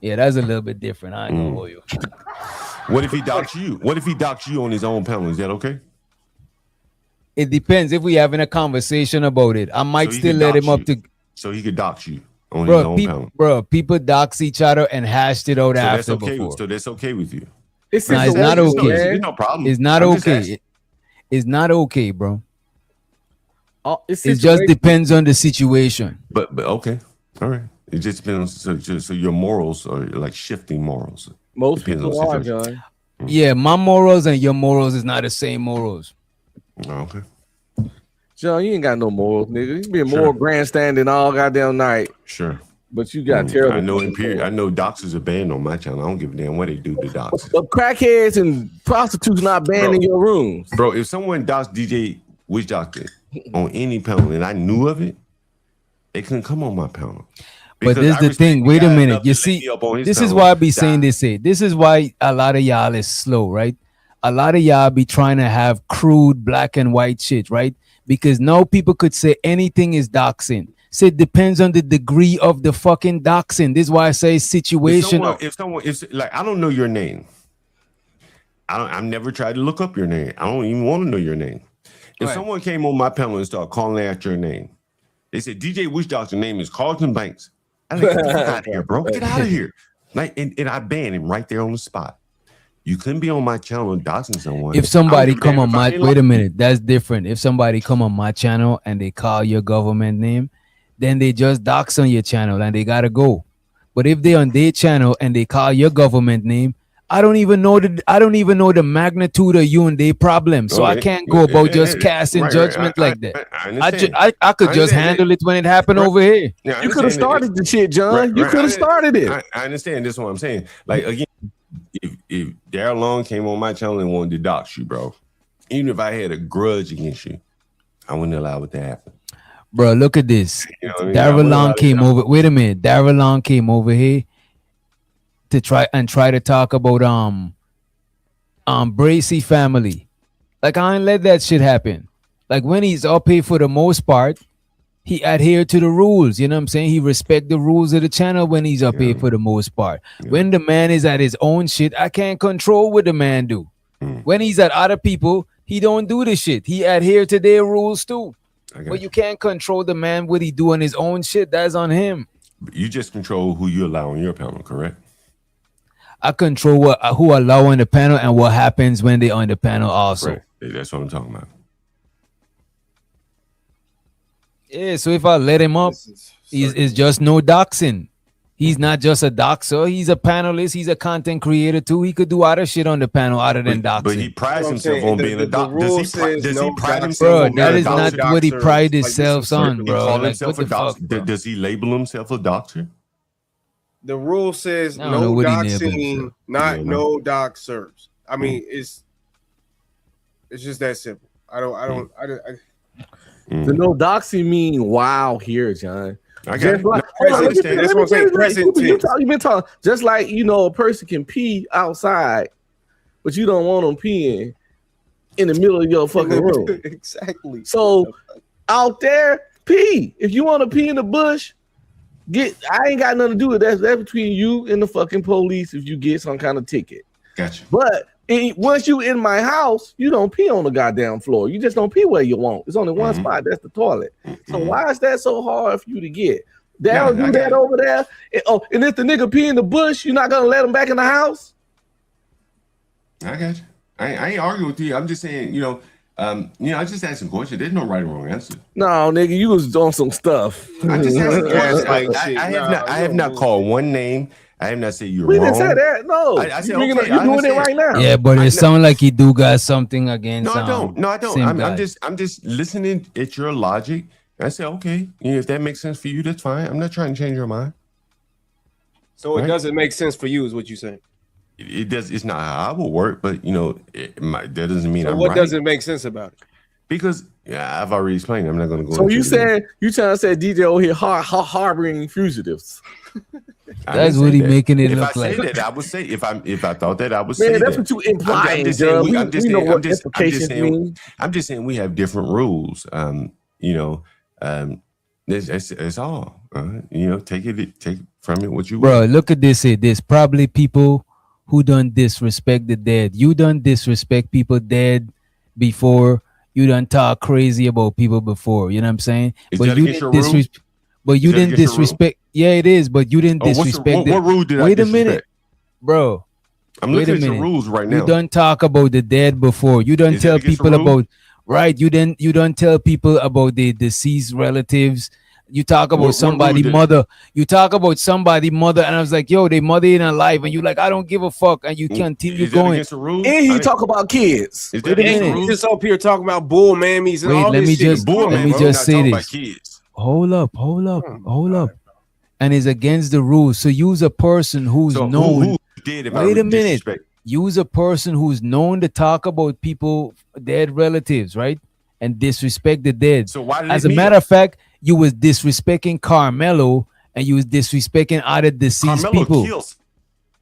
Yeah, that's a little bit different. I ain't gonna hold you. What if he dox you? What if he dox you on his own panel? Is that okay? It depends. If we having a conversation about it, I might still let him up to. So he could dox you on his own panel. Bro, people dox each other and hashed it out after before. So that's okay with you? It's not okay. There's no problem. It's not okay. It's not okay, bro. It just depends on the situation. But okay, all right. It just depends. So your morals are like shifting morals. Most people are, John. Yeah, my morals and your morals is not the same morals. Okay. John, you ain't got no morals, nigga. You been more grandstanding all goddamn night. Sure. But you got terrible. I know I know doxers are banned on my channel. I don't give a damn what they do to doxers. But crackheads and prostitutes not banned in your rooms. Bro, if someone doxed DJ Witch Doctor on any panel and I knew of it, they couldn't come on my panel. But this is the thing. Wait a minute. You see, this is why I be saying this. This is why a lot of y'all is slow, right? A lot of y'all be trying to have crude black and white shit, right? Because now people could say anything is doxing. So it depends on the degree of the fucking doxing. This is why I say situational. If someone like, I don't know your name. I've never tried to look up your name. I don't even want to know your name. If someone came on my panel and started calling out your name, they said DJ Witch Doctor's name is Carlton Banks. I like, get out of here, bro. Get out of here. Like, and I banned him right there on the spot. You couldn't be on my channel doxing someone. If somebody come on my wait a minute, that's different. If somebody come on my channel and they call your government name, then they just dox on your channel and they gotta go. But if they on their channel and they call your government name, I don't even know the magnitude of you and their problem. So I can't go about just casting judgment like that. I could just handle it when it happened over here. Yeah, you could have started the shit, John. You could have started it. I understand. This is what I'm saying. Like, again, if Daryl Long came on my channel and wanted to dox you, bro, even if I had a grudge against you, I wouldn't allow it to happen. Bro, look at this. You know what I mean? Daryl Long came over. Wait a minute. Daryl Long came over here to try to talk about Bracy family. Like, I ain't let that shit happen. Like, when he's up here, for the most part, he adhere to the rules. You know what I'm saying? He respect the rules of the channel when he's up here for the most part. When the man is at his own shit, I can't control what the man do. When he's at other people, he don't do the shit. He adhere to their rules too. But you can't control the man what he do on his own shit. That's on him. You just control who you allow on your panel, correct? I control who allow on the panel and what happens when they on the panel also. Right. That's what I'm talking about. Yeah, so if I let him up, it's just no doxing. He's not just a doxer. He's a panelist. He's a content creator too. He could do other shit on the panel other than doxing. But he prides himself on being a doxer. Does he pride himself bro, on being that a is doxer? not what he prides himself on, bro. He call like, himself a doxer. Does he label himself a doxer? The rule says no doxing, no doxers. I mean, it's just that simple. The no doxing mean wow here, John. I got like, that's what I'm saying. Present tense. You've been talking just like, you know, a person can pee outside but you don't want them peeing in the middle of your fucking room. Exactly. So out there, pee. If you want to pee in the bush, I ain't got nothing to do with that. That's between you and the fucking police if you get some kind of ticket. Gotcha. But once you in my house, you don't pee on the goddamn floor. You just don't pee where you want. It's only one spot. That's the toilet. So why is that so hard for you to get? They'll do that over there. And if the nigga pee in the bush, you're not gonna let him back in the house? I got you. I ain't arguing with you. I'm just saying, I just asking a question. There's no right or wrong answer. No, nigga, you was on some stuff. I just asking questions. I have not called one name. I have not said you're we wrong. We didn't say that. No. I said, you're doing it right now. Yeah, but it sounds like you do got something against. No, I don't. No, I don't. I'm just listening at your logic. I say, okay, if that makes sense for you, that's fine. I'm not trying to change your mind. So it doesn't make sense for you, is what you're saying. It does. It's not how I will work, but that doesn't mean I'm what right. doesn't make sense about it? Because I've already explained. I'm not going to go. So you trying to say DJ over here harboring fugitives? That's what he making it look like. If I say that, I would say if I thought that, I would say that. that's what you implying. I'm just saying we have different rules. It's all. Take it from it what you. Bro, look at this. There's probably people who done disrespect the dead. You done disrespect people dead before. You done talk crazy about people before. You know what I'm saying? But you didn't disrespect. But you didn't disrespect. Yeah, it is. But you didn't disrespect. What rule did I Wait a minute, bro. I'm looking at your rules right now. You done talk about the dead before. You done tell people about. Right, you don't tell people about the deceased relatives. You talk about somebody mother. You talk about somebody mother, and I was like, "Yo, they mother ain't alive," and you like, "I don't give a fuck," and you continue going. And he talk about kids. Wait a minute. He's just up here talking about bull mammies and all this shit. Let me just say this. Hold up. And it's against the rules. So use a person who's known. Wait a minute. Use a person who's known to talk about people, dead relatives, right? And disrespect the dead. So why did as a matter of fact, you was disrespecting Carmelo and you was disrespecting other deceased people. Kills.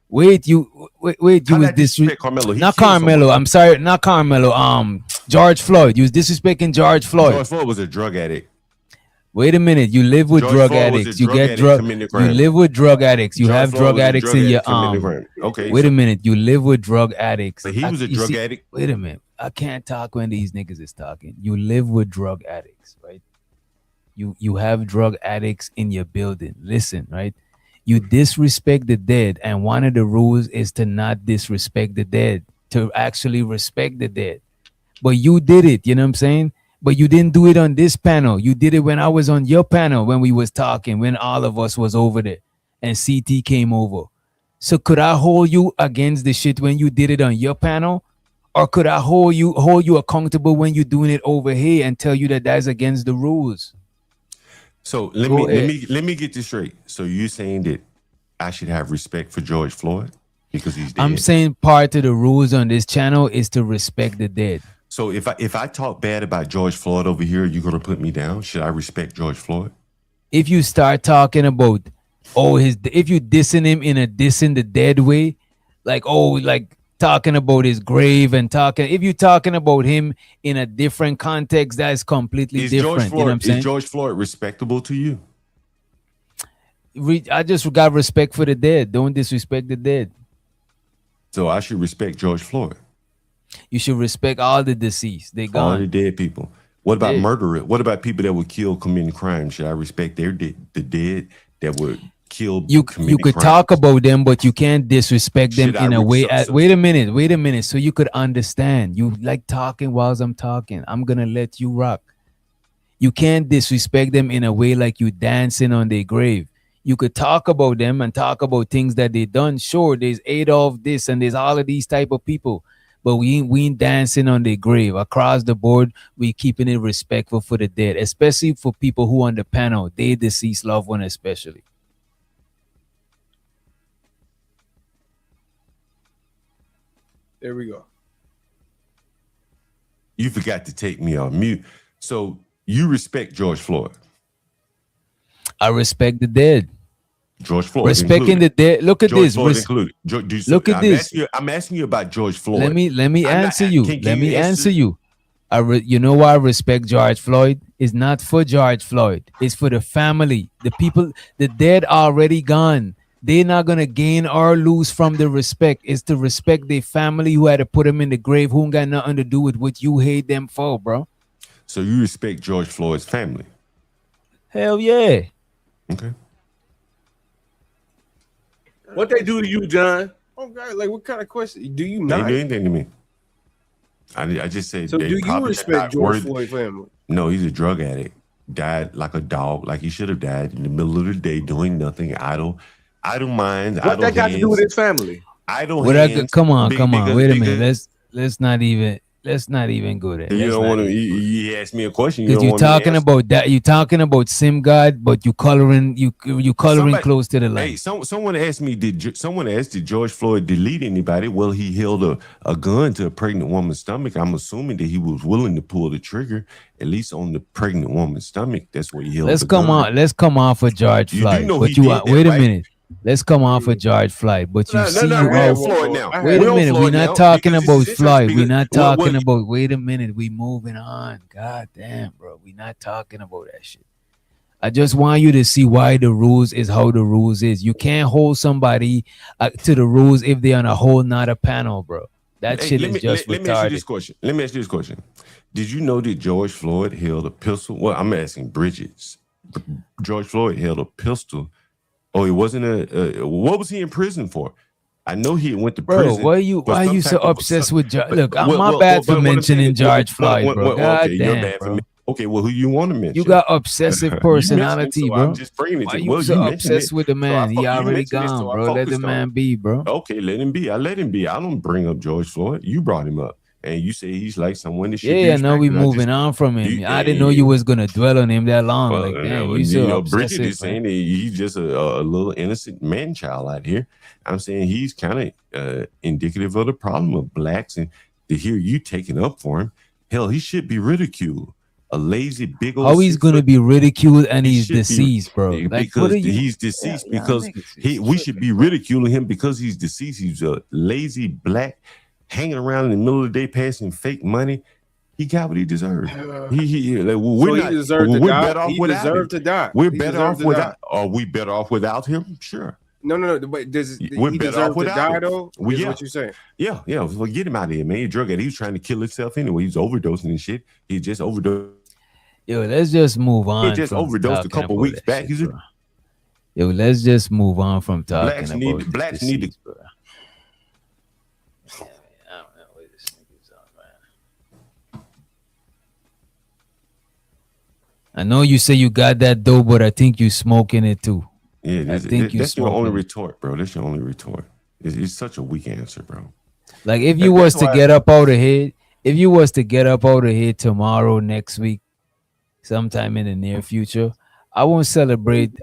Wait, you was disrespecting Carmelo. Not Carmelo. I'm sorry, not Carmelo. George Floyd. You was disrespecting George Floyd. George Floyd was a drug addict. Wait a minute. You live with drug addicts. You get drug. You live with drug addicts. You have drug addicts in your Okay. Wait a minute. You live with drug addicts. But he was a drug addict. Wait a minute. I can't talk when these niggas is talking. You live with drug addicts, right? You have drug addicts in your building. Listen, right? You disrespect the dead, and one of the rules is to not disrespect the dead, to actually respect the dead. But you did it. You know what I'm saying? But you didn't do it on this panel. You did it when I was on your panel, when we was talking, when all of us was over there and CT came over. So could I hold you against the shit when you did it on your panel? Or could I hold you accountable when you're doing it over here and tell you that that's against the rules? So let me get this straight. So you're saying that I should have respect for George Floyd because he's dead? I'm saying part of the rules on this channel is to respect the dead. So if I talk bad about George Floyd over here, you're gonna put me down? Should I respect George Floyd? If you start talking about if you dissing him in a dissing the dead way, like talking about his grave and if you're talking about him in a different context, that's completely different. You know what I'm saying? Is George Floyd respectable to you? I just got respect for the dead. Don't disrespect the dead. So I should respect George Floyd. You should respect all the deceased. They gone. All the dead people. What about murderers? What about people that would kill committing crime? Should I respect the dead that would kill? You could talk about them, but you can't disrespect them in a way. Wait a minute. So you could understand. You like talking whilst I'm talking. I'm gonna let you rock. You can't disrespect them in a way like you dancing on their grave. You could talk about them and talk about things that they done. Sure, there's Adolf this and there's all of these type of people. But we ain't dancing on their grave. Across the board, we keeping it respectful for the dead, especially for people who on the panel, they deceased loved one especially. There we go. You forgot to take me on mute. So you respect George Floyd? I respect the dead. George Floyd respecting included. the dead. Look at George this. Floyd included. Look at this. I'm asking you about George Floyd. Let me answer you. Let me answer you. You know why I respect George Floyd? It's not for George Floyd. It's for the family. The people, the dead already gone. They're not gonna gain or lose from the respect. It's to respect their family who had to put them in the grave, who ain't got nothing to do with what you hate them for, bro. So you respect George Floyd's family? Hell yeah. Okay. What they do to you, John? Oh God, like what kind of question? Do you They not? do anything to me. I just said. So do you respect George Floyd family? No, he's a drug addict. Died like a dog, like he should have died in the middle of the day, doing nothing, idle minds. What that got to do with his family? Idle hands. Come on. Wait a minute. Let's not even go there. You don't want to. You asked me a question. Because you're talking about that. You're talking about Sim God, but you coloring close to the line. Hey, someone asked me. Did George Floyd delete anybody? Well, he held a gun to a pregnant woman's stomach. I'm assuming that he was willing to pull the trigger, at least on the pregnant woman's stomach. That's where he held. Let's come on for George Floyd. Wait a minute. Let's come off of George Floyd, but you see, Floyd now. Wait a minute, we're not talking about Floyd. We're not talking about. Wait a minute, we moving on. God damn, bro, we're not talking about that shit. I just want you to see why the rules is how the rules is. You can't hold somebody to the rules if they're on a whole nother panel, bro. That shit is just retarded. Let me ask you this question. Did you know that George Floyd held a pistol? Well, I'm asking Bridget's. George Floyd held a pistol. Oh, he wasn't what was he in prison for? I know he went to prison. Bro, why are you so obsessed with George? Look, I'm my bad for mentioning George Floyd, bro. God damn, bro. Okay, well, who you want to mention? You got obsessive personality, bro. I'm just bringing it why to you so obsessed with the man? He already gone, bro. Let the man be, bro. Okay, let him be. I let him be. I don't bring up George Floyd. You brought him up. And you say he's like someone that should be. I know we moving on from him. I didn't know you was gonna dwell on him that long. Like, damn, you so Bridget is saying that he's just a little innocent man child out here. I'm saying he's kind of indicative of the problem of blacks, and to hear you taking up for him, hell, he should be ridiculed. A lazy big old. How he's gonna be ridiculed and he's deceased, bro? Like, because he's deceased because we should be ridiculing him because he's deceased. He's a lazy black. Hanging around in the middle of the day, passing fake money, he got what he deserved. He deserved to die. He deserved to die. We're better off without. Are we better off without him? Sure. No. But we're he better deserve off to without die him. though? Is what you're saying? Yeah. Well, get him out of here, man. He drug addict. He was trying to kill himself anyway. He was overdosing and shit. He just overdosed. Yo, let's just move on. He just overdosed a couple weeks back. Let's just move on from talking blacks need to. I know you say you got that dope, but I think you smoking it too. Yeah, that's your only retort, bro. That's your only retort. It's such a weak answer, bro. Like if you was to get up out of here, tomorrow, next week, sometime in the near future, I won't celebrate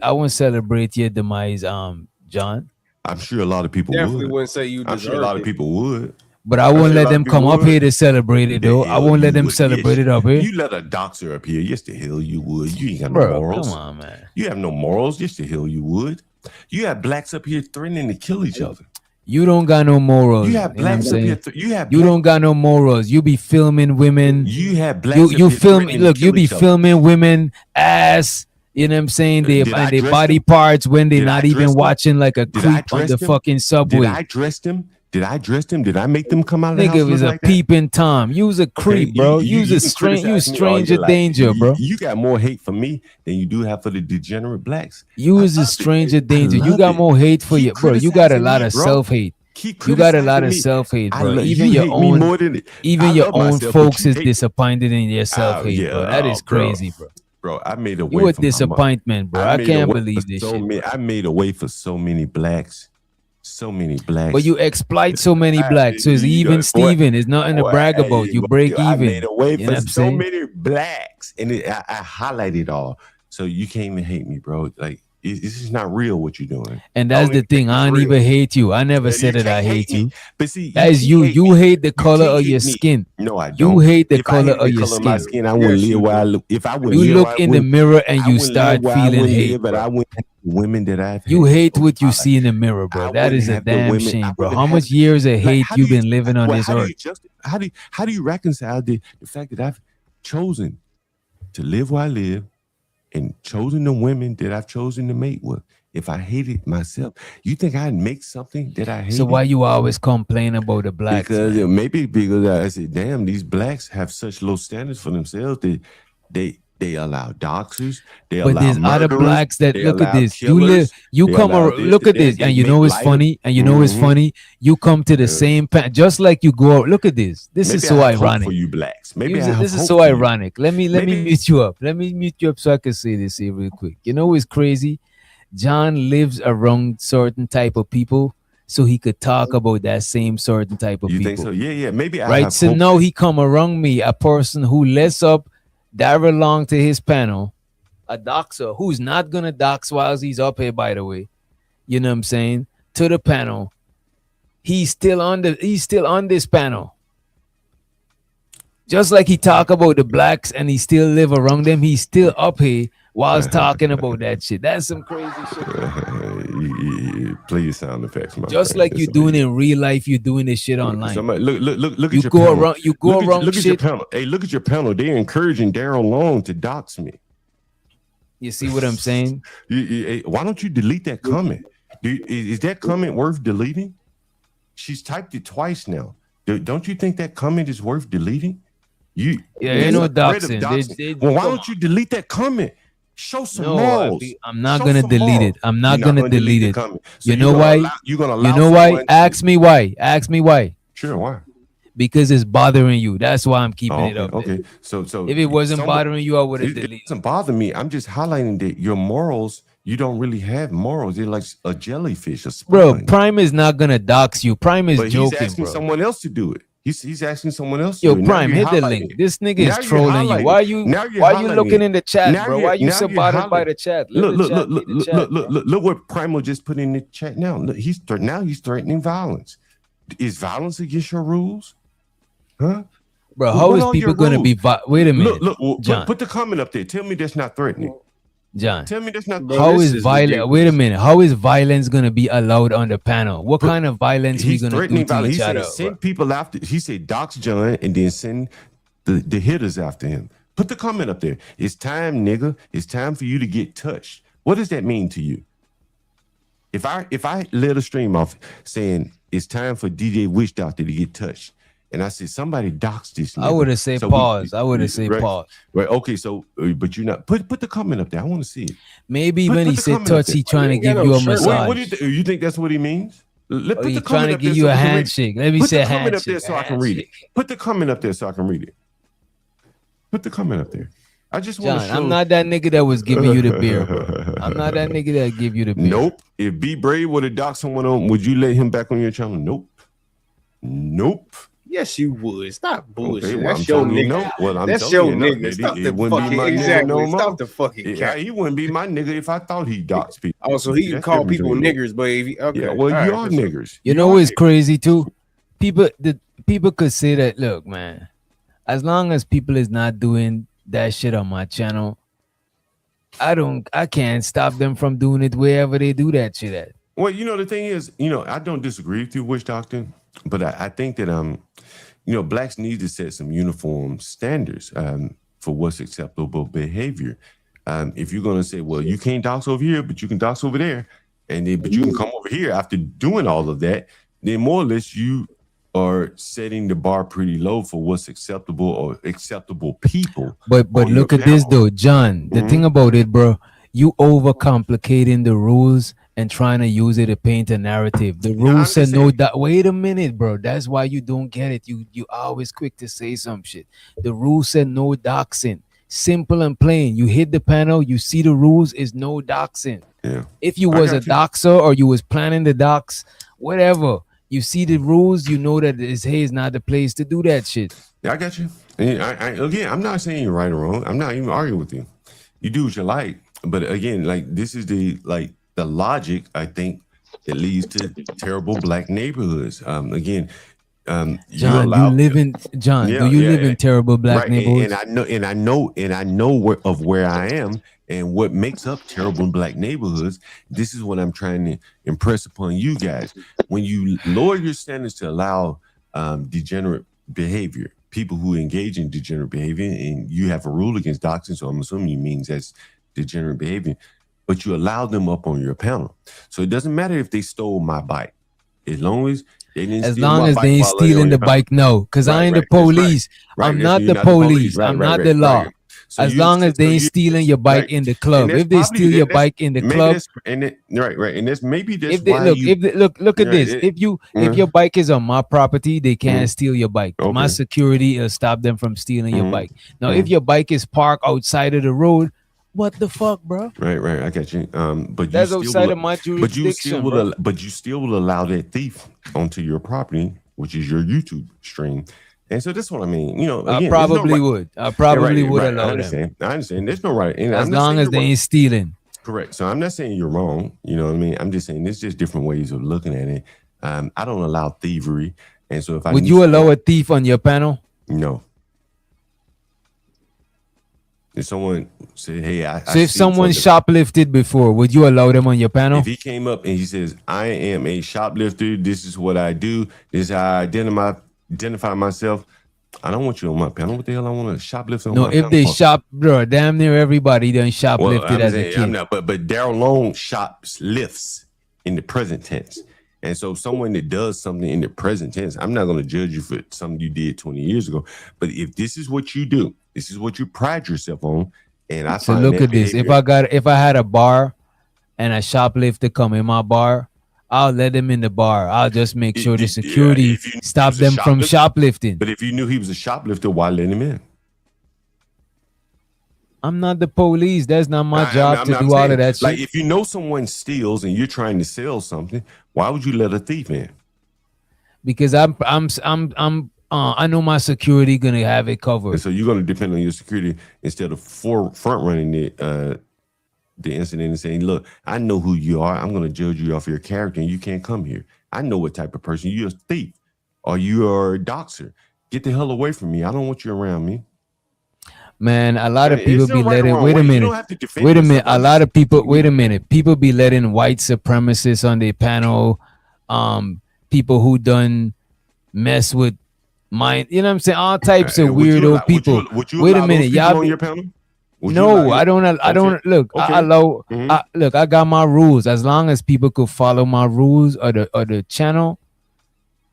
your demise, John. I'm sure a lot of people definitely wouldn't say you. I'm sure a lot of people would. But I won't let them come up here to celebrate it, though. I won't let them celebrate it up here. You let a doxer up here. Yes, the hell you would. You ain't got no morals. Come on, man. You have no morals. Yes, the hell you would. You have blacks up here threatening to kill each other. You don't got no morals. You have blacks up here. You don't got no morals. You be filming women. You have blacks. You film. Look, you be filming women ass. You know what I'm saying? They body parts when they're not even watching like a creep on the fucking subway. Did I dress them? Did I dress them? Did I make them come out of the house? Nigga was a peeping Tom. You was a creep, bro. You stranger danger, bro. You got more hate for me than you do have for the degenerate blacks. You was a stranger danger. You got more hate for you, bro. You got a lot of self-hate. You got a lot of self-hate, bro. Even your own folks is disappointed in your self-hate, bro. That is crazy, bro. Bro, I made a way. You a disappointment, bro. I can't believe this shit. I made a way for so many blacks. So many blacks. But you exploit so many blacks. So it's even Steven. It's nothing to brag about. You break even. I made a way for so many blacks. And I highlighted it all. So you can't even hate me, bro. Like, It's just not real what you're doing. And that's the thing. I don't even hate you. I never said that I hate you. But see, that is you. You hate the color of your skin. No, I don't. You hate the if color I of your color of my skin. skin, I wouldn't live where I live. If I would, you look in the mirror and you start feeling hate. But I wouldn't have the women that I've. You hate what you see in the mirror, bro. That is a damn shame, bro. How much years of hate you been living on this earth? How do you reconcile the fact that I've chosen to live where I live and chosen the women that I've chosen to mate with? If I hated myself, you think I'd make something that I hate? So why you always complain about the blacks? Because maybe because I said, damn, these blacks have such low standards for themselves that they allow doxers, they allow there's other blacks that look at this. Killers, you come look at this, and you know it's funny, and you know it's funny. You come to the same just like you go out. Look at this. This is so ironic for you blacks. Maybe this is so ironic. Let me mute you up. Let me mute you up so I can say this here real quick. You know what's crazy? John lives around certain type of people, so he could talk about that same certain type of people. You think so? Yeah. Maybe right. So now he come around me, a person who lets up Daryl Long to his panel, a doxer who's not gonna dox while he's up here. By the way, you know what I'm saying? To the panel, he's still on this panel. Just like he talk about the blacks and he still live around them, he's still up here whilst talking about that shit. That's some crazy shit. You play your sound effects, my just friend. like you're doing in real life, you're doing this shit online. Somebody, look you at your go panel. around. You go around. Look shit. at your panel. Hey, look at your panel. They're encouraging Daryl Long to dox me. You see what I'm saying? Why don't you delete that comment? Is that comment worth deleting? She's typed it twice now. Don't you think that comment is worth deleting? Ain't no doxing. Well, why don't you delete that comment? Show some morals. I'm not gonna delete it. I'm not gonna delete it. So you know why? You're gonna allow you know why? Ask me why. Ask me why. Sure, why? Because it's bothering you. That's why I'm keeping it up. Okay. So if it wasn't bothering you, I would have deleted. It doesn't bother me. I'm just highlighting that your morals. You don't really have morals. You're like a jellyfish, a sponge. Bro, Prime is not gonna dox you. Prime is joking, he's asking someone else to do it. He's asking someone else. Yo, Prime, hit the link. This nigga is trolling you. Why you looking in the chat, bro? Why you so bothered by the chat? Look what Primo just put in the chat now. Look, he's threatening violence. Is violence against your rules? Huh? Bro, how is people gonna be wait a minute. Look, John. Put the comment up there. Tell me that's not threatening. John, tell me that's not. How is violence? Wait a minute. How is violence gonna be allowed on the panel? What kind of violence we gonna do to each other? Send people after. He said dox John and then send the hitters after him. Put the comment up there. It's time, nigga. It's time for you to get touched. What does that mean to you? If I let a stream off saying it's time for DJ Witch Doctor to get touched, and I said somebody doxed this nigga. I would have said pause. I would have said pause. Right. Okay. So, but you're not. Put the comment up there. I want to see it. Maybe when he said touch, he trying to give you a massage. What do you think that's what he means? Put the trying to give you a handshake. Let me say a handshake. Put the comment up there so I can read it. Put the comment up there so I can read it. Put the comment up there. I just want to show. I'm not that nigga that was giving you the beer, bro. I'm not that nigga that give you the beer. Nope. If B Brave would have doxed someone on, would you let him back on your channel? Nope. Yes, you would. Stop bullshit. Okay, that's your nigga. No. Well, that's your nigga. Stop the fucking exactly. Stop the fucking cat. He wouldn't be my nigga if I thought he doxed people. Oh, so he can call people niggers, but if he, okay. Yeah, well, you are niggers. You know what's crazy too? People could say that. Look, man. As long as people is not doing that shit on my channel, I can't stop them from doing it wherever they do that shit at. Well, the thing is, I don't disagree with you, Witch Doctor, but I think that blacks need to set some uniform standards for what's acceptable behavior. If you're gonna say, well, you can't dox over here, but you can dox over there, but you can come over here after doing all of that, then more or less you are setting the bar pretty low for what's acceptable or acceptable people. But look at this though, John. The thing about it, bro, you overcomplicating the rules and trying to use it to paint a narrative. The rules said no. Wait a minute, bro. That's why you don't get it. You always quick to say some shit. The rules said no doxing. Simple and plain. You hit the panel. You see the rules is no doxing. Yeah. If you was a doxer or you was planning the dox, whatever. You see the rules, you know that is not the place to do that shit. Yeah, I got you. And again, I'm not saying you're right or wrong. I'm not even arguing with you. You do what you like. But again, like this is the logic I think that leads to terrible black neighborhoods. Again, John, do you live in terrible black neighborhoods? And I know where I am and what makes up terrible black neighborhoods. This is what I'm trying to impress upon you guys. When you lower your standards to allow degenerate behavior, people who engage in degenerate behavior, and you have a rule against doxing, so I'm assuming you means that's degenerate behavior, but you allow them up on your panel. So it doesn't matter if they stole my bike, as long as they didn't as long as they ain't stealing the bike, no, because I ain't the police. I'm not the police. I'm not the law. So as long as they ain't stealing your bike in the club. If they steal your bike in the club, and that's maybe that's why look at this. If your bike is on my property, they can't steal your bike. Okay. My security will stop them from stealing your bike. Now, if your bike is parked outside of the road, what the fuck, bro? Right. I got you. But that's outside of my jurisdiction. But you still will allow that thief onto your property, which is your YouTube stream. And so that's what I mean. You know, again, I probably would allow them. I understand. There's no right. And as long as they ain't stealing. Correct. So I'm not saying you're wrong. You know what I mean? I'm just saying there's just different ways of looking at it. I don't allow thievery. And so would you allow a thief on your panel? No. If someone said, "Hey, if someone shoplifted before, would you allow them on your panel?" If he came up and he says, "I am a shoplifter. This is what I do. This is how I identify myself," I don't want you on my panel. What the hell I want to shoplift on my panel? No, if they shop, bro, damn near everybody done shoplifted as a kid. I'm not, but Daryl Long shoplifts in the present tense. And so someone that does something in the present tense, I'm not going to judge you for something you did 20 years ago. But if this is what you do, this is what you pride yourself on. And I so look at this. If I had a bar and a shoplifter come in my bar, I'll let them in the bar. I'll just make sure the security stop them from shoplifting. But if you knew he was a shoplifter, why let him in? I'm not the police. That's not my job to do all of that shit. Like if you know someone steals and you're trying to sell something, why would you let a thief in? Because I know my security gonna have it covered. And so you're gonna depend on your security instead of front running the incident and saying, "Look, I know who you are. I'm gonna judge you off your character, and you can't come here. I know what type of person you're. A thief, or you are a doxer. Get the hell away from me. I don't want you around me." Man, a lot of people be letting. Wait a minute. A lot of people. Wait a minute. People be letting white supremacists on their panel. People who done mess with mind. You know what I'm saying? All types of weirdo people. Would you wait a minute, y'all. On your panel? No, I don't. I don't look. Okay. I allow. Look, I got my rules. As long as people could follow my rules or the channel,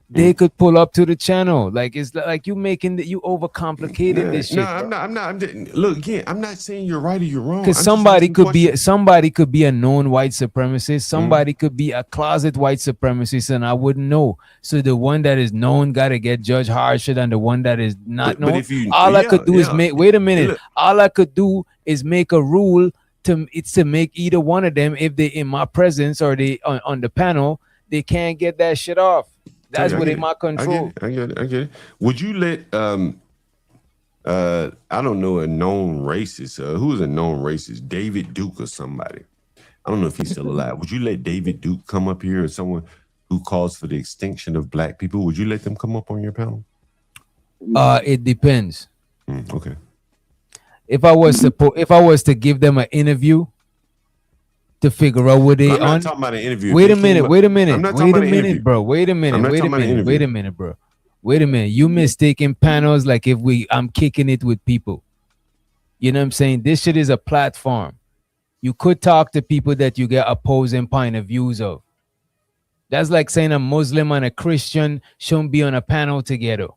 they could pull up to the channel. Like it's like you overcomplicated this shit. No, I'm not. Look again. I'm not saying you're right or you're wrong. Because somebody could be a known white supremacist. Somebody could be a closet white supremacist, and I wouldn't know. So the one that is known got to get judged harsher than the one that is not known. All I could do is make. Wait a minute. Look. All I could do is make a rule to make either one of them, if they in my presence or they on the panel, they can't get that shit off. That's within my control. I get it. Would you let I don't know, a known racist, who is a known racist, David Duke or somebody? I don't know if he's still alive. Would you let David Duke come up here, or someone who calls for the extinction of black people? Would you let them come up on your panel? It depends. Okay. If I was to give them an interview to figure out what they I'm not talking about an interview. Wait a minute, bro. Wait a minute, bro. You mistaking panels like if I'm kicking it with people. You know what I'm saying? This shit is a platform. You could talk to people that you get opposing point of views of. That's like saying a Muslim and a Christian shouldn't be on a panel together.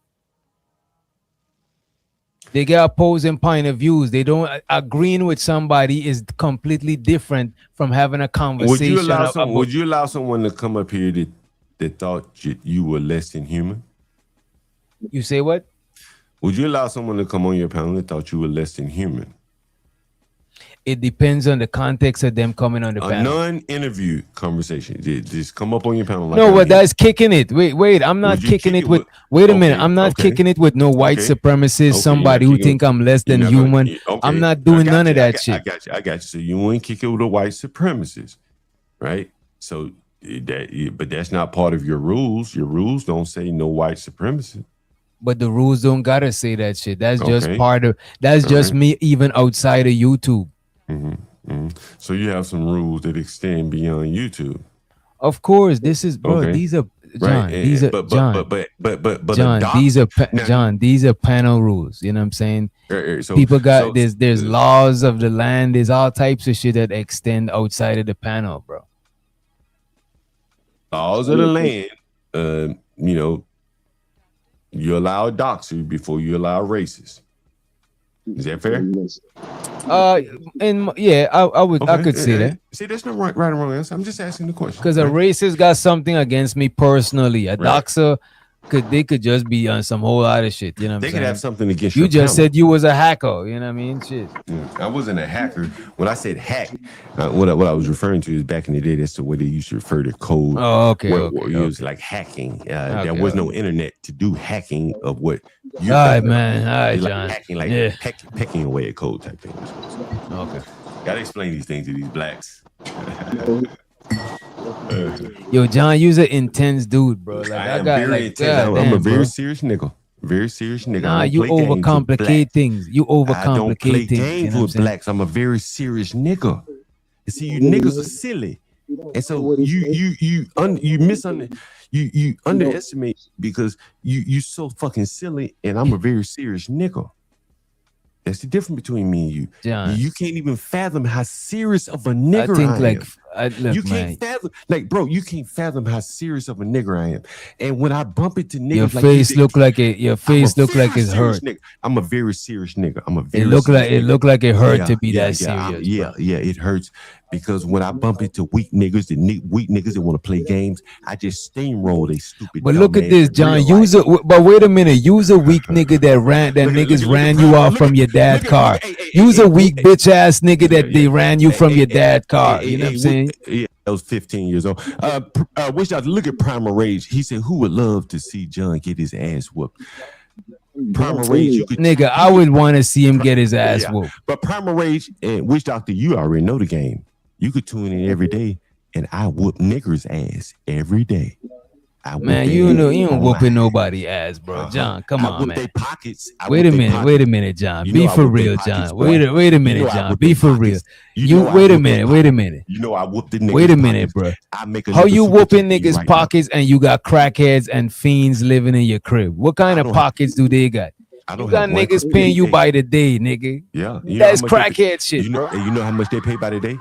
They get opposing point of views. They don't agreeing with somebody is completely different from having a conversation. Would you allow someone to come up here that thought you were less than human? You say what? Would you allow someone to come on your panel that thought you were less than human? It depends on the context of them coming on the A panel. non-interview conversation. Just come up on your panel. Like No, I'm but here. that's kicking it. Wait. I'm not Would you kicking kick it it with. with- Wait a minute. Okay, I'm not okay. kicking it with no white Okay. supremacist. Okay, Somebody you're who not kicking think I'm less You're than not human. gonna- okay. I'm not I doing got none you, of that I shit. got you. So you wouldn't kick it with a white supremacist, right? So but that's not part of your rules. Your rules don't say no white supremacy. But the rules don't gotta say that shit. That's just Okay. part of. That's All just right. me, even outside of YouTube. So you have some rules that extend beyond YouTube. Of course, this is bro. Okay. These are Right. John. These are but John. a John. doc- These are now- John. These are panel rules. You know what I'm saying? So People got there's laws of the land. There's all types of shit that extend outside of the panel, bro. laws of the land. You know, you allow a doxer before you allow racists. Is that fair? And yeah, I could say that. See, there's no right or wrong answer. I'm just asking the question. Because a racist got something against me personally. A Right. doxer could just be on some whole other shit. You know what They I'm could saying? have something against You your just panel. said you was a hacker. You know what I mean? Shit. I wasn't a hacker. When I said hack, what I was referring to is back in the day, that's the way they used to refer to code. Oh, okay. where Okay. it was like hacking. There Okay, was no internet to do hacking of what you All right, man. All right, It's like John. hacking, like Yeah. pecking away at code type thing. Okay. Gotta explain these things to these blacks. Yo, John, you's an intense dude, bro. Like I am got very like, intense. I'm goddamn, a very bro. serious nigga. Very serious nigga. Nah, I don't you play games with overcomplicate blacks. things. You I don't play overcomplicate things. You games know what I'm with saying? blacks. I'm a very serious nigga. You see, you niggas are silly, and so you underestimate because you so fucking silly, and I'm a very serious nigga. That's the difference between me and you. John. You can't even fathom how serious of a nigger I think I like am. look, You can't man. fathom, like, bro. You can't fathom how serious of a nigger I am. And when I bump into niggas, Your like face you, look like it. Your I'm a face look like very it's serious hurt. nigga. I'm a very serious nigga. I'm a very. It look like serious nigga. it hurt Yeah, to be yeah, that serious. yeah, bro. yeah. It hurts because when I bump into weak niggas, weak niggas that want to play games, I just steamroll they stupid. But look dumb at ass this, in John. real life. But wait a minute. Use a weak nigga that niggas ran you off from your dad car. Use a weak bitch ass nigga that they ran you from your dad car. You know what I'm saying? Yeah, I was 15 years old. Wish I look at Primal Rage. He said, "Who would love to see John get his ass whooped?" Primal Rage, you could, Nigga, I would want to see him get his ass yeah. whooped. But Primal Rage and Witch Doctor, you already know the game. You could tune in every day, and I whoop niggers' ass every day. Man, you don't whooping nobody ass, bro. John, come I on, whoop man. their pockets. I Wait whoop a their minute, wait a minute, John. You Be know I for whoop their real, pockets, John. boy. Wait a You minute, know I John. whoop Be their for real. pockets. You You know I wait a whoop their minute, wait a pockets. minute. You know I whoop the niggas. Wait a minute, bro. I make a How nigga you super whooping chat niggas' right now. pockets and you got crackheads and fiends living in your crib? What kind of don't have- pockets do they got? I You don't got have one niggas crack- paying you Hey, by the day, nigga. Yeah, That's how much they- crackhead shit, you know, bro. You know how much they pay by the day?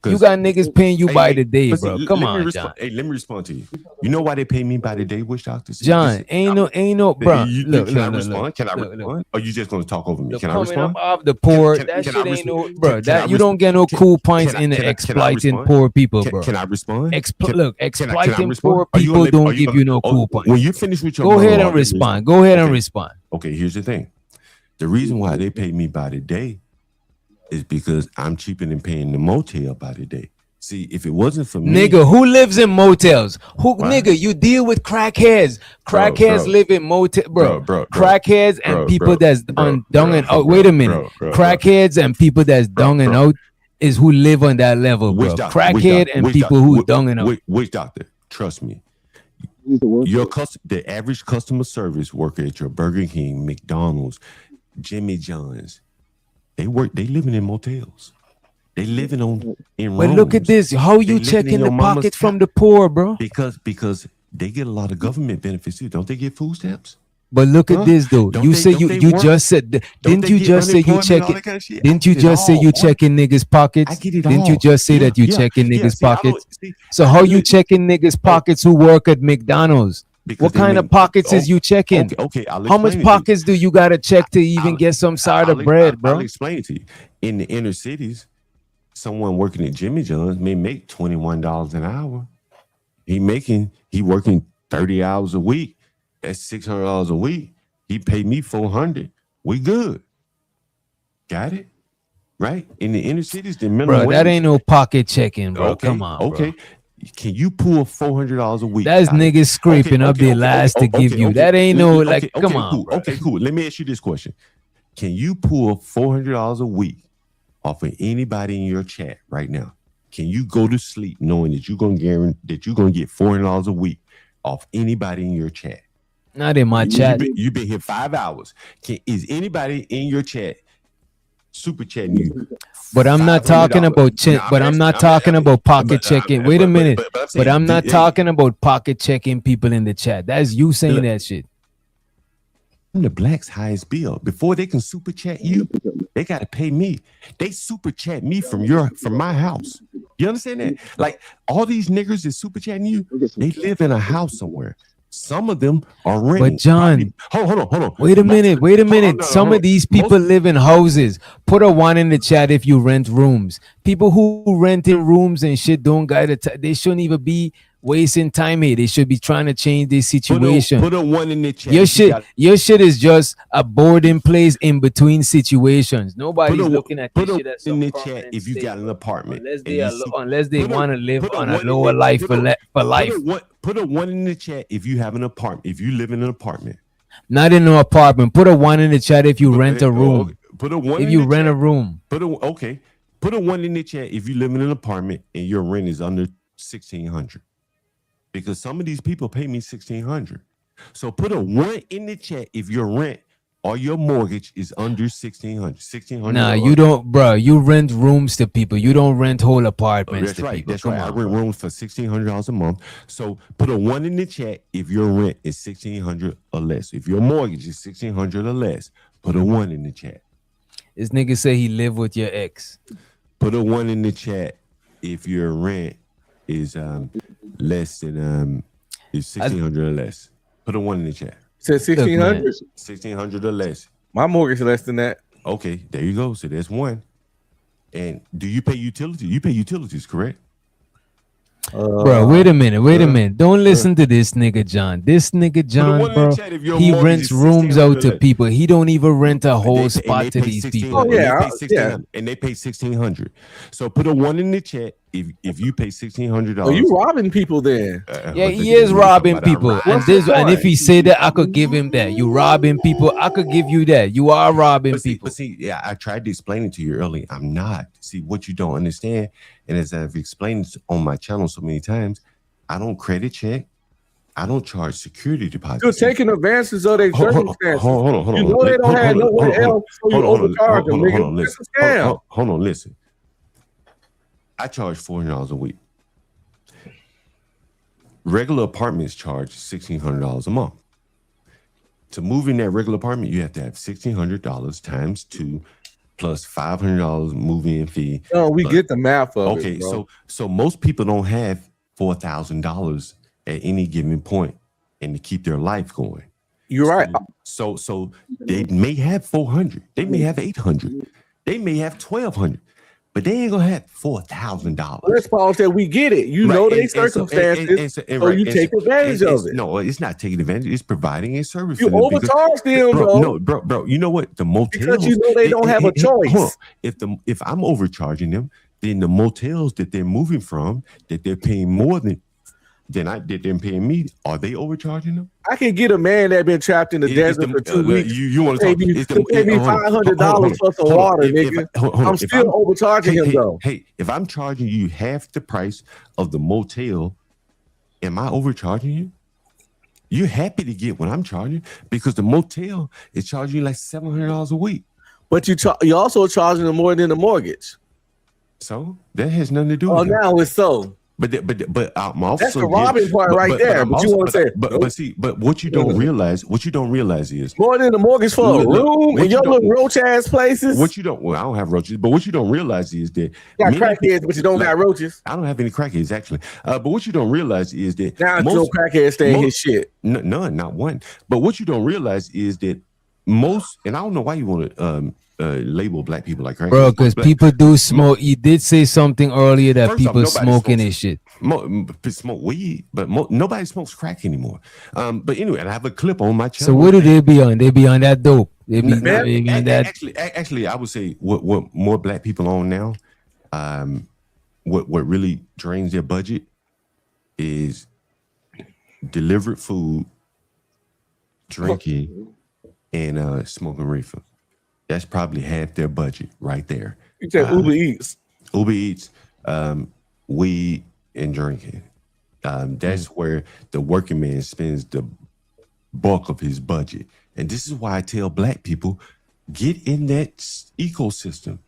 You got niggas paying you by the day, but see, bro. Come let me on, respond- John. Hey, let me respond to you. You know why they pay me by the day, Witch Doctor? See, John, listen, ain't no, bro. Look, can I look, respond? look, Can I look, respond? Or you just gonna talk over me? Look, Can I coming respond? up off the poor, Can- that can shit I ain't respond? no, bro. Can I That you don't get no can- cool points can I- in can I- can I exploiting respond? poor people, Can- bro. Can I respond? Look, Can I exploiting respond? poor Are you people gonna let- don't are you give you no gonna- cool points. When you finish with your Go ahead monologue, and let me respond. Go ahead and Okay. respond. Okay, here's the thing. The reason why they pay me by the day is because I'm cheaper than paying the motel by the day. See, if it wasn't for me, Nigga, who lives in motels? Who, What? nigga, you deal with crackheads. Crackheads bro. live in motel, bro. Bro. Crackheads and Bro, people bro, that's bro, on dung and bro, out. Wait a minute. bro, Crackheads and people that's dung and bro. out is who live on that level, bro. Crackhead and people who dung and out. Witch Doctor, trust me. The average customer service worker at your Burger King, McDonald's, Jimmy John's, they living in motels. They living in But look at rooms. this. How They you living checking in the your mama's pockets house. from the poor, bro? Because they get a lot of government benefits too. Don't they get food stamps? But look Huh? at this though. Don't You they- say don't you they you work? just said Don't didn't they you get just say you unemployment and all checking that kind of shit? didn't you I get just it say all, you boy. checking niggas pockets? I get it Didn't you all. just say that you Yeah, checking yeah. niggas See, I don't- pockets? see, So I how don't you li- checking niggas pockets who work at McDonald's? Because What they kind of make- pockets is you checking? Okay, I'll How much explain it to you. pockets do you gotta check to even get some side of bread, I'll bro? explain it to you. In the inner cities, someone working at Jimmy John's may make $21 an hour. He working 30 hours a week. That's $600 a week. He paid me $400. We good. Got it? right? In the inner cities, the minimum Bro, wage. that ain't no pocket checking, bro. Okay, Come on, okay. bro. Can you pull $400 a week? That's niggas scraping up their lives to give you. That ain't no like. Come on, cool. bro. Okay, cool. Let me ask you this question: can you pull $400 a week off of anybody in your chat right now? Can you go to sleep knowing that you're gonna get $400 a week off anybody in your chat? Not in my chat. You've been here 5 hours. Is anybody in your chat super chatting you? But I'm not talking about but I'm not talking about pocket checking. Wait a minute. But I'm not talking about pocket checking people in the chat. That's you saying that shit. I'm the Black's highest bill. Before they can super chat you, they gotta pay me. They super chat me from my house. You understand that? Like all these niggas that super chatting you, they live in a house somewhere. Some of them are renting. But John, hold on. Wait a minute. Some of these people live in houses. Put a 1 in the chat if you rent rooms. People who rent in rooms and shit don't they shouldn't even be wasting time here. They should be trying to change their situation. Put a 1 in the chat. Your shit is just a boarding place in between situations. Nobody's looking at this shit as in the chat if you got an apartment. Unless they want to live on a lower life for life. Put a 1 in the chat if you have an apartment. If you live in an apartment. Not in an apartment. Put a 1 in the chat if you rent a room. Put a 1 if you rent a room. Put a 1 in the chat if you live in an apartment and your rent is under $1,600. Because some of these people pay me $1,600. So put a 1 in the chat if your rent or your mortgage is under $1,600. Nah, you don't, bro. You rent rooms to people. You don't rent whole apartments to people. That's right. I rent rooms for $1,600 a month. So put a 1 in the chat if your rent is $1,600 or less. If your mortgage is $1,600 or less, put a 1 in the chat. This nigga say he live with your ex. Put a 1 in the chat if your rent is less than is $1,600 or less. Put a 1 in the chat. Said $1,600? $1,600 or less. My mortgage is less than that. Okay, there you go. So that's 1. And do you pay utilities? You pay utilities, correct? Bro, wait a minute. Don't listen to this nigga John. This nigga John, bro, he rents rooms out to people. He don't even rent a whole spot to these people. Oh yeah, and they pay $1,600. So put a 1 in the chat if you pay $1,600. Oh, you robbing people then? Yeah, he is robbing people. And if he said that, I could give him that. You robbing people, I could give you that. You are robbing people. But see, yeah, I tried to explain it to you earlier. I'm not. See, what you don't understand, and as I've explained on my channel so many times, I don't credit check. I don't charge security deposits. You're taking advances of their circumstances. Hold on. You know they don't have nowhere else, so you overcharge them, nigga. It's a scam. Hold on, listen. I charge $400 a week. Regular apartments charge $1,600 a month. To move in that regular apartment, you have to have $1,600 times 2 plus $500 move-in fee. No, we get the math of it. Okay, bro. so most people don't have $4,000 at any given point and to keep their life going. You're right. So they may have 400, they may have 800, they may have 1,200. But they ain't gonna have $4,000. Let's pause that. We get it. You know their circumstances, so you take advantage of it. No, it's not taking advantage. It's providing a service. You overcharge them, bro. You know what? The motels, because you know they don't have a choice. If I'm overcharging them, then the motels that they're moving from, that they're paying more than they're paying me, are they overcharging them? I can get a man that been trapped in the desert for 2 weeks. You want to pay me $500 for some water, nigga. I'm still overcharging him though. Hey, if I'm charging you half the price of the motel, am I overcharging you? You're happy to get what I'm charging because the motel is charging you like $700 a week. But you're also charging them more than the mortgage. So that has nothing to do with it. Now it's so. But I'm also that's the robbing part right there. But you want to say, but what you don't realize, is more than the mortgage for a room in your little roach ass places. What you don't, I don't have roaches, but what you don't realize is that you got crackheads, but you don't got roaches. I don't have any crackheads actually. But what you don't realize is that now no crackheads stay in his shit. None, not one. But what you don't realize is that most, and I don't know why you want to label black people like crackheads. Bro, because people do smoke. You did say something earlier that people smoking and shit. Smoke weed, but nobody smokes crack anymore. But anyway, I have a clip on my channel. So what do they be on? They be on that dope. They be on that. Actually, I would say what more black people on now. What really drains their budget is delivered food, drinking, and smoking reefer. That's probably half their budget right there. You said Uber Eats. Uber Eats, weed, and drinking. That's where the working man spends the bulk of his budget. And this is why I tell black people, get in that ecosystem.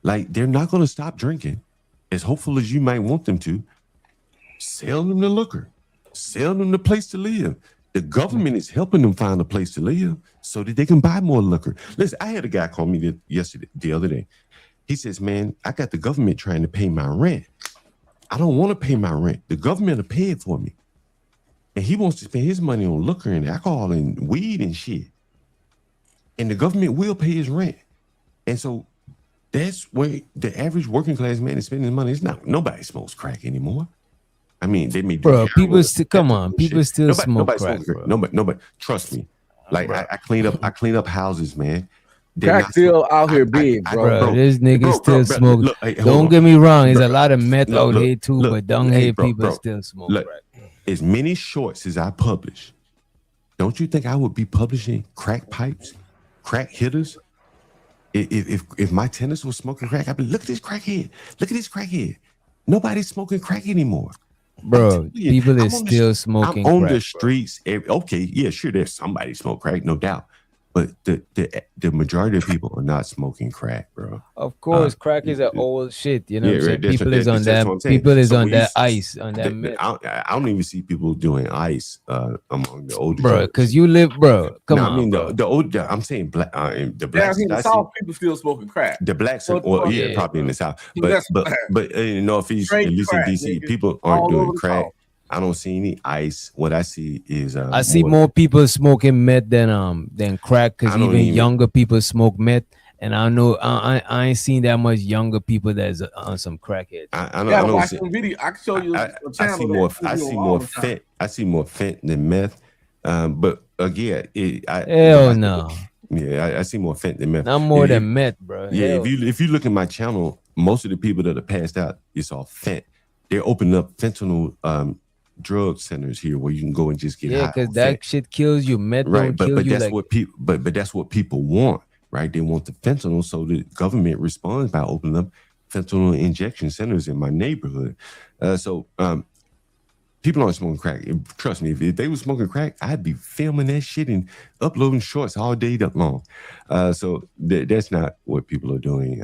Like, they're not going to stop drinking. As hopeful as you might want them to. Sell them the liquor. Sell them the place to live. The government is helping them find a place to live so that they can buy more liquor. Listen, I had a guy call me the other day. He says, man, I got the government trying to pay my rent. I don't want to pay my rent. The government will pay it for me. And he wants to spend his money on liquor and alcohol and weed and shit. And the government will pay his rent. And so that's where the average working class man is spending his money. It's not, nobody smokes crack anymore. I mean, they may do. Bro, people still come on. People still smoke crack. Nobody, trust me. Like I clean up houses, man. Crack still out here big, bro. This nigga still smoke. Look, hey, don't get me wrong. There's a lot of meth out here too, but don't hate people still smoke crack. As many shorts as I publish, don't you think I would be publishing crack pipes, crack hitters? If my tenants was smoking crack, I'd be, look at this crackhead. Look at this crackhead. Nobody's smoking crack anymore. Bro, people is still smoking I'm on crack, the streets. Okay, yeah, sure, there's somebody smoke crack, no doubt. But the majority of people are not smoking crack, bro. Of course, crack is an old shit. You know what I'm saying? Right, people is on that. People is on that ice, on that myth. I don't even see people doing ice among the older. Bro, because you live, bro. Come on. I mean, bro. the old. I'm saying black. The blacks in the South, people still smoking crack. The blacks, probably in the South. But in the Northeast, at least in DC, people aren't doing crack. I don't see any ice. What I see is I see more people smoking meth than crack, because even younger people smoke meth, and I know I ain't seen that much younger people that's on some crackheads. I don't see. Video. I can show you. I see more fent than meth. But again, hell no. Yeah, I see more fent than meth. Not more than meth, bro. Yeah, hell. if you look at my channel, most of the people that are passed out, it's all fent. They're opening up fentanyl drug centers here where you can go and just get high. Because that shit kills you. Meth don't kill you. That's what people. But that's what people want, right? They want the fentanyl, so the government responds by opening up fentanyl injection centers in my neighborhood. People aren't smoking crack. Trust me, if they were smoking crack, I'd be filming that shit and uploading shorts all day long. So that's not what people are doing.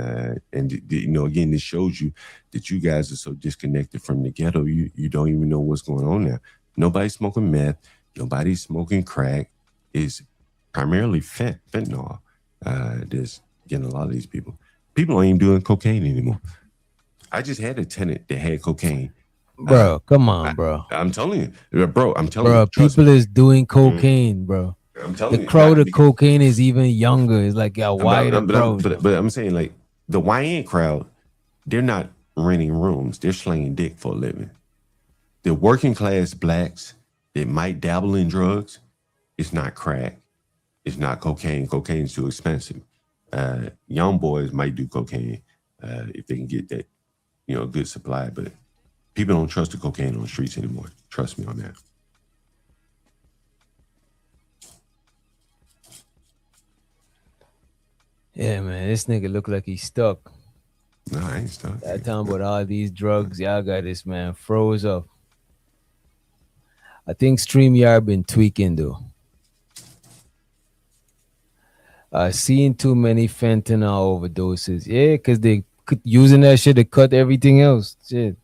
And again, this shows you that you guys are so disconnected from the ghetto. You don't even know what's going on there. Nobody's smoking meth. Nobody's smoking crack. It's primarily fentanyl. That's getting a lot of these people. People aren't even doing cocaine anymore. I just had a tenant that had cocaine. Bro, come on, bro. I'm telling you, bro. People is doing cocaine, bro. I'm telling the crowd of cocaine is even younger. It's like a wider crowd. But I'm saying, like, the YN crowd, they're not renting rooms. They're slinging dick for a living. The working class blacks that might dabble in drugs, it's not crack. It's not cocaine. Cocaine's too expensive. Young boys might do cocaine if they can get that, good supply, but people don't trust the cocaine on the streets anymore. Trust me on that. Yeah, man, this nigga look like he's stuck. No, I ain't stuck. That time with all these drugs, y'all got this man froze up. I think StreamYard been tweaking though. Seeing too many fentanyl overdoses. Yeah, because they using that shit to cut everything else. Shit.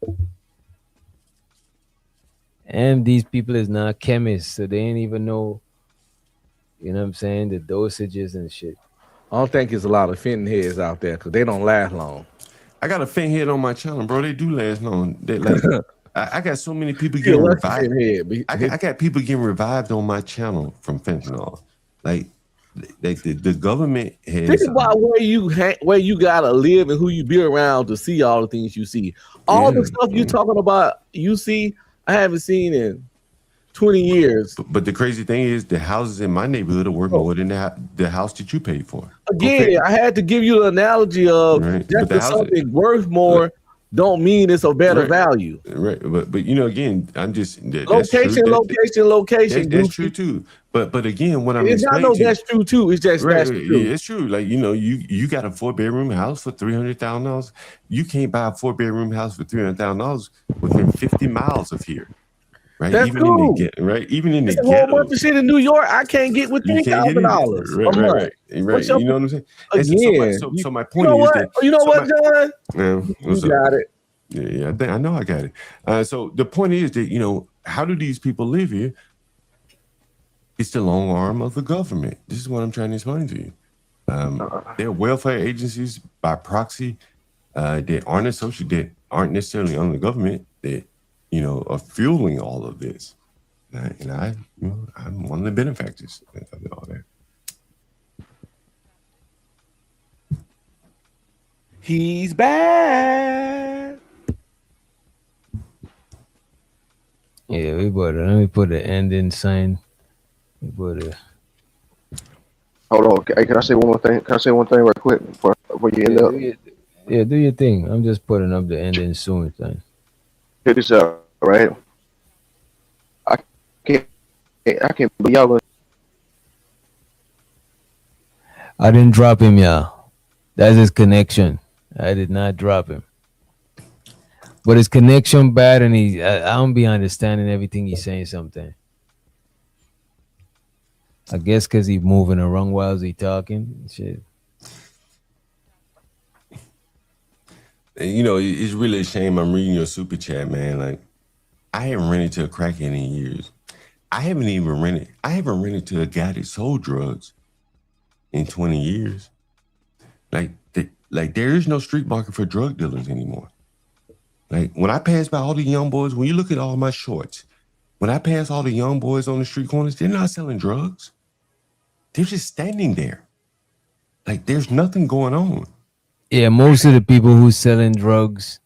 And these people is not chemists, so they ain't even know, you know what I'm saying, the dosages and shit. I don't think there's a lot of fentanyl heads out there because they don't last long. I got a fent head on my channel, bro. They do last long. They like, I got so many people getting revived. I got people getting revived on my channel from fentanyl. Like, like the government has. Think about where you gotta live and who you be around to see all the things you see. All the stuff you're talking about, you see, I haven't seen in 20 years. But the crazy thing is, the houses in my neighborhood are worth more than the house that you paid for. Again, I had to give you the analogy of just because something worth more don't mean it's a better value. Right, but you know, again, I'm just location. That's true too. But again, what I'm it's not no that's true too. It's just that's true. Yeah, it's true. Like, you know, you got a 4-bedroom house for $300,000. You can't buy a 4-bedroom house for $300,000 within 50 miles of here. Right, that's even cool. Even in the ghetto, a whole bunch of shit in New York I can't get with $10,000 a month. Right. You know what I'm saying? Again, so my point is that you know what, John? You got it. Yeah, I know I got it. So the point is that, you know, how do these people live here? It's the long arm of the government. This is what I'm trying to explain to you. They're welfare agencies by proxy that aren't necessarily under the government that, you know, are fueling all of this. And I'm one of the benefactors of all that. He's back. Yeah, let me put the ending sign. Hold on. Hey, can I say one more thing? Can I say one thing right quick before you end up? Do your thing. I'm just putting up the ending soon sign. Check this out, right? I can't believe y'all. I didn't drop him, y'all. That's his connection. I did not drop him. But his connection bad, and I don't be understanding everything he's saying sometimes. I guess because he's moving around while he's talking. Shit. You know, it's really a shame I'm reading your super chat, man. Like, I haven't run into a crackhead in years. I haven't rented to a guy that sold drugs in 20 years. Like there is no street market for drug dealers anymore. Like, when I pass by all the young boys, when you look at all my shorts, when I pass all the young boys on the street corners, they're not selling drugs. They're just standing there. Like, there's nothing going on. Yeah, most of the people who selling drugs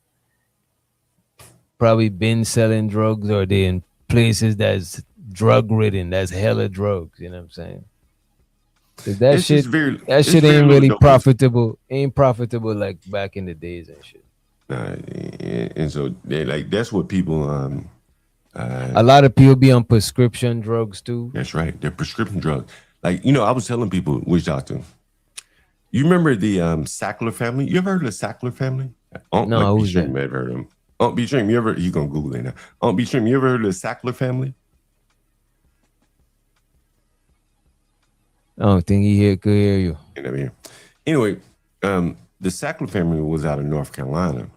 probably been selling drugs, or they in places that's drug ridden, that's hella drugs, you know what I'm saying? That shit ain't really profitable. Ain't profitable like back in the days and shit. And so that's what people a lot of people be on prescription drugs too. That's right. They're prescription drugs. Like, you know, I was telling people, which doctor? You remember the Sackler family? You ever heard of the Sackler family? No, who's that? You ever heard of them? Unc B. Trim, you gonna Google it now. Unc B. Trim, you ever heard of the Sackler family? I don't think he could hear you. Anyway, the Sackler family was out of North Carolina.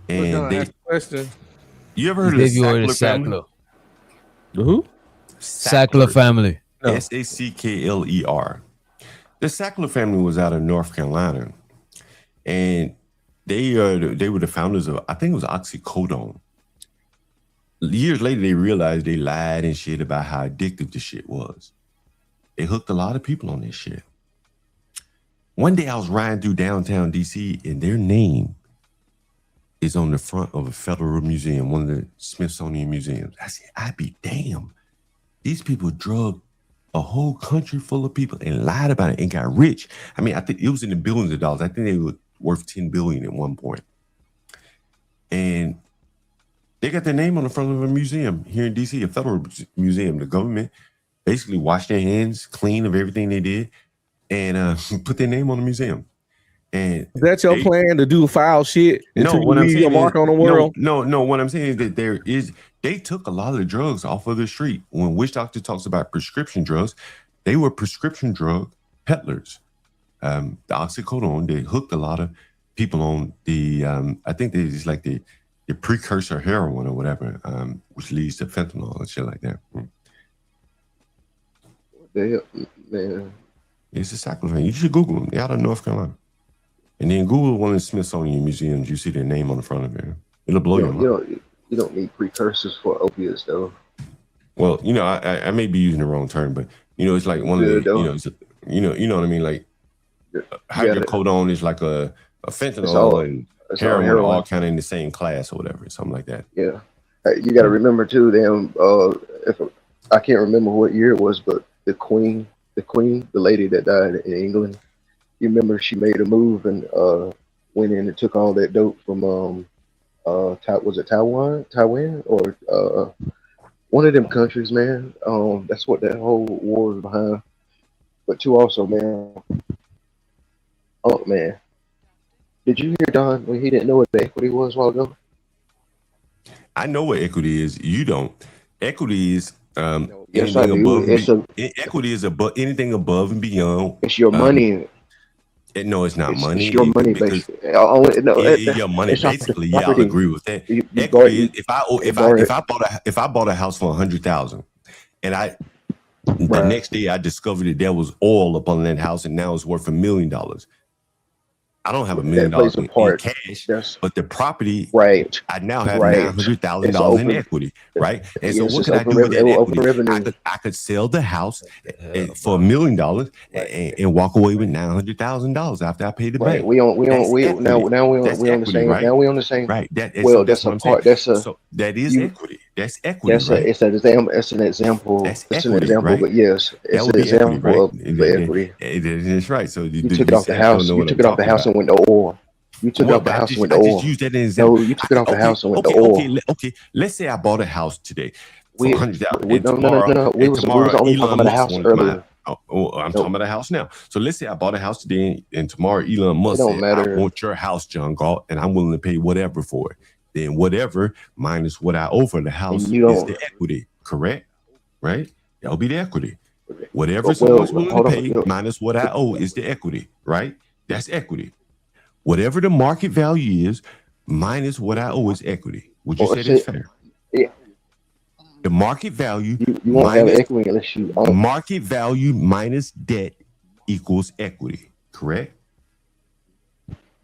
And question. You ever heard of the Sackler family? The who? Sackler family. No. Sackler. The Sackler family was out of North Carolina, and they were the founders of, I think it was oxycodone. Years later, they realized they lied and shit about how addictive the shit was. They hooked a lot of people on this shit. One day I was riding through downtown DC, and their name is on the front of a federal museum, one of the Smithsonian museums. I said, I'd be damn. These people drugged a whole country full of people and lied about it and got rich. I mean, I think it was in the billions of dollars. I think they were worth $10 billion at one point. And they got their name on the front of a museum here in DC, a federal museum. The government basically washed their hands clean of everything they did and put their name on the museum. And is that your plan to do foul shit? No, what I'm saying your mark on the world? No. What I'm saying is that they took a lot of the drugs off of the street. When Witch Doctor talks about prescription drugs, they were prescription drug peddlers. The oxycodone, they hooked a lot of people on the, I think they just like the precursor heroin or whatever, which leads to fentanyl and shit like that. It's a Sackler. You should Google them. They're out of North Carolina. And then Google one of the Smithsonian museums. You see their name on the front of it. It'll blow your mind. You don't need precursors for opiates, though. Well, you know, I may be using the wrong term, but it's like one of the, you know what I mean? Like hydrocodone is like a fentanyl and heroin all kind of in the same class or whatever, something like that. Yeah. You got to remember too, if I can't remember what year it was, but the queen, the lady that died in England, you remember she made a move and went in and took all that dope from was it Taiwan or one of them countries, man. That's what that whole war is behind. But two also, man. Oh man, did you hear Don when he didn't know what the equity was a while ago? I know what equity is. You don't. Equity is yes, I do. Equity is above anything above and beyond. It's your money. No, it's not money. It's your money, basically. Your money, basically. Yeah, I'll agree with that. Equity. If I bought a house for $100,000, and the next day I discovered that there was oil up on that house, and now it's worth $1 million. I don't have $1 million in cash, but the property, I now have $900,000 in equity, right? And so what could I do with that equity? I could sell the house for $1 million and walk away with $900,000 after I pay the bank. We on the same. Right. That's a part. That is equity. That's equity. It's an example. It's an example. It's an example, but yes, it's an example of equity. That's right. So you took it off the house. You took it off the house and went to oil. You took it off the house and went to oil. I just used that as an example. No, you took it off the house and went to oil. Okay. Let's say I bought a house today for $100,000. No. We was only talking about a house earlier. I'm talking about a house now. So let's say I bought a house today, and tomorrow Elon Musk said, I want your house, John Galt, and I'm willing to pay whatever for it. Then whatever minus what I owe for the house is the equity, correct? Right? That'll be the equity. Whatever someone's willing to pay minus what I owe is the equity, right? That's equity. Whatever the market value is minus what I owe is equity. Would you say that's fair? Yeah. The market value you won't have equity unless you own. Market value minus debt equals equity, correct?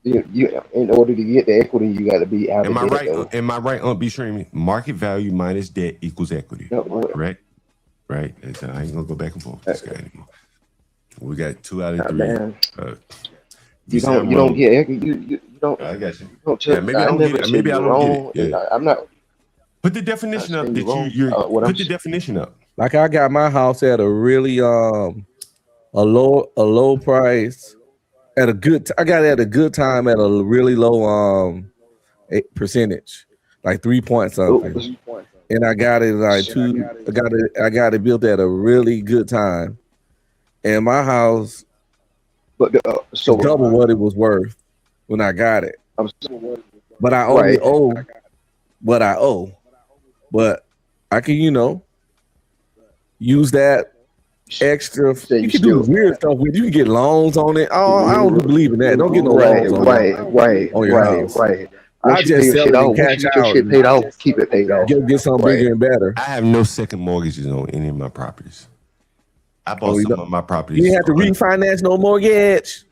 You in order to get the equity, you got to be out of debt. Am I right, Aunt B. Shremy? Market value minus debt equals equity, correct? Right? I ain't gonna go back and forth with this guy anymore. We got 2 out of 3. You don't get equity. You don't. I got you. Maybe I don't get it. Maybe I don't get it. Yeah. I'm not. Put the definition up. Put the definition up. Like I got my house at a really a low price. I got it at a good time at a really low percentage, like 3 point something. And I got it like I got it built at a really good time. And my house so double what it was worth when I got it. But I only owe what I owe. But I can, use that extra. You can do weird stuff with. You can get loans on it. Oh, I don't believe in that. Don't get no loans on your house. I just sell it and cash out. Shit paid off. Keep it paid off. Get something bigger and better. I have no second mortgages on any of my properties. I bought some of my properties. You have to refinance no mortgage.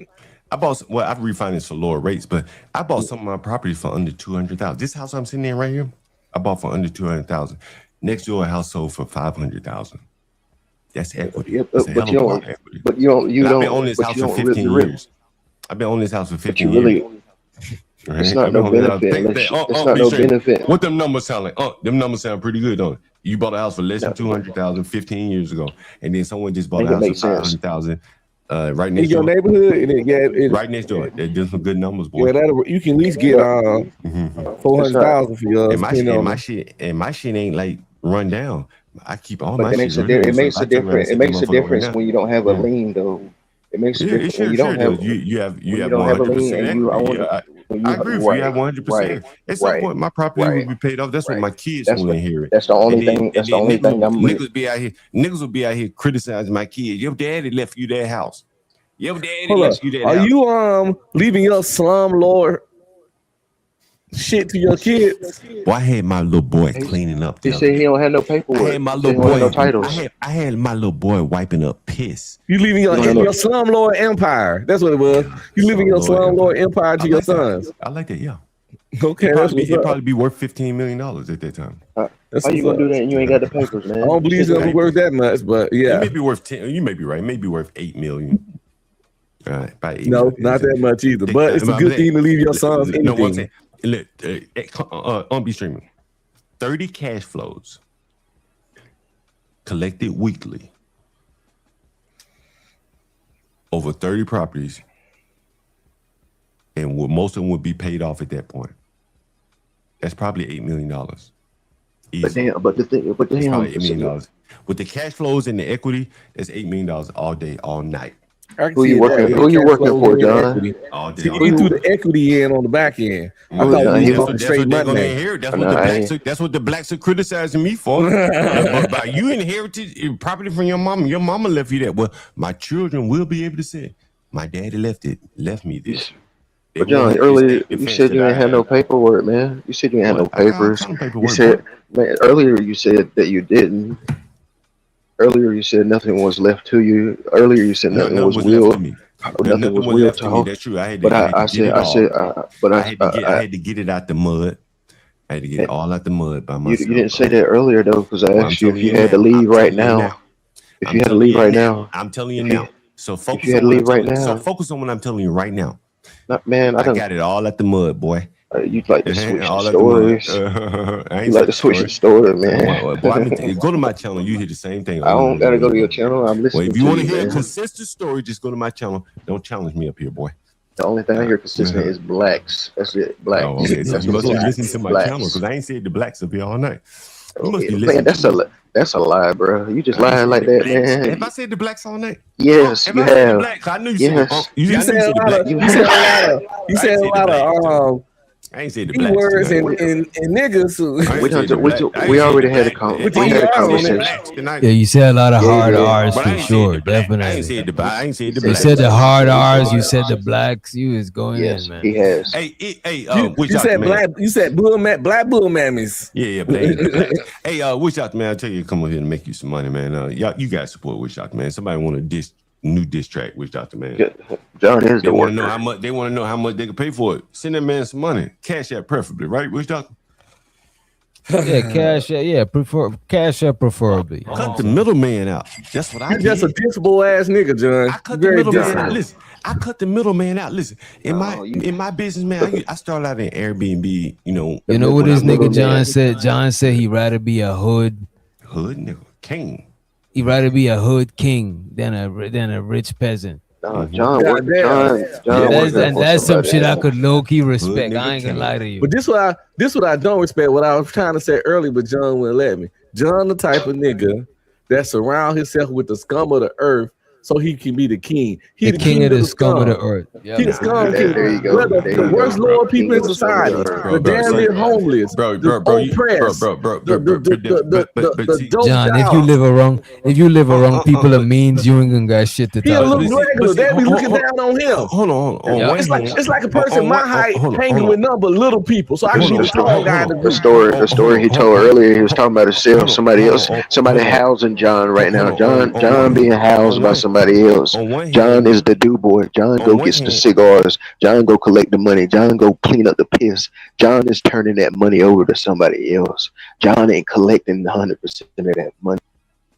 I've refinanced for lower rates, but I bought some of my properties for under $200,000. This house I'm sitting in right here, I bought for under $200,000. Next door, a house sold for $500,000. That's equity. But you don't. I've been on this house for 15 years. I've been on this house for 15 years. Right? It's not no benefit. It's not no benefit. What them numbers sound like? Them numbers sound pretty good, don't it? You bought a house for less than $200,000 15 years ago, and then someone just bought a house for $500,000 right next door. In your neighborhood, right next door. They're doing some good numbers, boy. Yeah, you can at least get $400,000 for your. And my shit ain't like run down. I keep all my shit. It makes a difference. It makes a difference when you don't have a lien, though. It makes a difference when you don't have. You have a lien, and I agree with you. You have 100%. At some point, my property will be paid off. That's what my kids want to hear. That's the only thing. That's the only thing. Niggas will be out here criticizing my kids. Your daddy left you that house. Your daddy left you that house. Are you leaving your slumlord shit to your kids? Well, I had my little boy cleaning up. He said he don't have no paperwork. I had my little boy. No titles. I had my little boy wiping up piss. You leaving your slumlord empire. That's what it was. You leaving your slumlord empire to your sons. I like that. Yeah. Okay, it'd probably be worth $15 million at that time. How you gonna do that and you ain't got the papers, man? I don't believe it's gonna be worth that much, but yeah, it may be worth 10. You may be right. It may be worth $8 million. All right, by 8 no, million. not that much either. But it's a good thing to leave your sons anything. No, one thing. Look, on Be Streaming, 30 cash flows collected weekly over 30 properties, and most of them would be paid off at that point. That's probably $8 million. Easy. But the thing, probably $8 million. With the cash flows and the equity, that's $8 million all day, all night. Who you working for, John? See, he threw the equity in on the back end. I thought he was straight money. That's what the blacks are criticizing me for. But you inherited property from your mama. Your mama left you that. Well, my children will be able to say, my daddy left me this. But John, earlier you said you didn't have no paperwork, man. You said you didn't have no papers. You said, man, earlier you said that you didn't. Earlier you said nothing was left to you. Earlier you said nothing was willed. Nothing was willed to hold. That's true. I had to get it out the mud. I had to get it all out the mud by myself. You didn't say that earlier though, because I asked you if you had to leave right now. If you had to leave right now. I'm telling you now. So focus on what I'm telling you right now. Man, I got it all at the mud, boy. You like to switch the stories. You like to switch the story, man. Go to my channel. You hear the same thing. I don't gotta go to your channel. I'm listening. If you want to hear a consistent story, just go to my channel. Don't challenge me up here, boy. The only thing I hear consistent is blacks. That's it. Blacks. Oh, okay. So you must be listening to my channel because I ain't said the blacks up here all night. You must be listening. Man, that's a lie, bro. You just lying like that, man. Have I said the blacks all night? Yes, you have. I knew you said. You said a lot of I ain't say the blacks. Words and niggas. We already had a conversation. Yeah, you said a lot of hard R's for sure, definitely. I ain't said the blacks. You said the hard R's. You said the blacks. You was going in, man. He has. Hey, you said black. You said black bull mammies. Yeah, black. Hey, Wish Out, man. I tell you, to come over here and make you some money, man. You guys support Wish Out, man. Somebody want a new diss track, Wish Doctor, man. John is the one. They want to know how much they can pay for it. Send that man some money. Cash App preferably, right, Wish Doctor? Yeah, cash App. Yeah, cash App preferably. Cut the middleman out. That's what I did. Just a dissable ass nigga, John. I cut the middleman out. Listen, I cut the middleman out. Listen, in my business, man, I started out in Airbnb. You know what this nigga John said? John said he'd rather be a hood nigga king. He'd rather be a hood king than a rich peasant. That's some shit I could low key respect. I ain't gonna lie to you. But this what I don't respect. What I was trying to say earlier, but John wouldn't let me. John, the type of nigga that surround himself with the scum of the earth, so he can be the king. He the king of the scum of the earth. Yep. He the scum king. There you go. The worst lower people in society, the damn near homeless, the oppressed, the dope. John, if you live around people of means, you ain't gonna got shit to talk. He a little regular. They be looking down on him. Hold on. It's like a person my height hanging with nothing but little people. So I can be the tall guy. The story he told earlier, he was talking about himself, somebody else, somebody housing John right now. John being housed by somebody else. John is the do boy. John go gets the cigars. John go collect the money. John go clean up the piss. John is turning that money over to somebody else. John ain't collecting 100% of that money.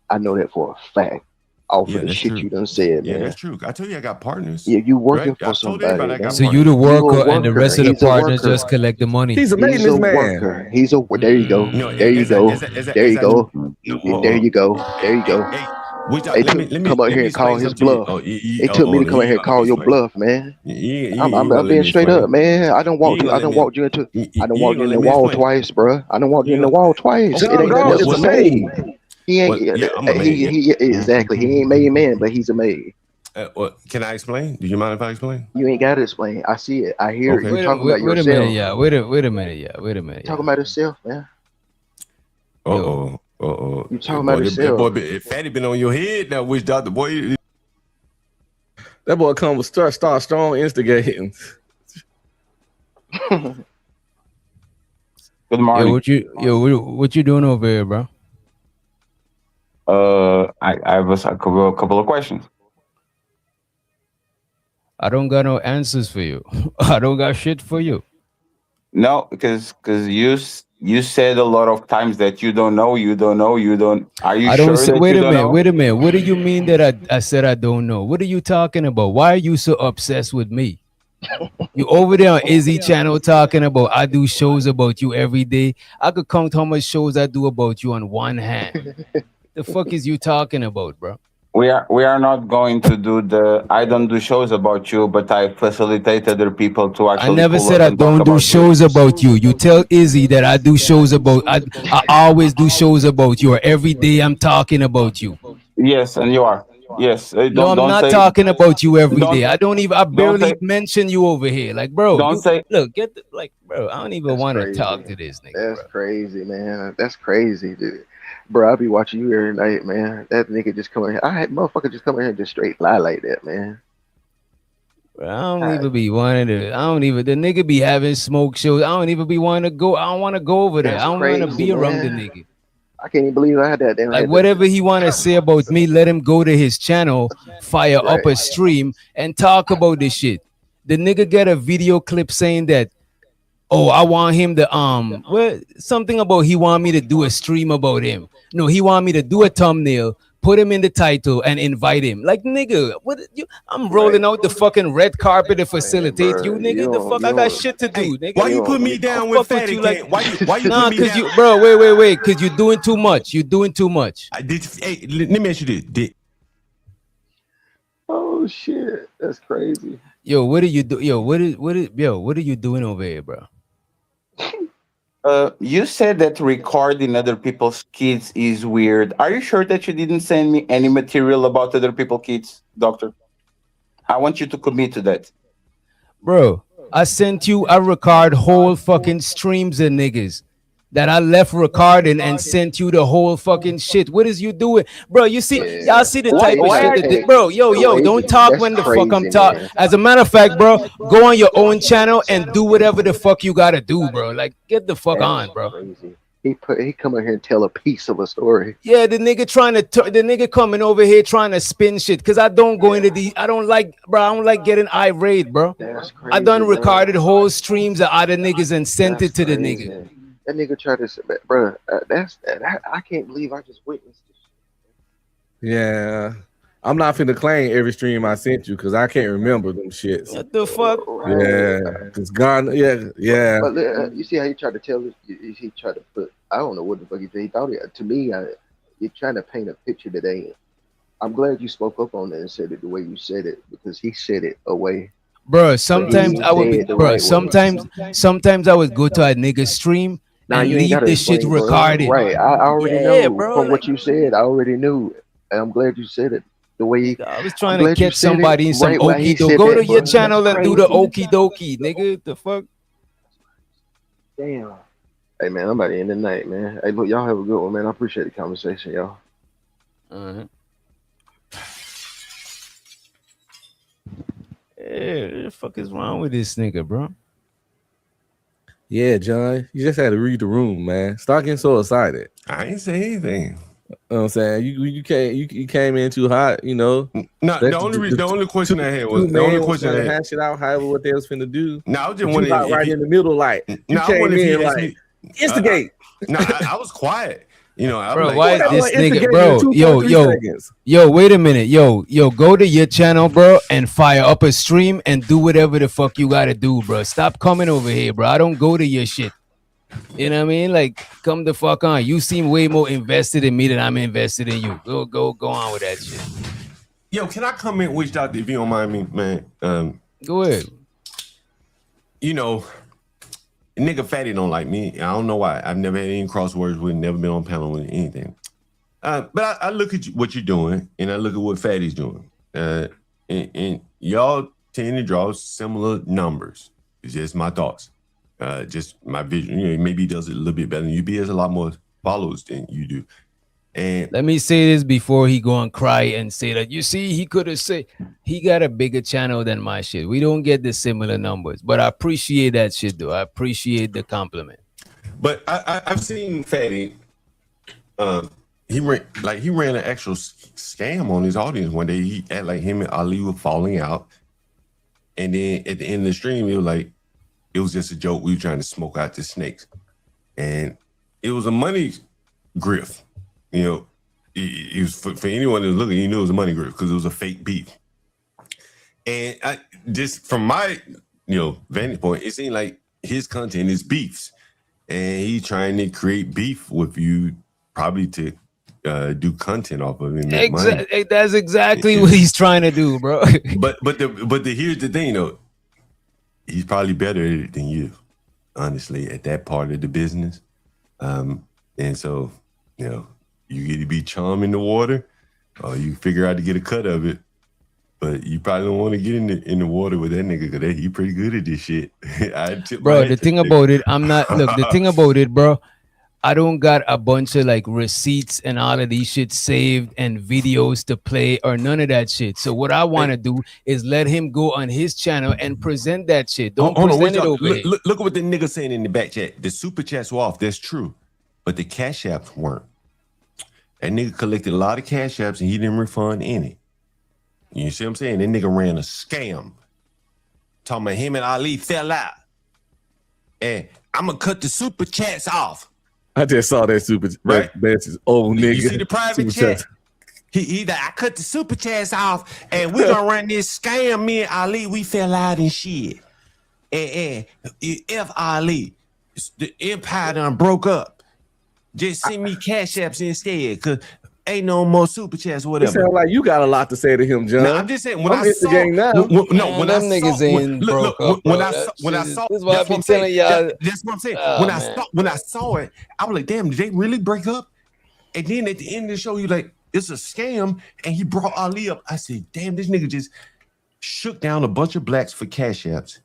I know that for a fact. Off of the shit you done said, man. Yeah, that's true. I told you I got partners. Yeah, you working for somebody. So you the worker and the rest of the partners just collect the money. He's a maintenance man. Worker. There you go. There you go. There you go. There you go. There you go. They took me to come out here and call his bluff. They took me to come out here and call your bluff, man. I'm being straight up, man. I don't walk you into the wall twice, bro. I don't walk you in the wall twice. It ain't nothing else to say. He ain't exactly. He ain't made man, but he's a maid. Can I explain? Do you mind if I explain? You ain't got to explain. I see it. I hear it. You talking about yourself. Wait a minute, yeah. Wait a minute. Talking about yourself, man. You talking about yourself? Boy, if Fatty been on your head now, Wish Doctor, boy. That boy come with start strong instigating. Good morning. What you doing over here, bro? I have a couple of questions. I don't got no answers for you. I don't got shit for you. No, because you said a lot of times that you don't know. Are you I don't sure say. that Wait you a don't minute. know? Wait a minute. What do you mean that I said I don't know? What are you talking about? Why are you so obsessed with me? You over there on Izzy channel talking about I do shows about you every day. I could count how much shows I do about you on one hand. The fuck is you talking about, bro? We are not going to do the. I don't do shows about you, but I facilitate other people to I actually never pull said up I and talk don't do about you. shows about you. You tell Izzy that I do shows about. I always do shows about you. Or every day I'm talking about you. Yes, and you are. Yes, No, I'm don't not say talking about you every day. don't I don't even. I don't barely say mention you over here. Like, bro, don't you say. look get the, like, bro. I don't even That's want to crazy. talk to this nigga, That's bro. crazy, man. That's crazy, dude. Bro, I be watching you every night, man. That nigga just come in here. I had motherfucker just come in here and just straight lie like that, man. Bro, I don't God, even be wanting to. I don't even. The nigga be having smoke shows. I don't even be wanting to go. I don't want to go over there. I that's don't want to crazy, be around the man. nigga. I can't even believe I had that. Damn, I Like had to. whatever he want to say about me, let him go to his channel, fire up Right. a stream, and talk about this shit. The nigga get a video clip saying that, oh, I want him to what something about he want me to do a stream about him. No, he want me to do a thumbnail, put him in the title, and invite him. Like nigga, what you? I'm Right. rolling out the fucking red carpet to Man, facilitate you, bro, nigga. The fuck, I got shit to Hey, do, why nigga. you you put don't, me you, I'll down with fuck with Fatty you like, Cat? Why you put nah, me cause down? you, bro, wait, cause you doing too much. You doing too much. Hey, let me ask you this. oh shit, that's crazy. Yo, what are you do? Yo, what are you doing over here, bro? You said that recording other people's kids is weird. Are you sure that you didn't send me any material about other people's kids, Doctor? I want you to commit to that. Bro, I sent you, I record whole fucking streams of niggas that I left recording and sent you the whole fucking shit. What is you doing? Bro, you see, y'all Yeah, see the the way type he of try shit to Why? that, take bro, the yo, way don't talk that's when the fuck I'm crazy, talking. man. As a matter of fact, bro, go on your own channel and do whatever the fuck you gotta do, bro. Like, get the fuck That's on, bro. crazy. He come in here and tell a piece of a story. Yeah, the nigga the nigga coming over here trying to spin shit. Cause I don't go into the, I don't like, bro, I don't like getting irate, bro. That's I crazy, done bro. recorded whole streams of other niggas and sent That's it to the crazy. nigga. That nigga tried to say, bro. I can't believe I just witnessed this. Yeah. I'm not finna claim every stream I sent you because I can't remember them shits. What the fuck? Yeah. It's gone. Yeah. But you see how he tried to tell us? He tried to put. I don't know what the fuck he did. He thought to me, you're trying to paint a picture today. I'm glad you spoke up on it and said it the way you said it because he said it away. Bro, sometimes I would be, bro, sometimes I would go to a nigga stream Now and you ain't leave gotta the shit explain, bro. recorded. Right? I already Yeah, know bro. from Like, what you said. I already knew, and I'm glad you said it the way. nigga, I was I'm trying to glad you catch said it somebody in some right why he okie doke. said Go that, to your bro. channel That's and do the crazy. okie dokie, nigga. The fuck? Damn. Hey man, I'm about to end the night, man. Hey, look, y'all have a good one, man. I appreciate the conversation, y'all. Uh-huh. Hey, what the fuck is wrong with this nigga, bro? Yeah, John. You just had to read the room, man. Stop getting so excited. I ain't say anything. You know what I'm saying? You came in too hot, you know. No, the only question I had was the only question trying to hash it out, however, what they was finna do. No, I was just But you wondering got right in the middle, like you came in like instigate. No, I was quiet. You know, I was Bro, like, why is this nigga, bro? Seconds. Yo, wait a minute, yo, go to your channel, bro, and fire up a stream and do whatever the fuck you gotta do, bro. Stop coming over here, bro. I don't go to your shit. You know what I mean? Like, come the fuck on. You seem way more invested in me than I'm invested in you. Go on with that shit. Yo, can I comment, Witch Doctor, if you don't mind me, man? Go ahead. You know, nigga Fatty don't like me. I don't know why. I've never had any crosswords with, never been on panel with anything. But I look at what you're doing, and I look at what Fatty's doing. And y'all tend to draw similar numbers. It's just my thoughts. Just my vision. You know, maybe he does it a little bit better than you. He has a lot more followers than you do. And let me say this before he go and cry and say that, you see, he could have said he got a bigger channel than my shit. We don't get the similar numbers, but I appreciate that shit though. I appreciate the compliment. But I've seen Fatty. He ran an actual scam on his audience one day. He had like him and Ali were falling out, and then at the end of the stream, he was like, It was just a joke. We were trying to smoke out the snakes. And it was a money grift. You know, it was for anyone that was looking, you knew it was a money grift because it was a fake beef. And I just from my vantage point, it seemed like his content is beefs. And he's trying to create beef with you probably to do content off of it and make money. That's exactly what he's trying to do, bro. but here's the thing, he's probably better than you, honestly, at that part of the business. And so, you get to be charmed in the water, or you figure out to get a cut of it. But you probably don't want to get in the water with that nigga because he pretty good at this shit. Bro, the thing about it, the thing about it, bro, I don't got a bunch of like receipts and all of these shit saved and videos to play or none of that shit. So what I want to do is let him go on his channel and present that shit. Don't present it over here. Look at what the nigga saying in the back chat. The super chats were off. That's true. But the cash apps weren't. That nigga collected a lot of cash apps and he didn't refund any. You see what I'm saying? That nigga ran a scam. Talking about him and Ali fell out. And I'm going to cut the super chats off. I just saw that super right. That's his old nigga. You see the private chat? He I cut the super chats off and we're going to run this scam. Me and Ali, we fell out and shit. And F Ali, the empire done broke up. Just send me cash apps instead because ain't no more super chats, whatever. It sounds like you got a lot to say to him, John. No, I'm just saying when I saw this is why I've been telling y'all. That's what I'm saying. When I saw it, I was like, damn, did they really break up? And then at the end of the show, you like, it's a scam, and he brought Ali up. I said, damn, this nigga just shook down a bunch of blacks for cash apps.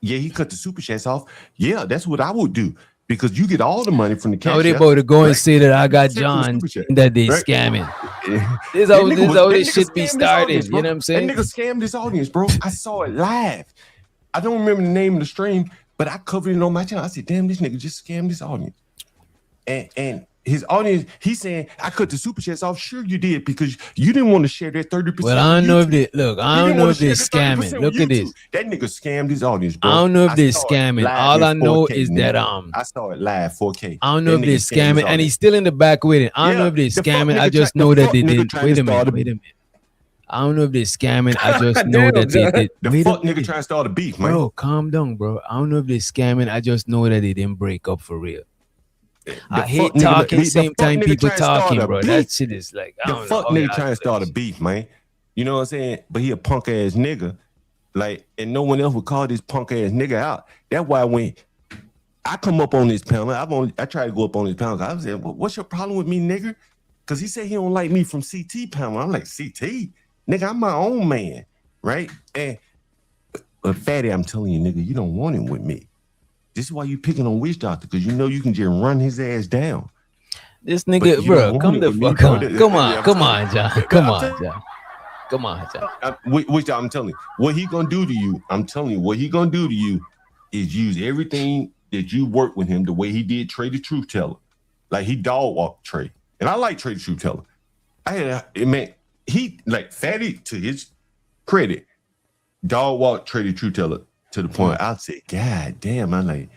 Yeah, he cut the super chats off. Yeah, that's what I would do. Because you get all the money from the cash. How they about to go and say that I got John that they scamming? This how this shit be started. You know what I'm saying? That nigga scammed his audience, bro. I saw it live. I don't remember the name of the stream, but I covered it on my channel. I said, damn, this nigga just scammed his audience. And his audience, he's saying, I cut the super chats off. Sure you did, because you didn't want to share that 30%. Well, I don't know if they look, I don't know if they're scamming. Look at this. That nigga scammed his audience, bro. I don't know if they're scamming. All I know is that I saw it live 4K. I don't know if they're scamming, and he's still in the back with it. I don't know if they're scamming. I just know that they did. Wait a minute. I don't know if they're scamming. I just know that they did. The fuck nigga trying to start a beef, man. Bro, calm down, bro. I don't know if they're scamming. I just know that they didn't break up for real. I hate talking same time people talking, bro. That shit is like, I don't know. The fuck nigga trying to start a beef, man. You know what I'm saying? But he a punk ass nigga. Like, and no one else would call this punk ass nigga out. That's why when I come up on this panel, I try to go up on this panel. I was saying, what's your problem with me, nigga? Because he said he don't like me from CT panel. I'm like, CT? Nigga, I'm my own man, right? But Fatty, I'm telling you, nigga, you don't want him with me. This is why you picking on Witch Doctor, because you know you can just run his ass down. This nigga, bro, come the fuck on. Come on, John. Come on, John. Witch Doctor, I'm telling you, what he gonna do to you, I'm telling you, what he gonna do to you is use everything that you work with him the way he did Trey the Truth Teller. Like he dog walked Trey. And I like Trey the Truth Teller. He, like Fatty, to his credit, dog walked Trey the Truth Teller to the point I'd say, God damn, I'm like,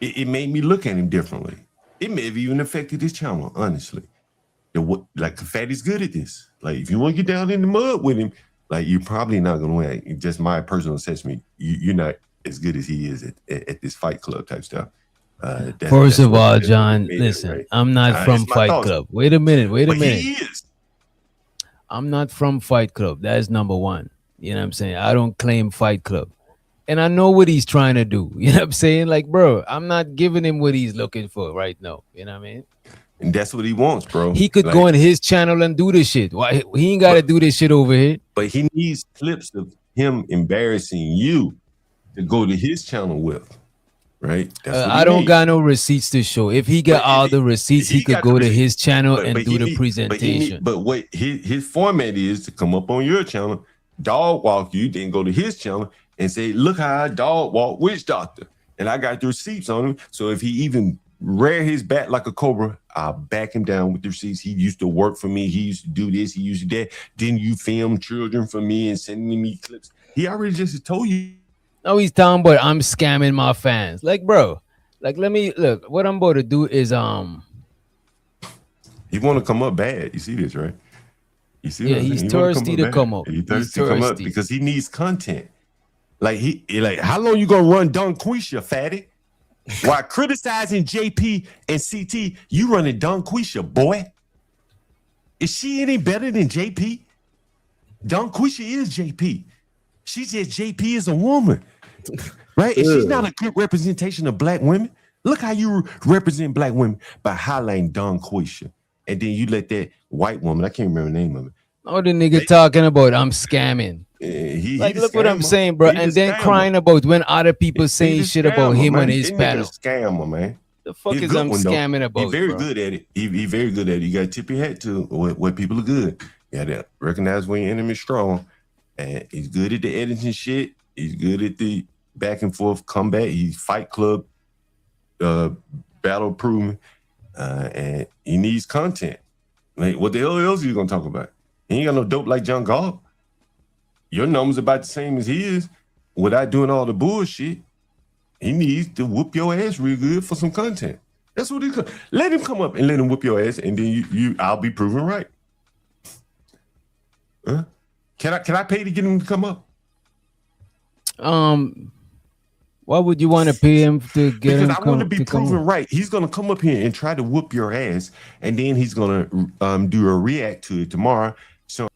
it made me look at him differently. It may have even affected his channel, honestly. Like, Fatty's good at this. Like, if you want to get down in the mud with him, like, you're probably not going to win. Just my personal assessment, you're not as good as he is at this Fight Club type stuff. First of all, John, listen, right? I'm not from Fight Club. Wait a minute. He is. I'm not from Fight Club. That's number one. You know what I'm saying? I don't claim Fight Club. And I know what he's trying to do. You know what I'm saying? Like, bro, I'm not giving him what he's looking for right now. You know what I mean? And that's what he wants, bro. He could go on his channel and do this shit. Why he ain't got to do this shit over here? But he needs clips of him embarrassing you to go to his channel with, right? I don't got no receipts to show. If he got all the receipts, he could go to his channel and do the presentation. But what his format is to come up on your channel, dog walk you, then go to his channel and say, look how I dog walk Witch Doctor. And I got the receipts on him. So if he even rear his back like a cobra, I'll back him down with the receipts. He used to work for me. He used to do this. He used to do that. Didn't you film children for me and sending me clips? He already just told you. No, he's talking about I'm scamming my fans. Like, bro, like let me look. What I'm about to do is He want to come up bad. You see this, right? You see yeah, what I'm saying? he's He want to come thirsty up to bad. come up. He He's thirsty to come up thirsty. because he needs content. Like he like, how long you gonna run Don Quisha, fatty? While criticizing JP and CT, you running Don Quisha, boy. Is she any better than JP? Don Quisha is JP. She said JP is a woman, right? And she's not a good representation of black women. Look how you represent black women by highlighting Don Quisha. And then you let that white woman, I can't remember the name of it. Oh, the nigga talking about I'm scamming. Like, look what I'm saying, bro. And then crying about when other people saying shit about him on his panel. Scammer, man. The fuck is I'm scamming about? He's very bro? good at it. He very good at it. You got to tip your hat to what people are good. You got to recognize when your enemy's strong. And he's good at the editing shit. He's good at the back and forth comeback. He's Fight Club battle proven. And he needs content. Like, what the hell else are you going to talk about? He ain't got no dope like John Gall. Your numbers about the same as his without doing all the bullshit. He needs to whoop your ass real good for some content. That's what let him come up and let him whoop your ass, and then I'll be proven right. Huh? Can I pay to get him to come up? Why would you want to pay him to get because him? I want to be proven right. He's gonna come up here and try to whoop your ass, and then he's gonna do a react to it tomorrow. So,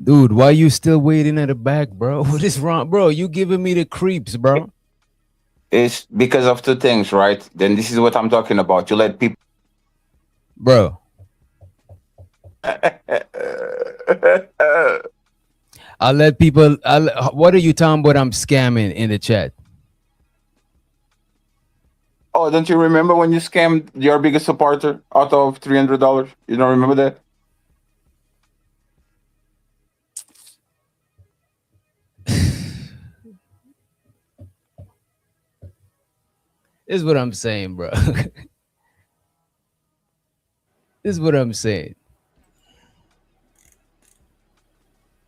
dude, why you still waiting at the back, bro? What is wrong, bro? You giving me the creeps, bro. It's because of two things, right? Then this is what I'm talking about. You let people, bro. I'll let people. What are you talking about? I'm scamming in the chat. Oh, don't you remember when you scammed your biggest supporter out of $300? You don't remember that? This is what I'm saying, bro. This is what I'm saying.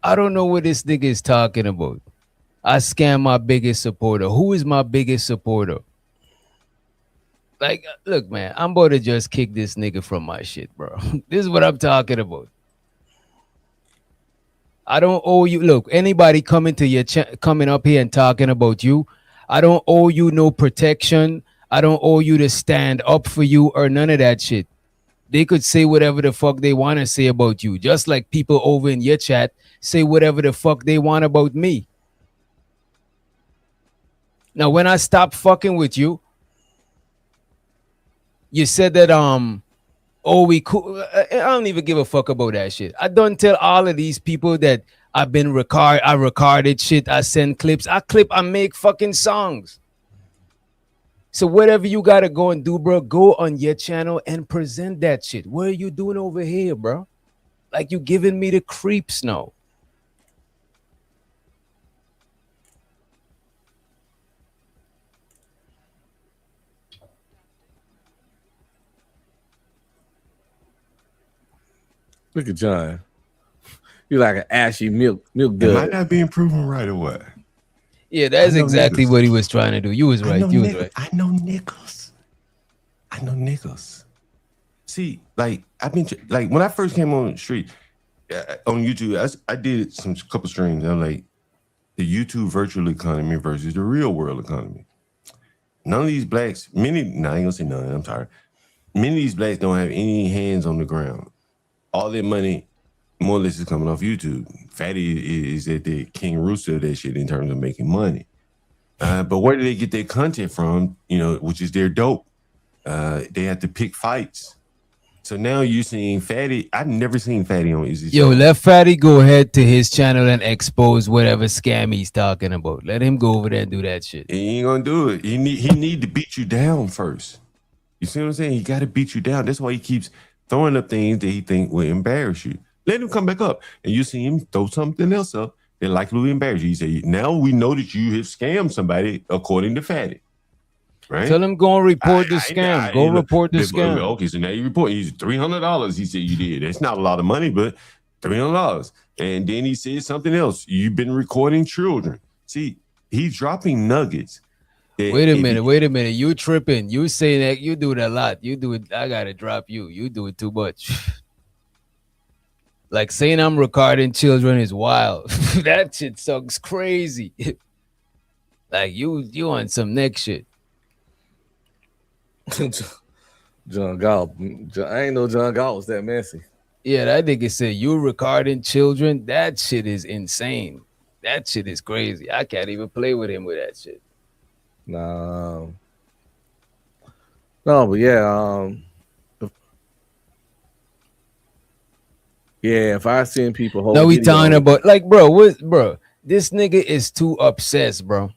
I don't know what this nigga is talking about. I scam my biggest supporter. Who is my biggest supporter? Like, look, man, I'm about to just kick this nigga from my shit, bro. This is what I'm talking about. I don't owe you. Look, anybody coming to your coming up here and talking about you, I don't owe you no protection. I don't owe you to stand up for you or none of that shit. They could say whatever the fuck they want to say about you, just like people over in your chat say whatever the fuck they want about me. Now, when I stopped fucking with you, you said that oh, we cool. I don't even give a fuck about that shit. I don't tell all of these people that I've been I recorded shit. I send clips. I make fucking songs. So whatever you gotta go and do, bro, go on your channel and present that shit. What are you doing over here, bro? Like, you giving me the creeps now. Look at John. You like an ashy milk dud. Am I not being proven right or what? Yeah, that's exactly what he was trying to do. You was right. You was right. I know niggas. I know niggas. See, like, I've been like, when I first came on the street on YouTube, I did some couple streams. I'm like, the YouTube virtual economy versus the real world economy. None of these blacks, I ain't gonna say none. I'm tired. Many of these blacks don't have any hands on the ground. All their money, more or less, is coming off YouTube. Fatty is at the King Rooster of that shit in terms of making money. But where do they get their content from? You know, which is their dope. They have to pick fights. So now you're seeing Fatty. I've never seen Fatty on Easy. Yo, let Fatty go ahead to his channel and expose whatever scam he's talking about. Let him go over there and do that shit. He ain't gonna do it. He need to beat you down first. You see what I'm saying? He got to beat you down. That's why he keeps throwing up things that he think will embarrass you. Let him come back up, and you see him throw something else up that likely will embarrass you. He say, now we know that you have scammed somebody according to Fatty. Right? Tell him go and report the scam. Report the scam. Okay, so now you report. He's $300. He said you did. It's not a lot of money, but criminal laws. And then he said something else. You've been recording children. See, he's dropping nuggets. Wait a minute. You tripping. You say that you do it a lot. You do it. I gotta drop you. You do it too much. Like saying I'm recording children is wild. That shit sucks crazy. Like you on some next shit. John Gall. I ain't know John Gall was that messy. Yeah, that nigga said you recording children. That shit is insane. That shit is crazy. I can't even play with him with that shit. No, but yeah, if I seen people hold, no, we talking about like, bro, this nigga is too obsessed, bro.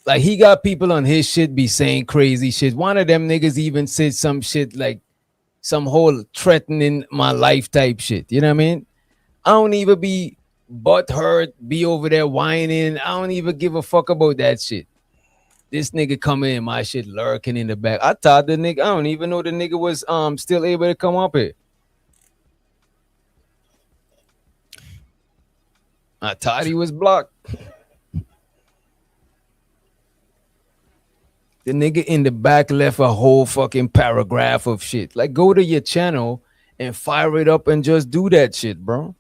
Like he got people on his shit be saying crazy shit. One of them niggas even said some shit like some whole threatening my life type shit. You know what I mean? I don't even be butthurt, be over there whining. I don't even give a fuck about that shit. This nigga coming in my shit lurking in the back. I thought the nigga, I don't even know the nigga was still able to come up here. I thought he was blocked. The nigga in the back left a whole fucking paragraph of shit. Like, go to your channel and fire it up and just do that shit, bro.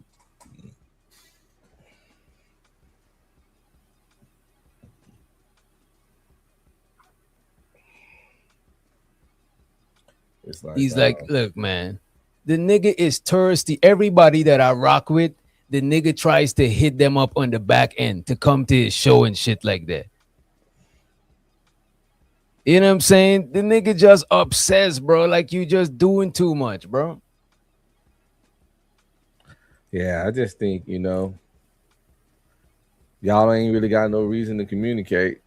He's like, look, man, the nigga is thirsty. Everybody that I rock with, the nigga tries to hit them up on the back end to come to his show and shit like that. You know what I'm saying? The nigga just obsessed, bro. Like you just doing too much, bro. Yeah, I just think, y'all ain't really got no reason to communicate.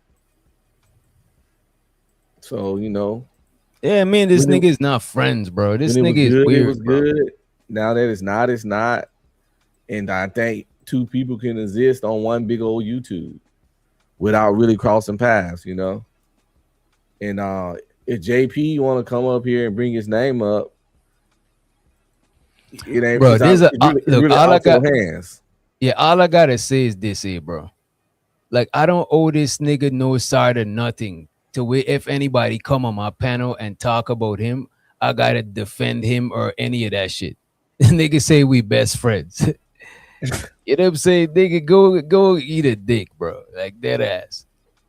So, yeah, man, this nigga is not friends, bro. This nigga is weird. It was good. Now that it's not, it's not. And I think two people can exist on one big old YouTube without really crossing paths, And if JP want to come up here and bring his name up, it ain't, bro. There's really all I got. Hands. Yeah, all I gotta say is this here, bro. Like I don't owe this nigga no side or nothing. To where if anybody come on my panel and talk about him, I gotta defend him or any of that shit. Nigga say we best friends. You know what I'm saying? Nigga, go eat a dick, bro. Like that ass.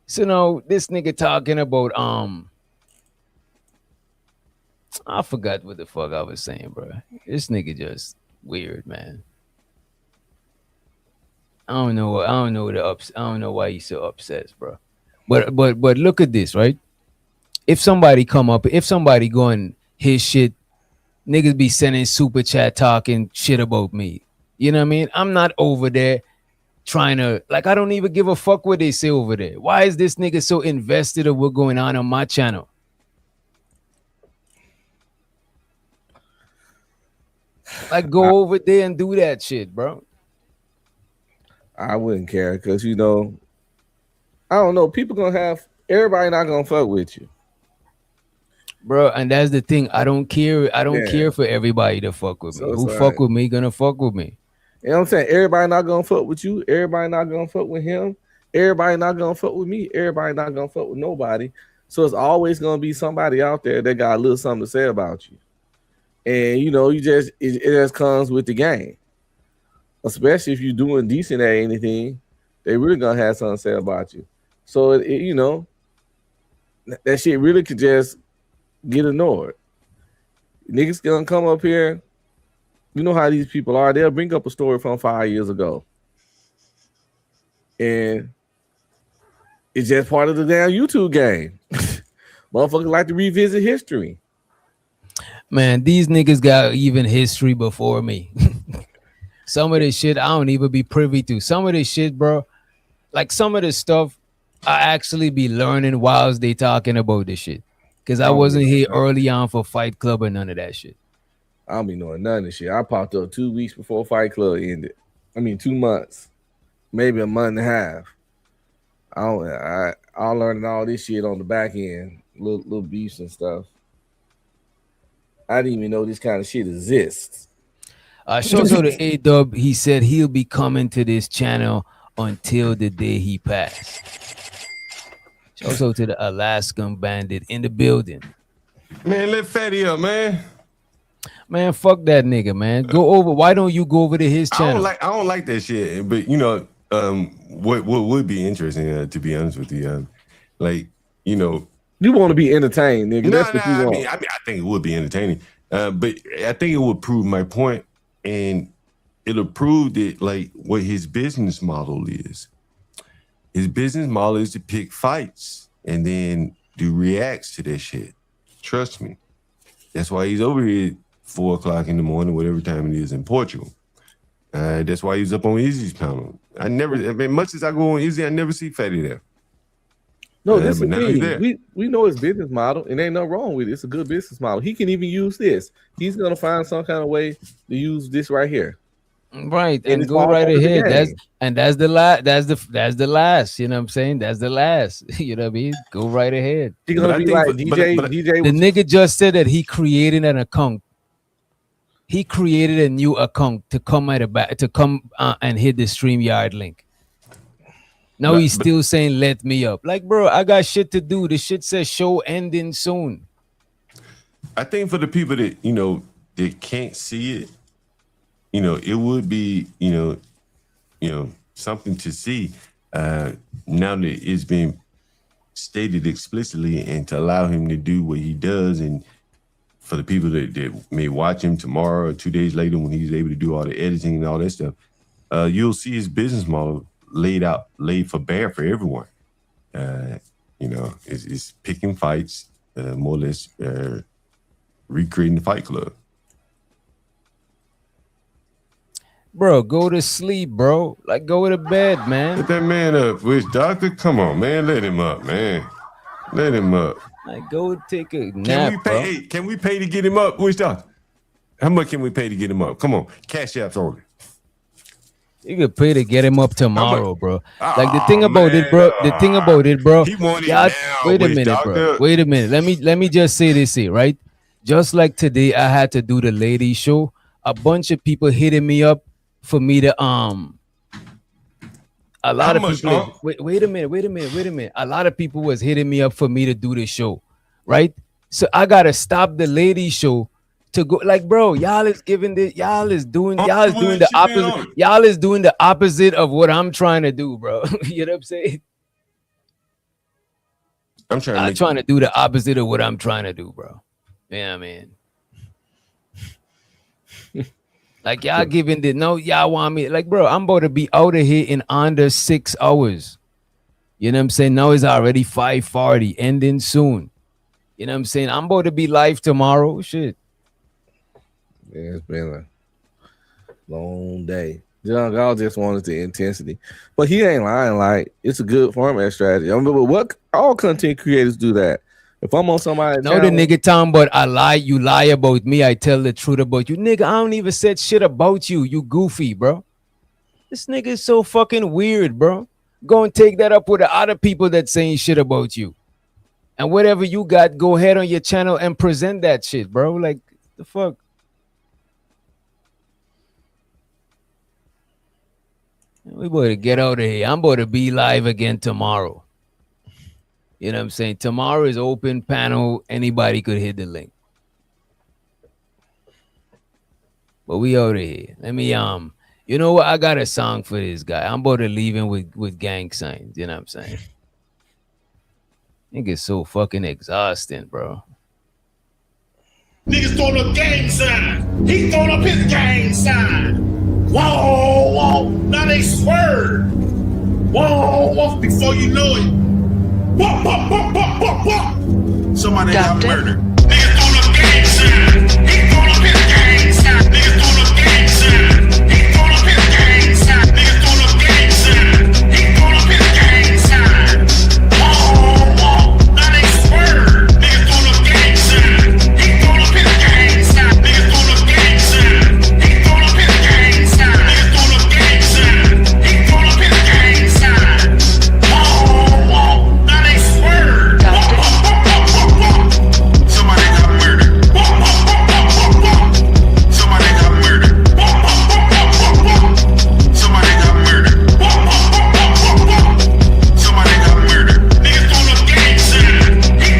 So no, this nigga talking about I forgot what the fuck I was saying, bro. This nigga just weird, man. I don't know why he's so obsessed, bro. But look at this, right? If somebody come up, if somebody going his shit, niggas be sending super chat talking shit about me. You know what I mean? I'm not over there trying to, like, I don't even give a fuck what they say over there. Why is this nigga so invested in what's going on my channel? Like, go over there and do that shit, bro. I wouldn't care because, I don't know. People everybody not gonna fuck with you, bro. And that's the thing. I don't care. I don't care for everybody to fuck with me. Who fuck with me gonna fuck with me. You know what I'm saying? Everybody not gonna fuck with you. Everybody not gonna fuck with him. Everybody not gonna fuck with me. Everybody not gonna fuck with nobody. So it's always gonna be somebody out there that got a little something to say about you. And it just comes with the game. Especially if you're doing decent at anything, they really gonna have something to say about you. So that shit really could just get ignored. Niggas gonna come up here. You know how these people are. They'll bring up a story from 5 years ago. And it's just part of the damn YouTube game. Motherfuckers like to revisit history. Man, these niggas got even history before me. Some of this shit I don't even be privy to. Some of this shit, bro, like some of this stuff I actually be learning whilst they talking about this shit. Because I wasn't here early on for Fight Club or none of that shit. I don't be knowing none of this shit. I popped up 2 weeks before Fight Club ended. 2 months, maybe a month and a half. I learned all this shit on the back end, little beefs and stuff. I didn't even know this kind of shit exists. Shows out to A-Dub. He said he'll be coming to this channel until the day he passed. Shows out to the Alaskan Bandit in the building. Man, let Fatty up, man. Man, fuck that nigga, man. Go over. Why don't you go over to his channel? I don't like that shit. But you know, what would be interesting, to be honest with you, like, you know, you want to be entertained, nigga. That's what you want. I mean, I think it would be entertaining. But I think it would prove my point, and it'll prove that, like, what his business model is. His business model is to pick fights and then do reacts to that shit. Trust me. That's why he's over here 4 o'clock in the morning, whatever time it is in Portugal. That's why he's up on Izzy's panel. Much as I go on Izzy, I never see Fatty there. No, this is the thing. We know his business model, and ain't nothing wrong with it. It's a good business model. He can even use this. He's gonna find some kind of way to use this right here. Right, and go right ahead. That's the last. That's the last. You know what I'm saying? That's the last. You know what I mean? Go right ahead. He's gonna be like DJ. The nigga just said that he created an account. He created a new account to come at the back and hit the StreamYard link. Now he's still saying, let me up. Like, bro, I got shit to do. The shit says show ending soon. I think for the people that, you know, that can't see it, you know, it would be, you know, something to see now that it's been stated explicitly, and to allow him to do what he does. And for the people that may watch him tomorrow or 2 days later when he's able to do all the editing and all that stuff, you'll see his business model laid for bear for everyone. You know, it's picking fights, more or less recreating the Fight Club. Bro, go to sleep, bro. Like, go to bed, man. Let that man up, Wish Doctor. Come on, man. Let him up, man. Let him up. Like, go take a nap, bro. Hey, can we pay to get him up, Wish Doctor? How much can we pay to get him up? Come on, Cash App's only. You could pay to get him up tomorrow, bro. Like, the thing about it, bro. The thing about it, bro. He wanted now, wait a minute, bro. Wait a minute. Let me just say this here, right? Just like today, I had to do the lady show. A bunch of people hitting me up for me to a lot of people. Wait a minute. A lot of people was hitting me up for me to do the show, right? So I gotta stop the lady show to go. Like, bro, y'all is doing the opposite. Y'all is doing the opposite of what I'm trying to do, bro. You know what I'm saying? I'm trying to do the opposite of what I'm trying to do, bro. Yeah, man. Like, y'all giving the no, y'all want me. Like, bro, I'm about to be out of here in under 6 hours. You know what I'm saying? Now it's already 5:40, ending soon. You know what I'm saying? I'm about to be live tomorrow. Shit. Yeah, it's been a long day. John Gall just wanted the intensity, but he ain't lying. Like, it's a good format strategy. I mean, but what all content creators do that. If I'm on somebody, no, the nigga talking about I lie, you lie about me. I tell the truth about you, nigga. I don't even said shit about you. You goofy, bro. This nigga is so fucking weird, bro. Go and take that up with the other people that saying shit about you, and whatever you got, go ahead on your channel and present that shit, bro. Like, the fuck. We better get out of here. I'm about to be live again tomorrow. You know what I'm saying? Tomorrow is open panel. Anybody could hit the link. But we out of here. Let me you know what? I got a song for this guy. I'm about to leave him with gang signs. You know what I'm saying? Nigga's so fucking exhausting, bro. Niggas throwing up gang sign. He throwing up his gang sign. Whoa, whoa. Now they swerve. Whoa, whoa. Before you know it. Somebody got murdered.